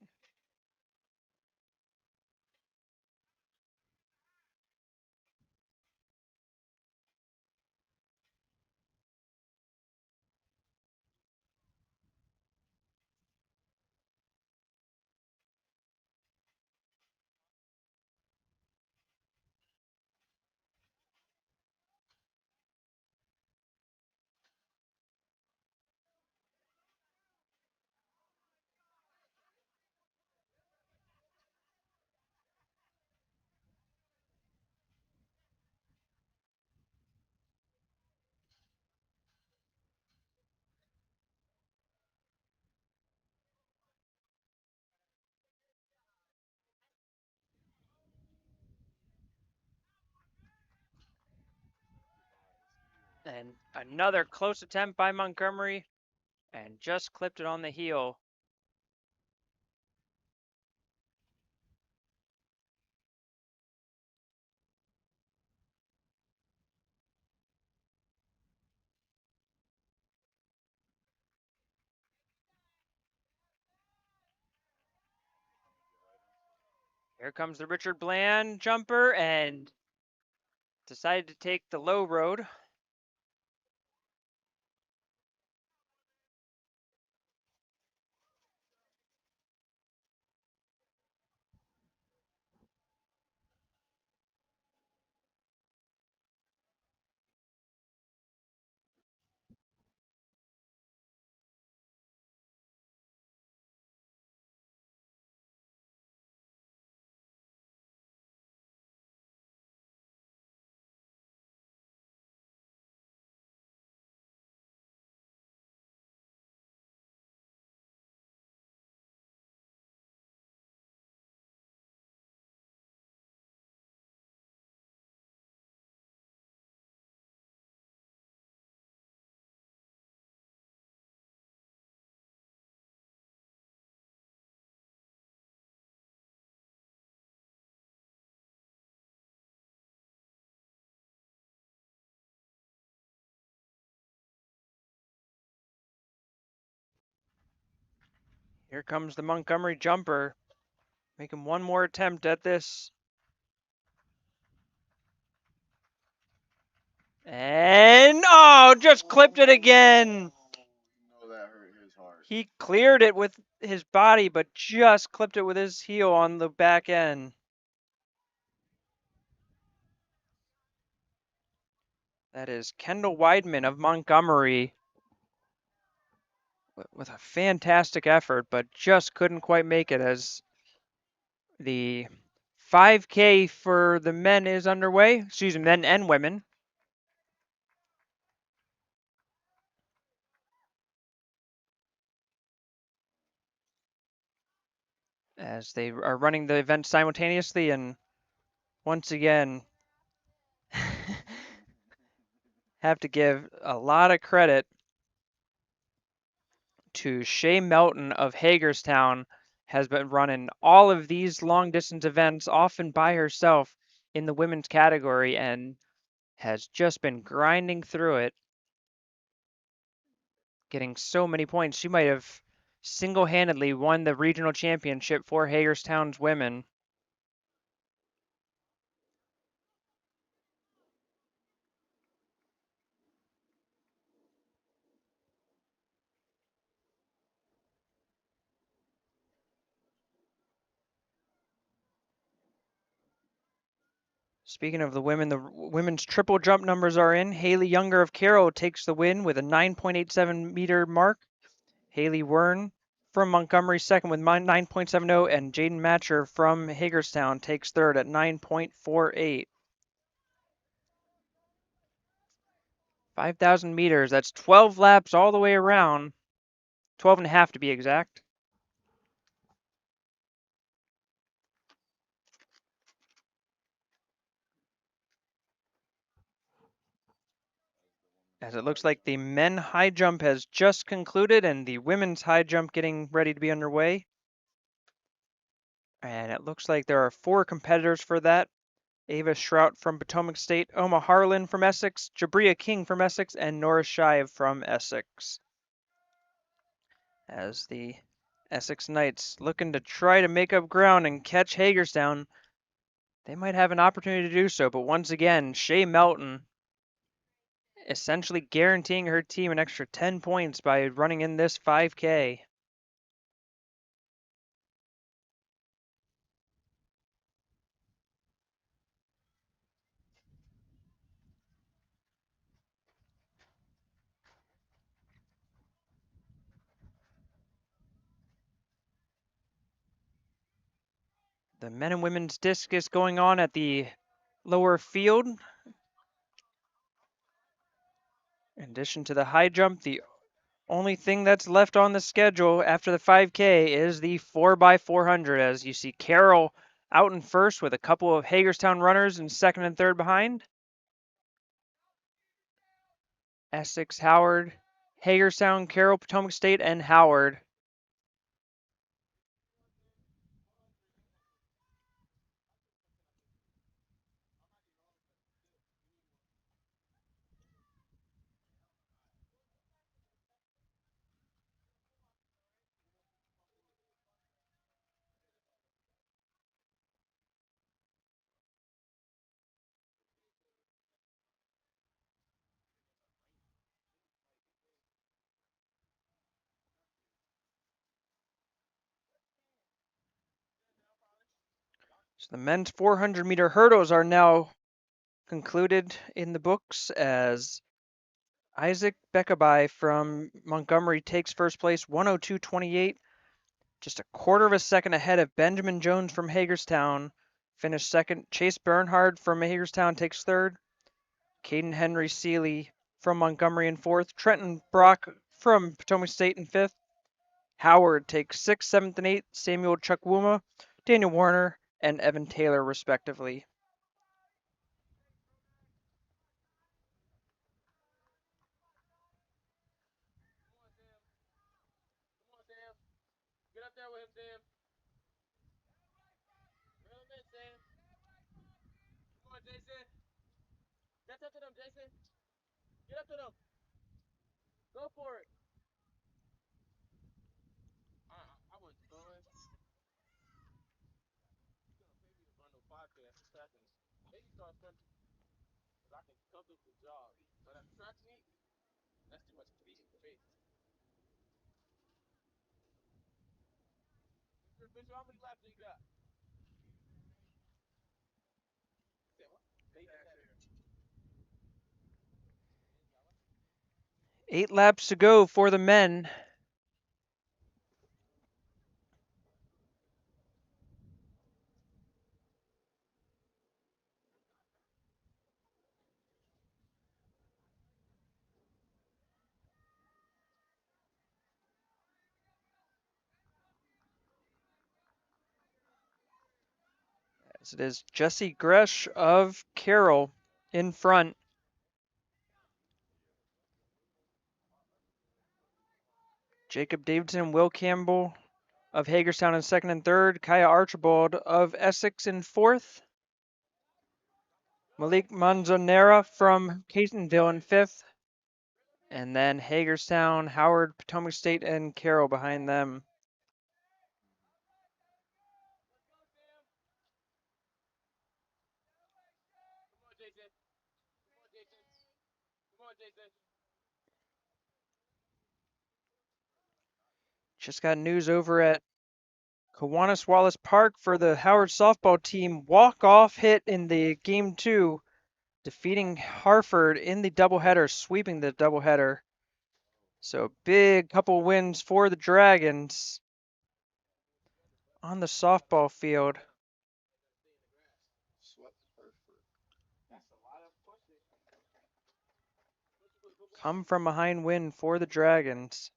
And another close attempt by Montgomery, and just clipped it on the heel. Here comes the Richard Bland jumper, and decided to take the low road. Here comes the Montgomery jumper, making one more attempt at this. And oh, just clipped it again. You know that hurt his hard. He cleared it with his body, but just clipped it with his heel on the back end. That is Kendall Weidman of Montgomery with a fantastic effort, but just couldn't quite make it as the 5K for the men is underway. Excuse me, men and women. As they are running the event simultaneously, and once again, have to give a lot of credit to Shay Melton of Hagerstown, has been running all of these long distance events, often by herself in the women's category, and has just been grinding through it, getting so many points. She might have single-handedly won the regional championship for Hagerstown's women. Speaking of the women, the women's triple jump numbers are in. Haley Younger of Carroll takes the win with a 9.87 meter mark. Haley Wern from Montgomery second with 9.70, and Jaden Matcher from Hagerstown takes third at 9.48. 5,000 meters, that's 12 laps all the way around. 12 and a half to be exact. As it looks like the men high jump has just concluded and the women's high jump getting ready to be underway. And it looks like there are 4 competitors for that. Ava Shrout from Potomac State, Oma Harlan from Essex, Jabria King from Essex, and Nora Shive from Essex. As the Essex Knights looking to try to make up ground and catch Hagerstown. They might have an opportunity to do so, but once again, Shay Melton essentially guaranteeing her team an extra 10 points by running in this 5K. The men and women's discus going on at the lower field. In addition to the high jump, the only thing that's left on the schedule after the 5K is the 4x400, as you see Carroll out in first with a couple of Hagerstown runners in second and third behind. Essex, Howard, Hagerstown, Carroll, Potomac State, and Howard. So the men's 400-meter hurdles are now concluded in the books as Isaac Beckaby from Montgomery takes first place, 102.28, just a quarter of a second ahead of Benjamin Jones from Hagerstown, finished second. Chase Bernhard from Hagerstown takes third. Caden Henry Seeley from Montgomery in fourth. Trenton Brock from Potomac State in fifth. Howard takes sixth, seventh, and eighth. Samuel Chukwuma, Daniel Warner, and Evan Taylor, respectively. Get up there with him, Sam. Reel him in, Sam. Come on, Jason. Get up to them, Jason. Get up to them. Go for it. I wasn't throwing. You're gonna pay me to run no 5K after tracking. Maybe start sprinting. Because I can comfortably jog. But at track meet, that's too much speed for me. Mitchell, how many laps do you got? Eight laps to go for the men. As it is Jesse Gresh of Carroll in front. Jacob Davidson, Will Campbell of Hagerstown in second and third. Kaya Archibald of Essex in fourth. Malik Manzanera from Catonville in fifth. And then Hagerstown, Howard, Potomac State, and Carroll behind them. Come on, Jason. Come on, Jason. Come on, Jason. Just got news over at Kiwanis Wallace Park for the Howard softball team. Walk-off hit in the game 2, defeating Harford in the doubleheader, sweeping the doubleheader. So big couple wins for the Dragons on the softball field. Swept Hereford. That's a lot of pushing. Come from behind win for the Dragons.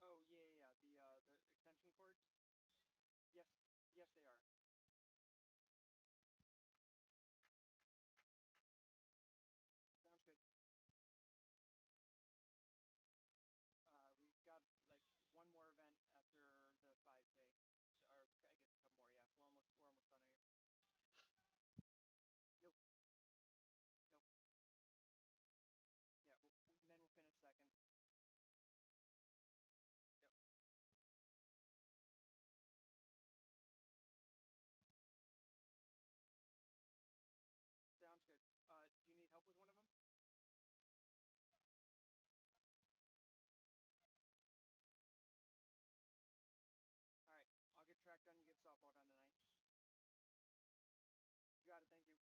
Oh, yeah, the extension cords? Yes, yes they are. Sounds good. We've got like one more event after the 5K. Or I guess a couple more, yeah. We're almost done here. Nope. Nope. Yeah, then we'll finish second. Yep. Sounds good. Do you need help with one of them? All right. I'll get track done. You get softball done tonight. You got it. Thank you.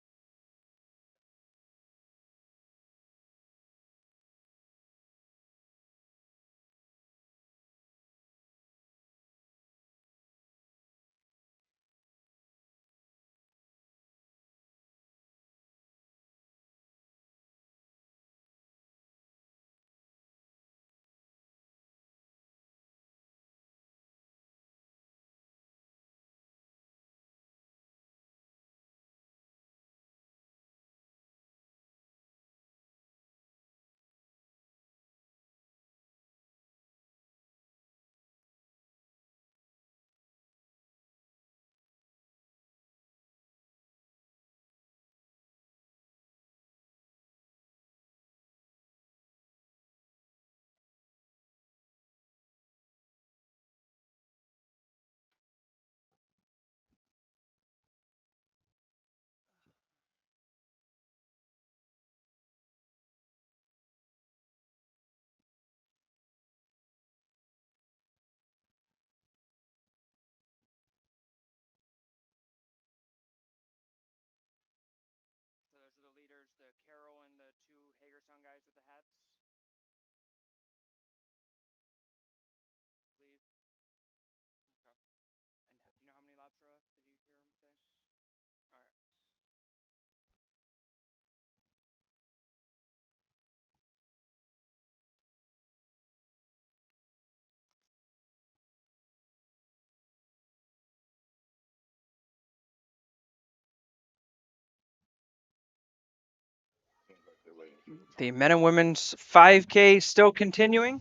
Seems like they're waiting for the The time. men and women's 5K still continuing.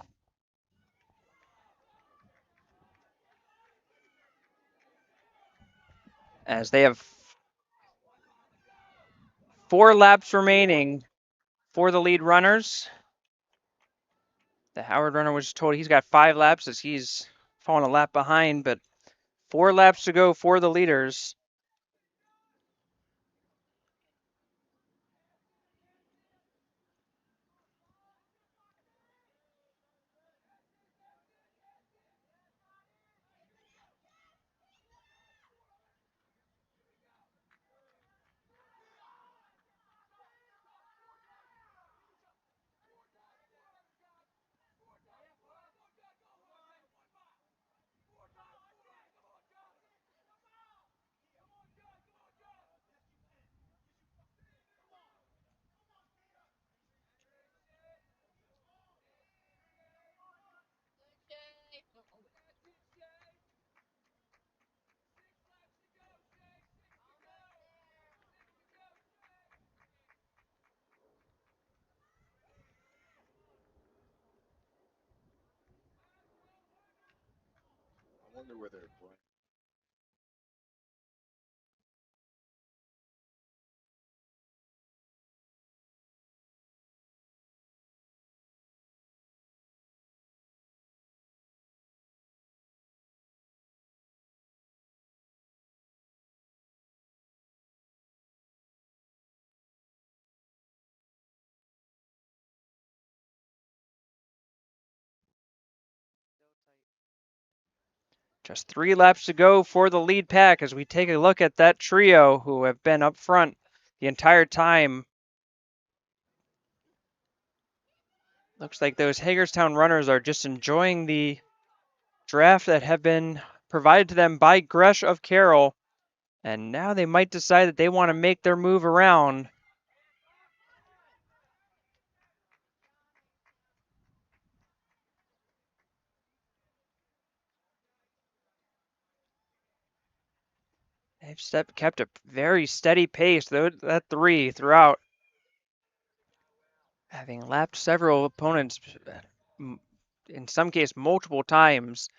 As they have 4 laps remaining for the lead runners. The Howard runner was told he's got 5 laps as he's fallen a lap behind, but 4 laps to go for the leaders. I wonder where they're playing. Just 3 laps to go for the lead pack as we take a look at that trio who have been up front the entire time. Looks like those Hagerstown runners are just enjoying the draft that have been provided to them by Gresh of Carroll. And now they might decide that they want to make their move around. They've kept a very steady pace, though, that 3 throughout. Having lapped several opponents, in some case multiple times,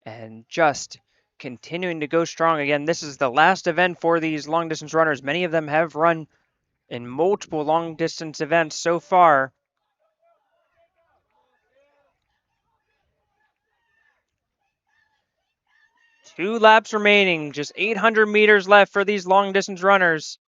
and just continuing to go strong. Again, this is the last event for these long distance runners. Many of them have run in multiple long distance events so far. Two laps remaining, just 800 meters left for these long distance runners.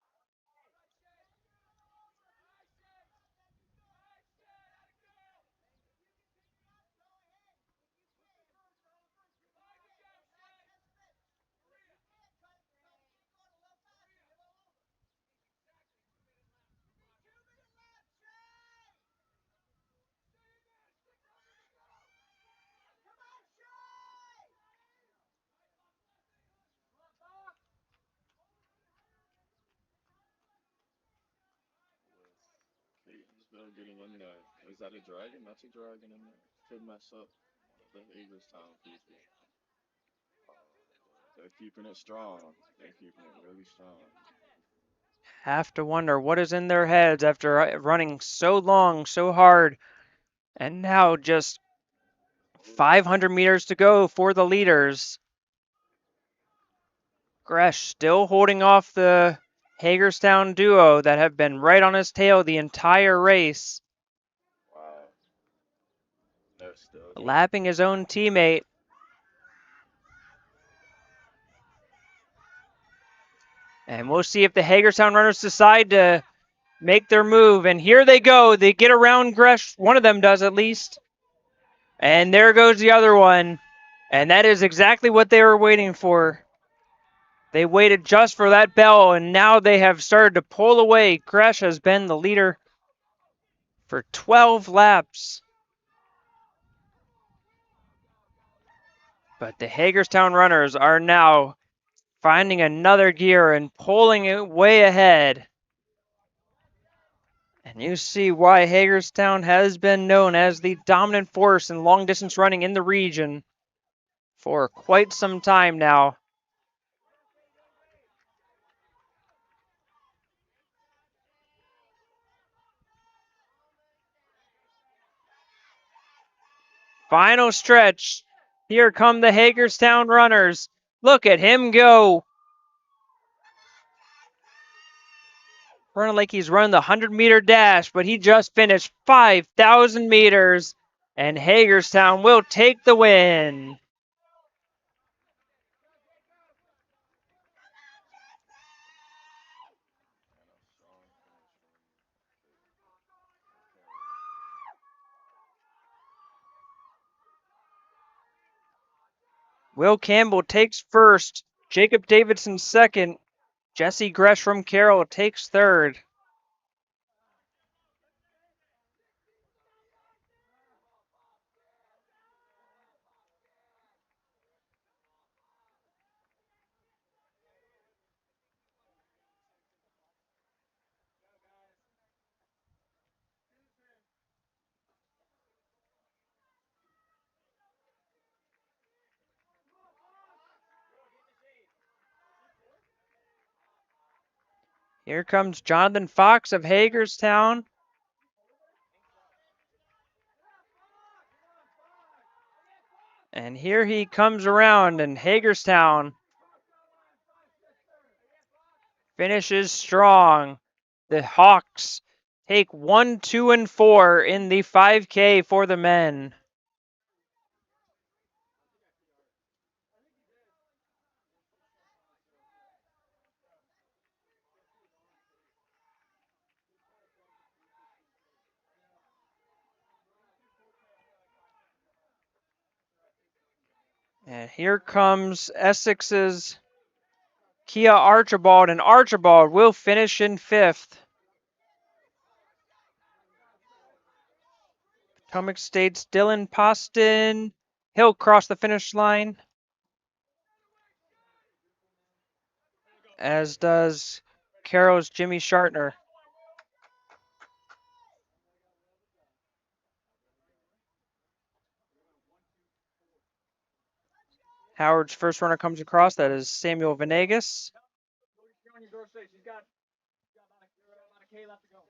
Catonsville getting in there. Is that a dragon? That's a dragon in there. Could mess up one of the Hagerstown people. They're keeping it strong. They're keeping it really strong. Have to wonder what is in their heads after running so long, so hard, and now just 500 meters to go for the leaders. Gresh still holding off the Hagerstown duo that have been right on his tail the entire race. Wow. They're still going. Lapping his own teammate. And we'll see if the Hagerstown runners decide to make their move. And here they go. They get around Gresh. One of them does at least. And there goes the other one. And that is exactly what they were waiting for. They waited just for that bell, and now they have started to pull away. Gresh has been the leader for 12 laps. But the Hagerstown runners are now finding another gear and pulling it way ahead. And you see why Hagerstown has been known as the dominant force in long distance running in the region for quite some time now. Final stretch. Here come the Hagerstown runners. Look at him go. Running like he's running the 100-meter dash, but he just finished 5,000 meters, and Hagerstown will take the win. Will Campbell takes first, Jacob Davidson second, Jesse Gresham Carroll takes third. Here comes Jonathan Fox of Hagerstown. And here he comes around, and Hagerstown finishes strong. The Hawks take 1, 2, and 4 in the 5K for the men. And here comes Essex's Kia Archibald, and Archibald will finish in 5th. Potomac State's Dylan Poston, he'll cross the finish line, as does Carroll's Jimmy Shartner. Howard's first runner comes across, that is Samuel Venegas. You're on your door stage. He's got about a K left to go.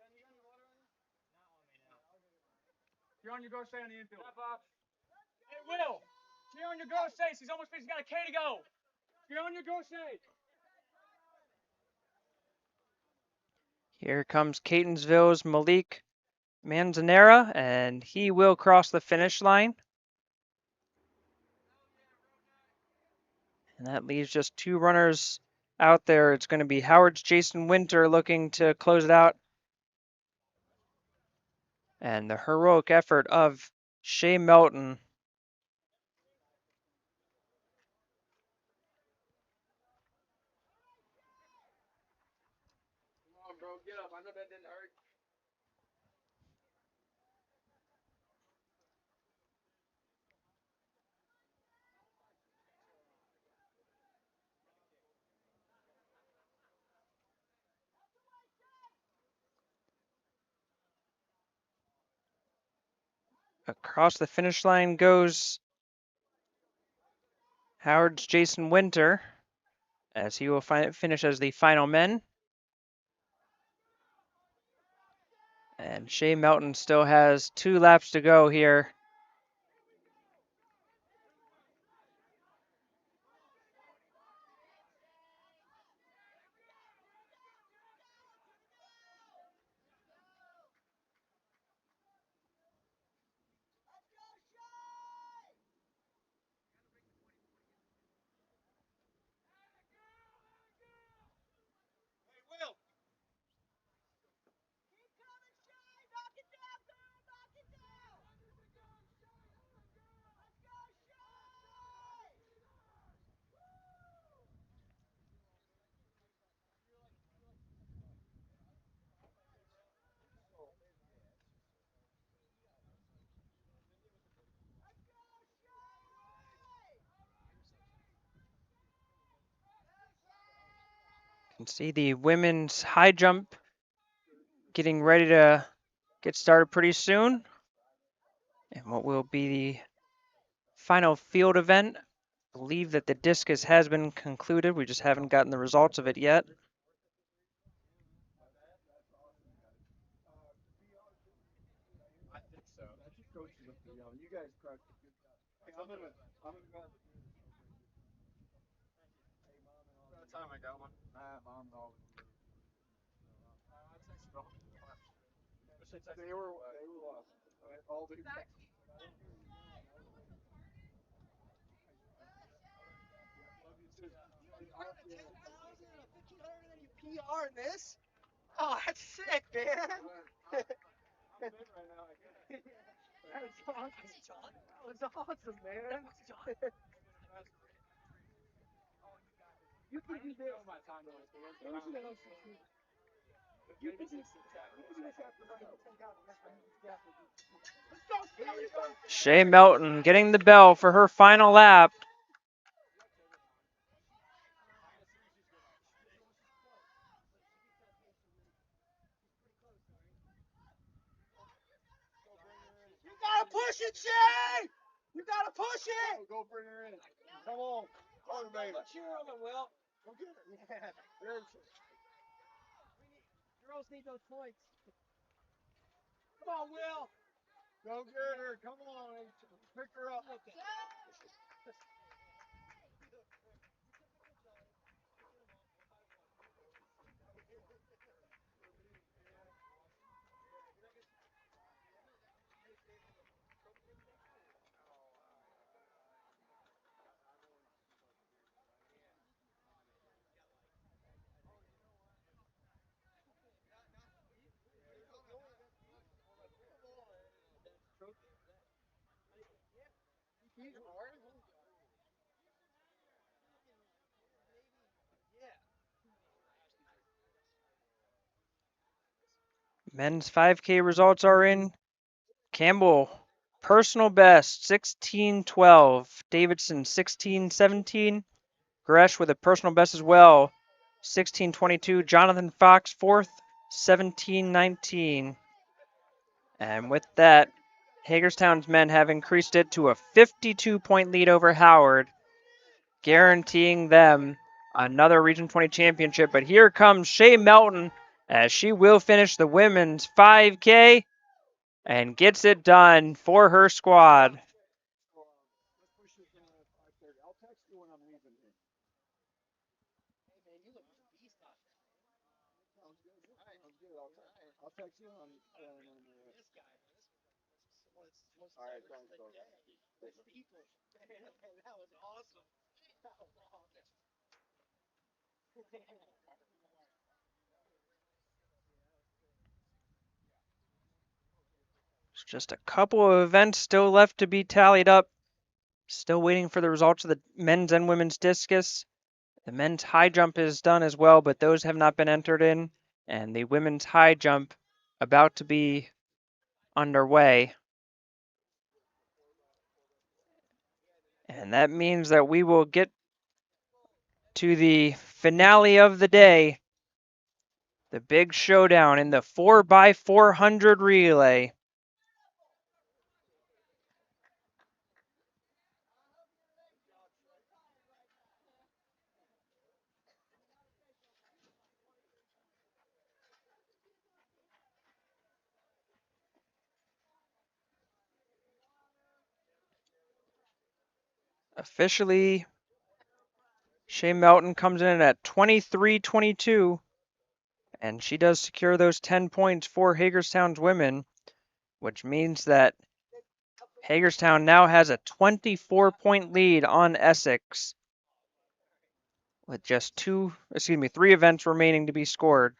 You're on your go stay on the infield. Hey, Will. You're on your go stay. He's almost finished. He's got a K to go. You're on your go stay. Here comes Catonsville's Malik Manzanera, and he will cross the finish line. And that leaves just 2 runners out there. It's going to be Howard's Jason Winter looking to close it out. And the heroic effort of Shea Melton. Come on, bro. Get up. I know that didn't hurt. Across the finish line goes Howard's Jason Winter, as he will finish as the final men. And Shea Melton still has 2 laps to go here. Hey, Will. can see the women's high jump getting ready to get started pretty soon. And what will be the final field event. I believe that the discus has been concluded. We just haven't gotten the results of it yet. I think so. That's your coaching up there, y'all. You guys crushed it. Good job. Hey, I'm gonna go out and do this real quick. Hey, mom and all. By the time I got one. Mom and all. They were lost. All the. Love you too. PR in this? Oh, that's sick, man. I'm good right now. I guess. That's awesome. That was awesome, man. You can do this. My time to You can do this after running 10,000. Let's go, Kelly. Shea Melton getting the bell for her final lap. You gotta push it, Shay! You gotta push it! Go bring her in. Come on. Motivate her. Cheer on them, Will. Go get her. Yeah. There's Girls need those points. Come on, Will. Go get her. Come on. Pick her up. Men's 5K results are in. Campbell, personal best, 16:12. Davidson, 16:17. Gresh with a personal best as well, 16:22. Jonathan Fox, fourth, 17:19. And with that, Hagerstown's men have increased it to a 52-point lead over Howard, guaranteeing them another Region 20 championship. But here comes Shea Melton as she will finish the women's 5K and gets it done for her squad. Let's push this in at 5:30. I'll text you when I'm leaving here. Hey, man, you look beast out there. Sounds good. Sounds good. I'll text you when I'm there. This guy, All right, thanks, bro. the steeple. Man, that was awesome. That was awesome. There's just a couple of events still left to be tallied up. Still waiting for the results of the men's and women's discus. The men's high jump is done as well, but those have not been entered in. And the women's high jump about to be underway. And that means that we will get to the finale of the day. The big showdown in the 4x400 relay. Officially, Shea Melton comes in at 23-22, and she does secure those 10 points for Hagerstown's women, which means that Hagerstown now has a 24-point lead on Essex, with just three events remaining to be scored.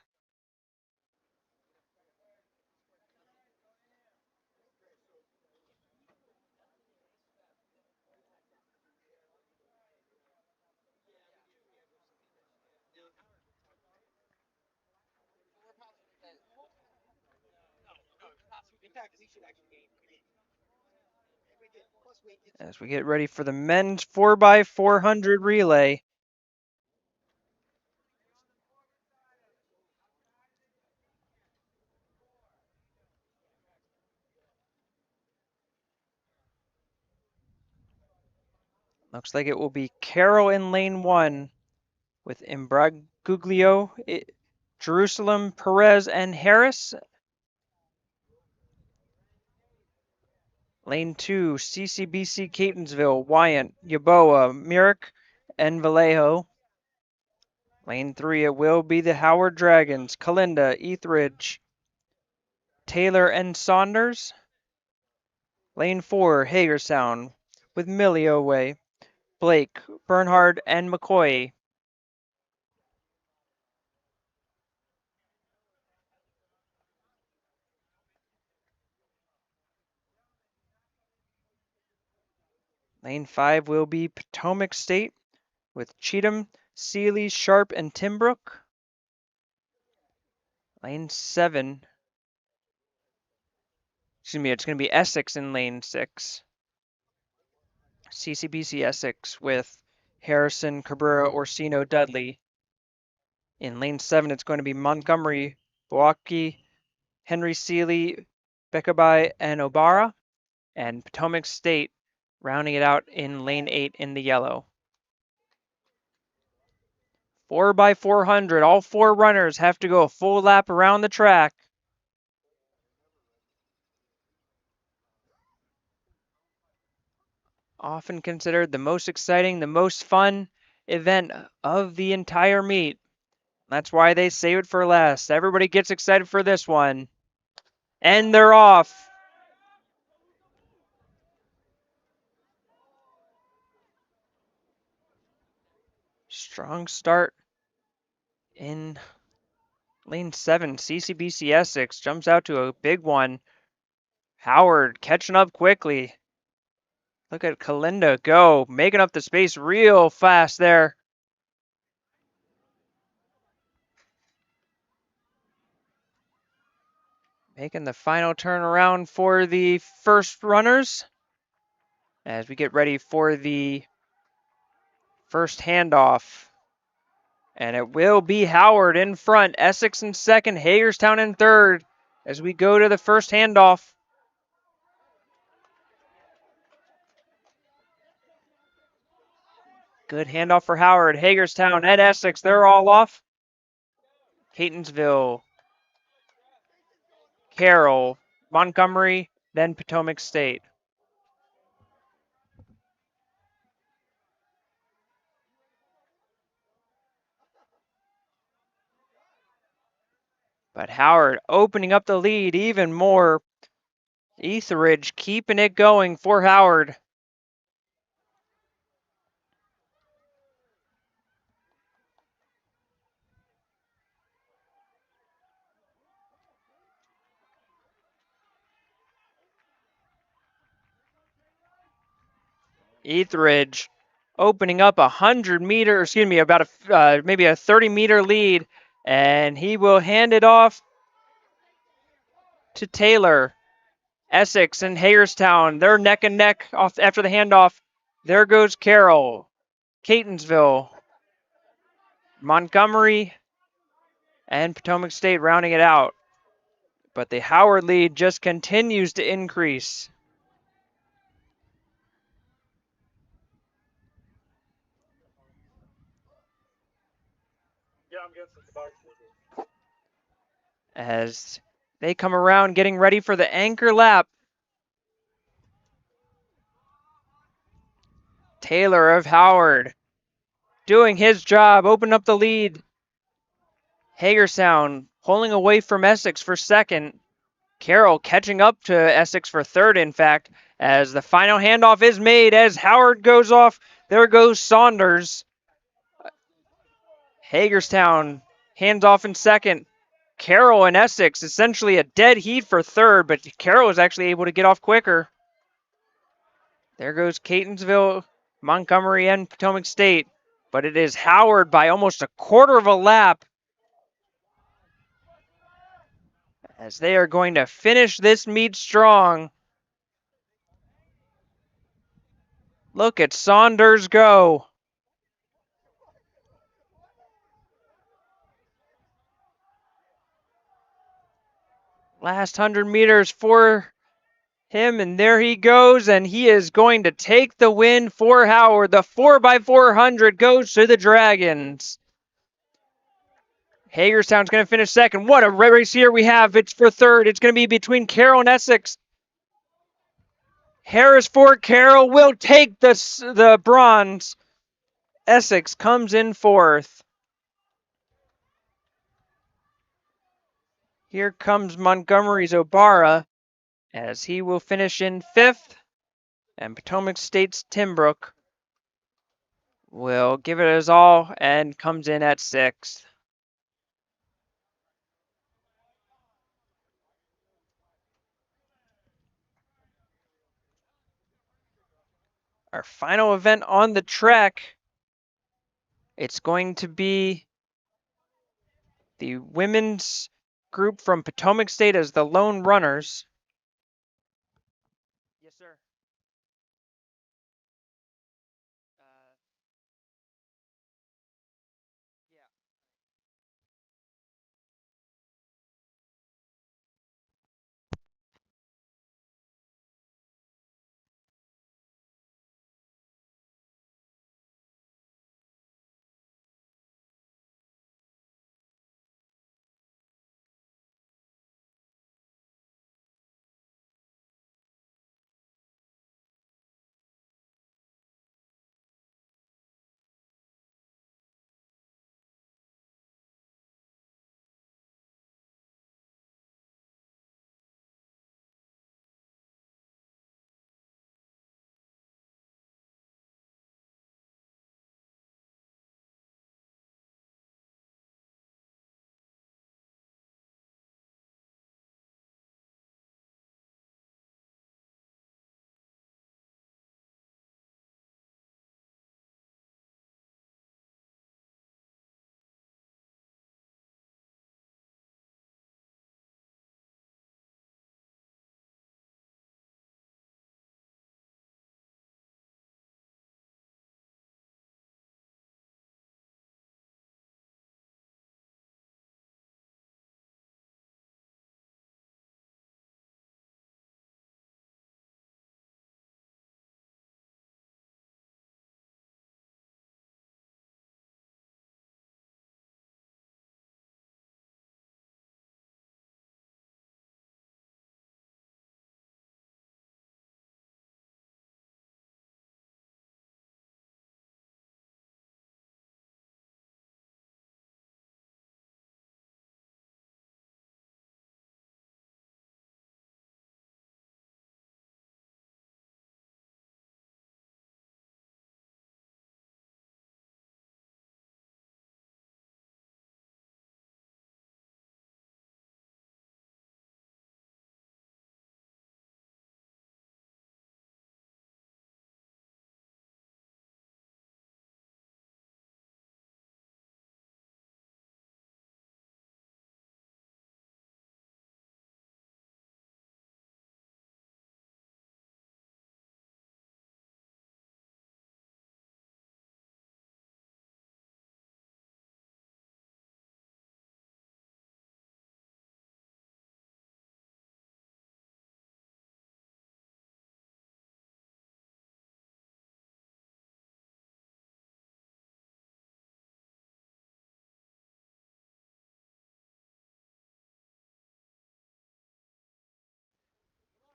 As we get ready for the men's 4x400 relay. Looks like it will be Carroll in lane 1 with Imbragguglio, Jerusalem, Perez, and Harris. Lane 2, CCBC Catonsville, Wyant, Yaboa, Myrick, and Vallejo. Lane 3, it will be the Howard Dragons, Kalinda, Etheridge, Taylor, and Saunders. Lane 4, Hagerstown, with Millioway, Blake, Bernhard, and McCoy. Lane 5 will be Potomac State, with Cheatham, Seeley, Sharp, and Timbrook. Lane 7, excuse me, it's going to be Essex in lane 6. CCBC Essex with Harrison, Cabrera, Orsino, Dudley. In lane 7, it's going to be Montgomery, Boaki, Henry Seeley, Beckaby, and Obara. And Potomac State rounding it out in lane 8 in the yellow. 4x400, all 4 runners have to go a full lap around the track. Often considered the most exciting, the most fun event of the entire meet. That's why they save it for last. Everybody gets excited for this one. And they're off. Strong start in lane 7. CCBC Essex jumps out to a big one. Howard catching up quickly. Look at Kalinda go, making up the space real fast there. Making the final turn around for the first runners as we get ready for the first handoff. And it will be Howard in front, Essex in second, Hagerstown in third as we go to the first handoff. Good handoff for Howard, Hagerstown, and Essex, they're all off. Catonsville, Carroll, Montgomery, then Potomac State. But Howard opening up the lead even more. Etheridge keeping it going for Howard. Etheridge opening up 100-meter, excuse me, about maybe a 30-meter lead, and he will hand it off to Taylor. Essex and Hagerstown, they're neck and neck off after the handoff. There goes Carroll, Catonsville, Montgomery, and Potomac State rounding it out. But the Howard lead just continues to increase. As they come around getting ready for the anchor lap. Taylor of Howard doing his job, open up the lead. Hagerstown pulling away from Essex for second. Carroll catching up to Essex for third, in fact, as the final handoff is made as Howard goes off. There goes Saunders. Hagerstown hands off in second. Carroll and Essex, essentially a dead heat for third, but Carroll was actually able to get off quicker. There goes Catonsville, Montgomery, and Potomac State. But it is Howard by almost a quarter of a lap as they are going to finish this meet strong. Look at Saunders go. Last 100 meters for him, and there he goes, and he is going to take the win for Howard. The 4x400 goes to the Dragons. Hagerstown's going to finish second. What a race here we have. It's for third. It's going to be between Carroll and Essex. Harrisford Carroll will take the bronze. Essex comes in fourth. Here comes Montgomery's Obara as he will finish in fifth. And Potomac State's Timbrook will give it his all and comes in at sixth. Our final event on the track, it's going to be the women's group from Potomac State as the lone runners. Yes, sir. Yeah.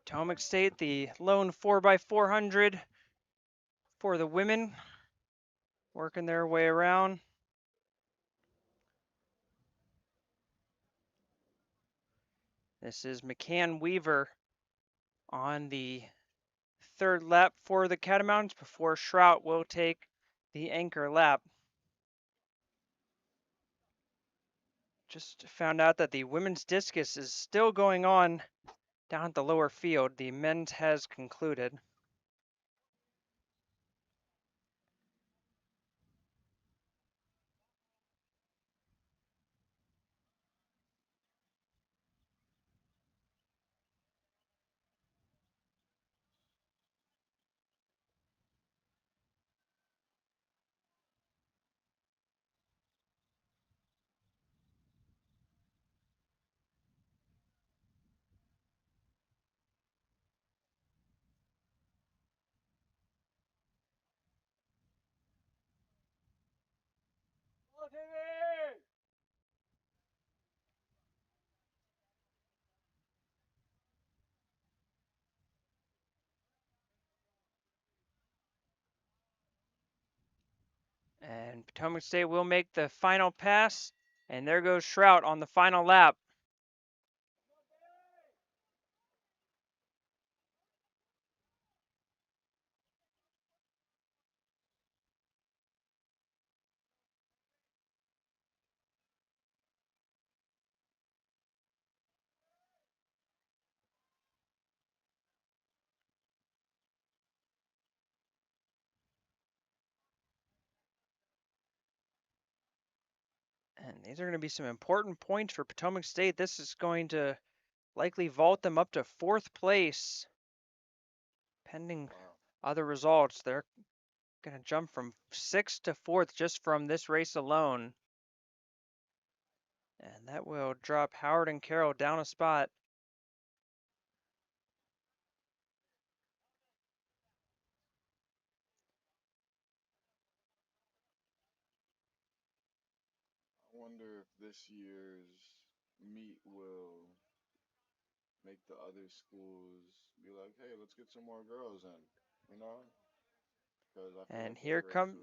Potomac State, the lone 4x400 for the women, working their way around. This is McCann Weaver on the third lap for the Catamounts before Shrout will take the anchor lap. Just found out that the women's discus is still going on down at the lower field. The men's has concluded. Ball, Timmy! And Potomac State will make the final pass. And there goes Shrout on the final lap. And these are going to be some important points for Potomac State. This is going to likely vault them up to 4th place. Pending other results, they're going to jump from 6th to 4th just from this race alone. And that will drop Howard and Carroll down a spot. I wonder if this year's meet will make the other schools be like, hey, let's get some more girls in, you know? Because I feel And like here their comes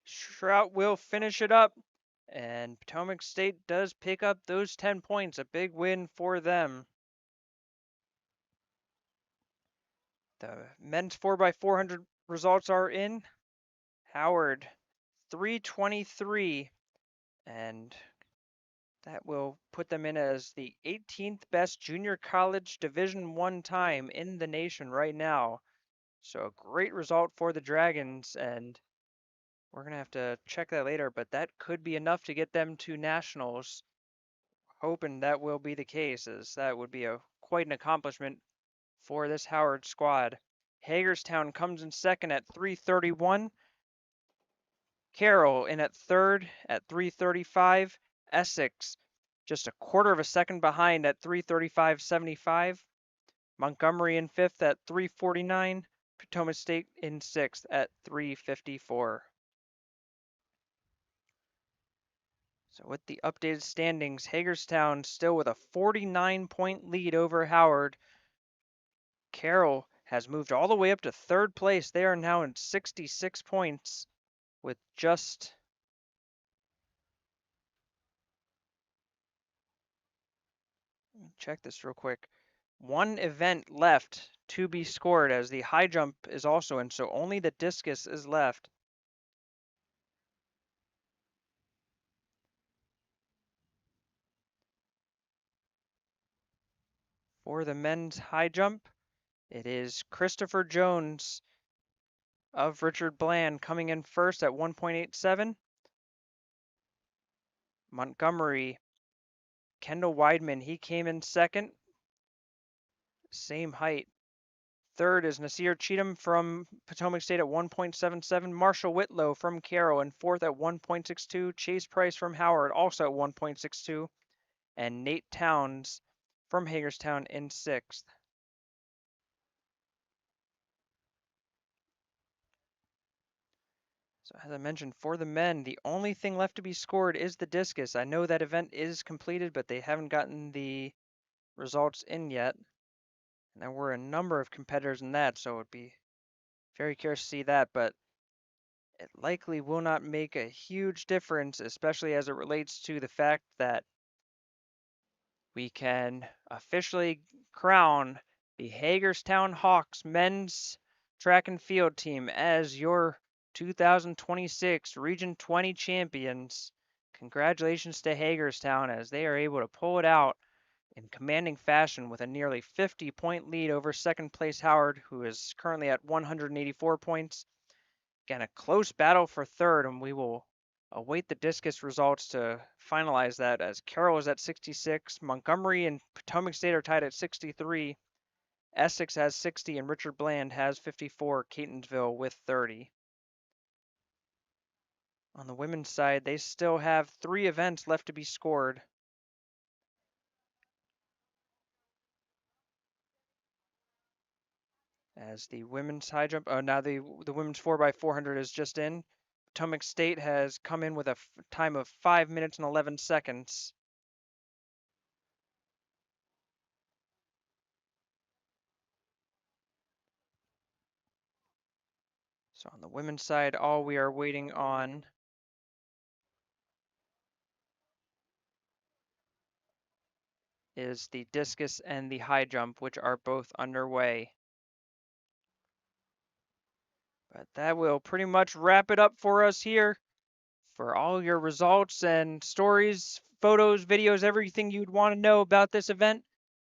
races. Shrout will finish it up. And Potomac State does pick up those 10 points, a big win for them. The men's 4x400 results are in. Howard 323, and that will put them in as the 18th best junior college Division I time in the nation right now. So a great result for the Dragons, and we're going to have to check that later, but that could be enough to get them to nationals. Hoping that will be the case, as that would be quite an accomplishment for this Howard squad. Hagerstown comes in second at 331. Carroll in at third at 335. Essex just a quarter of a second behind at 335.75. Montgomery in fifth at 349. Potomac State in sixth at 354. So with the updated standings, Hagerstown still with a 49-point lead over Howard. Carroll has moved all the way up to third place. They are now in 66 points with just check this real quick. One event left to be scored, as the high jump is also in, so only the discus is left. For the men's high jump, it is Christopher Jones of Richard Bland coming in first at 1.87. Montgomery, Kendall Weidman, he came in second, same height. Third is Nasir Cheatham from Potomac State at 1.77. Marshall Whitlow from Carroll in fourth at 1.62. Chase Price from Howard also at 1.62. And Nate Towns from Hagerstown in sixth. So as I mentioned, for the men, the only thing left to be scored is the discus. I know that event is completed, but they haven't gotten the results in yet. And there were a number of competitors in that, so it would be very curious to see that, but it likely will not make a huge difference, especially as it relates to the fact that we can officially crown the Hagerstown Hawks men's track and field team as your 2026 Region 20 champions. Congratulations to Hagerstown, as they are able to pull it out in commanding fashion with a nearly 50-point lead over second place Howard, who is currently at 184 points. Again, a close battle for third, and we will await the discus results to finalize that, as Carroll is at 66, Montgomery and Potomac State are tied at 63, Essex has 60, and Richard Bland has 54, Catonsville with 30. On the women's side, they still have 3 events left to be scored. As the women's high jump, now the women's 4x400 is just in. Potomac State has come in with a time of 5 minutes and 11 seconds. So on the women's side, all we are waiting on is the discus and the high jump, which are both underway. But that will pretty much wrap it up for us here. For all your results and stories, photos, videos, everything you'd want to know about this event,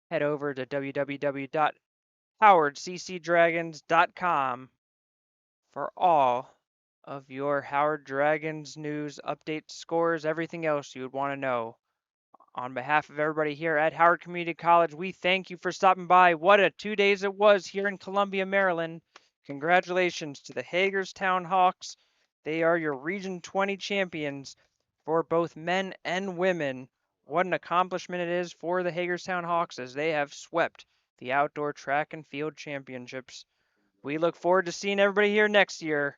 head over to www.howardccdragons.com for all of your Howard Dragons news, updates, scores, everything else you would want to know. On behalf of everybody here at Howard Community College, we thank you for stopping by. What a 2 days it was here in Columbia, Maryland. Congratulations to the Hagerstown Hawks. They are your Region 20 champions for both men and women. What an accomplishment it is for the Hagerstown Hawks as they have swept the outdoor track and field championships. We look forward to seeing everybody here next year.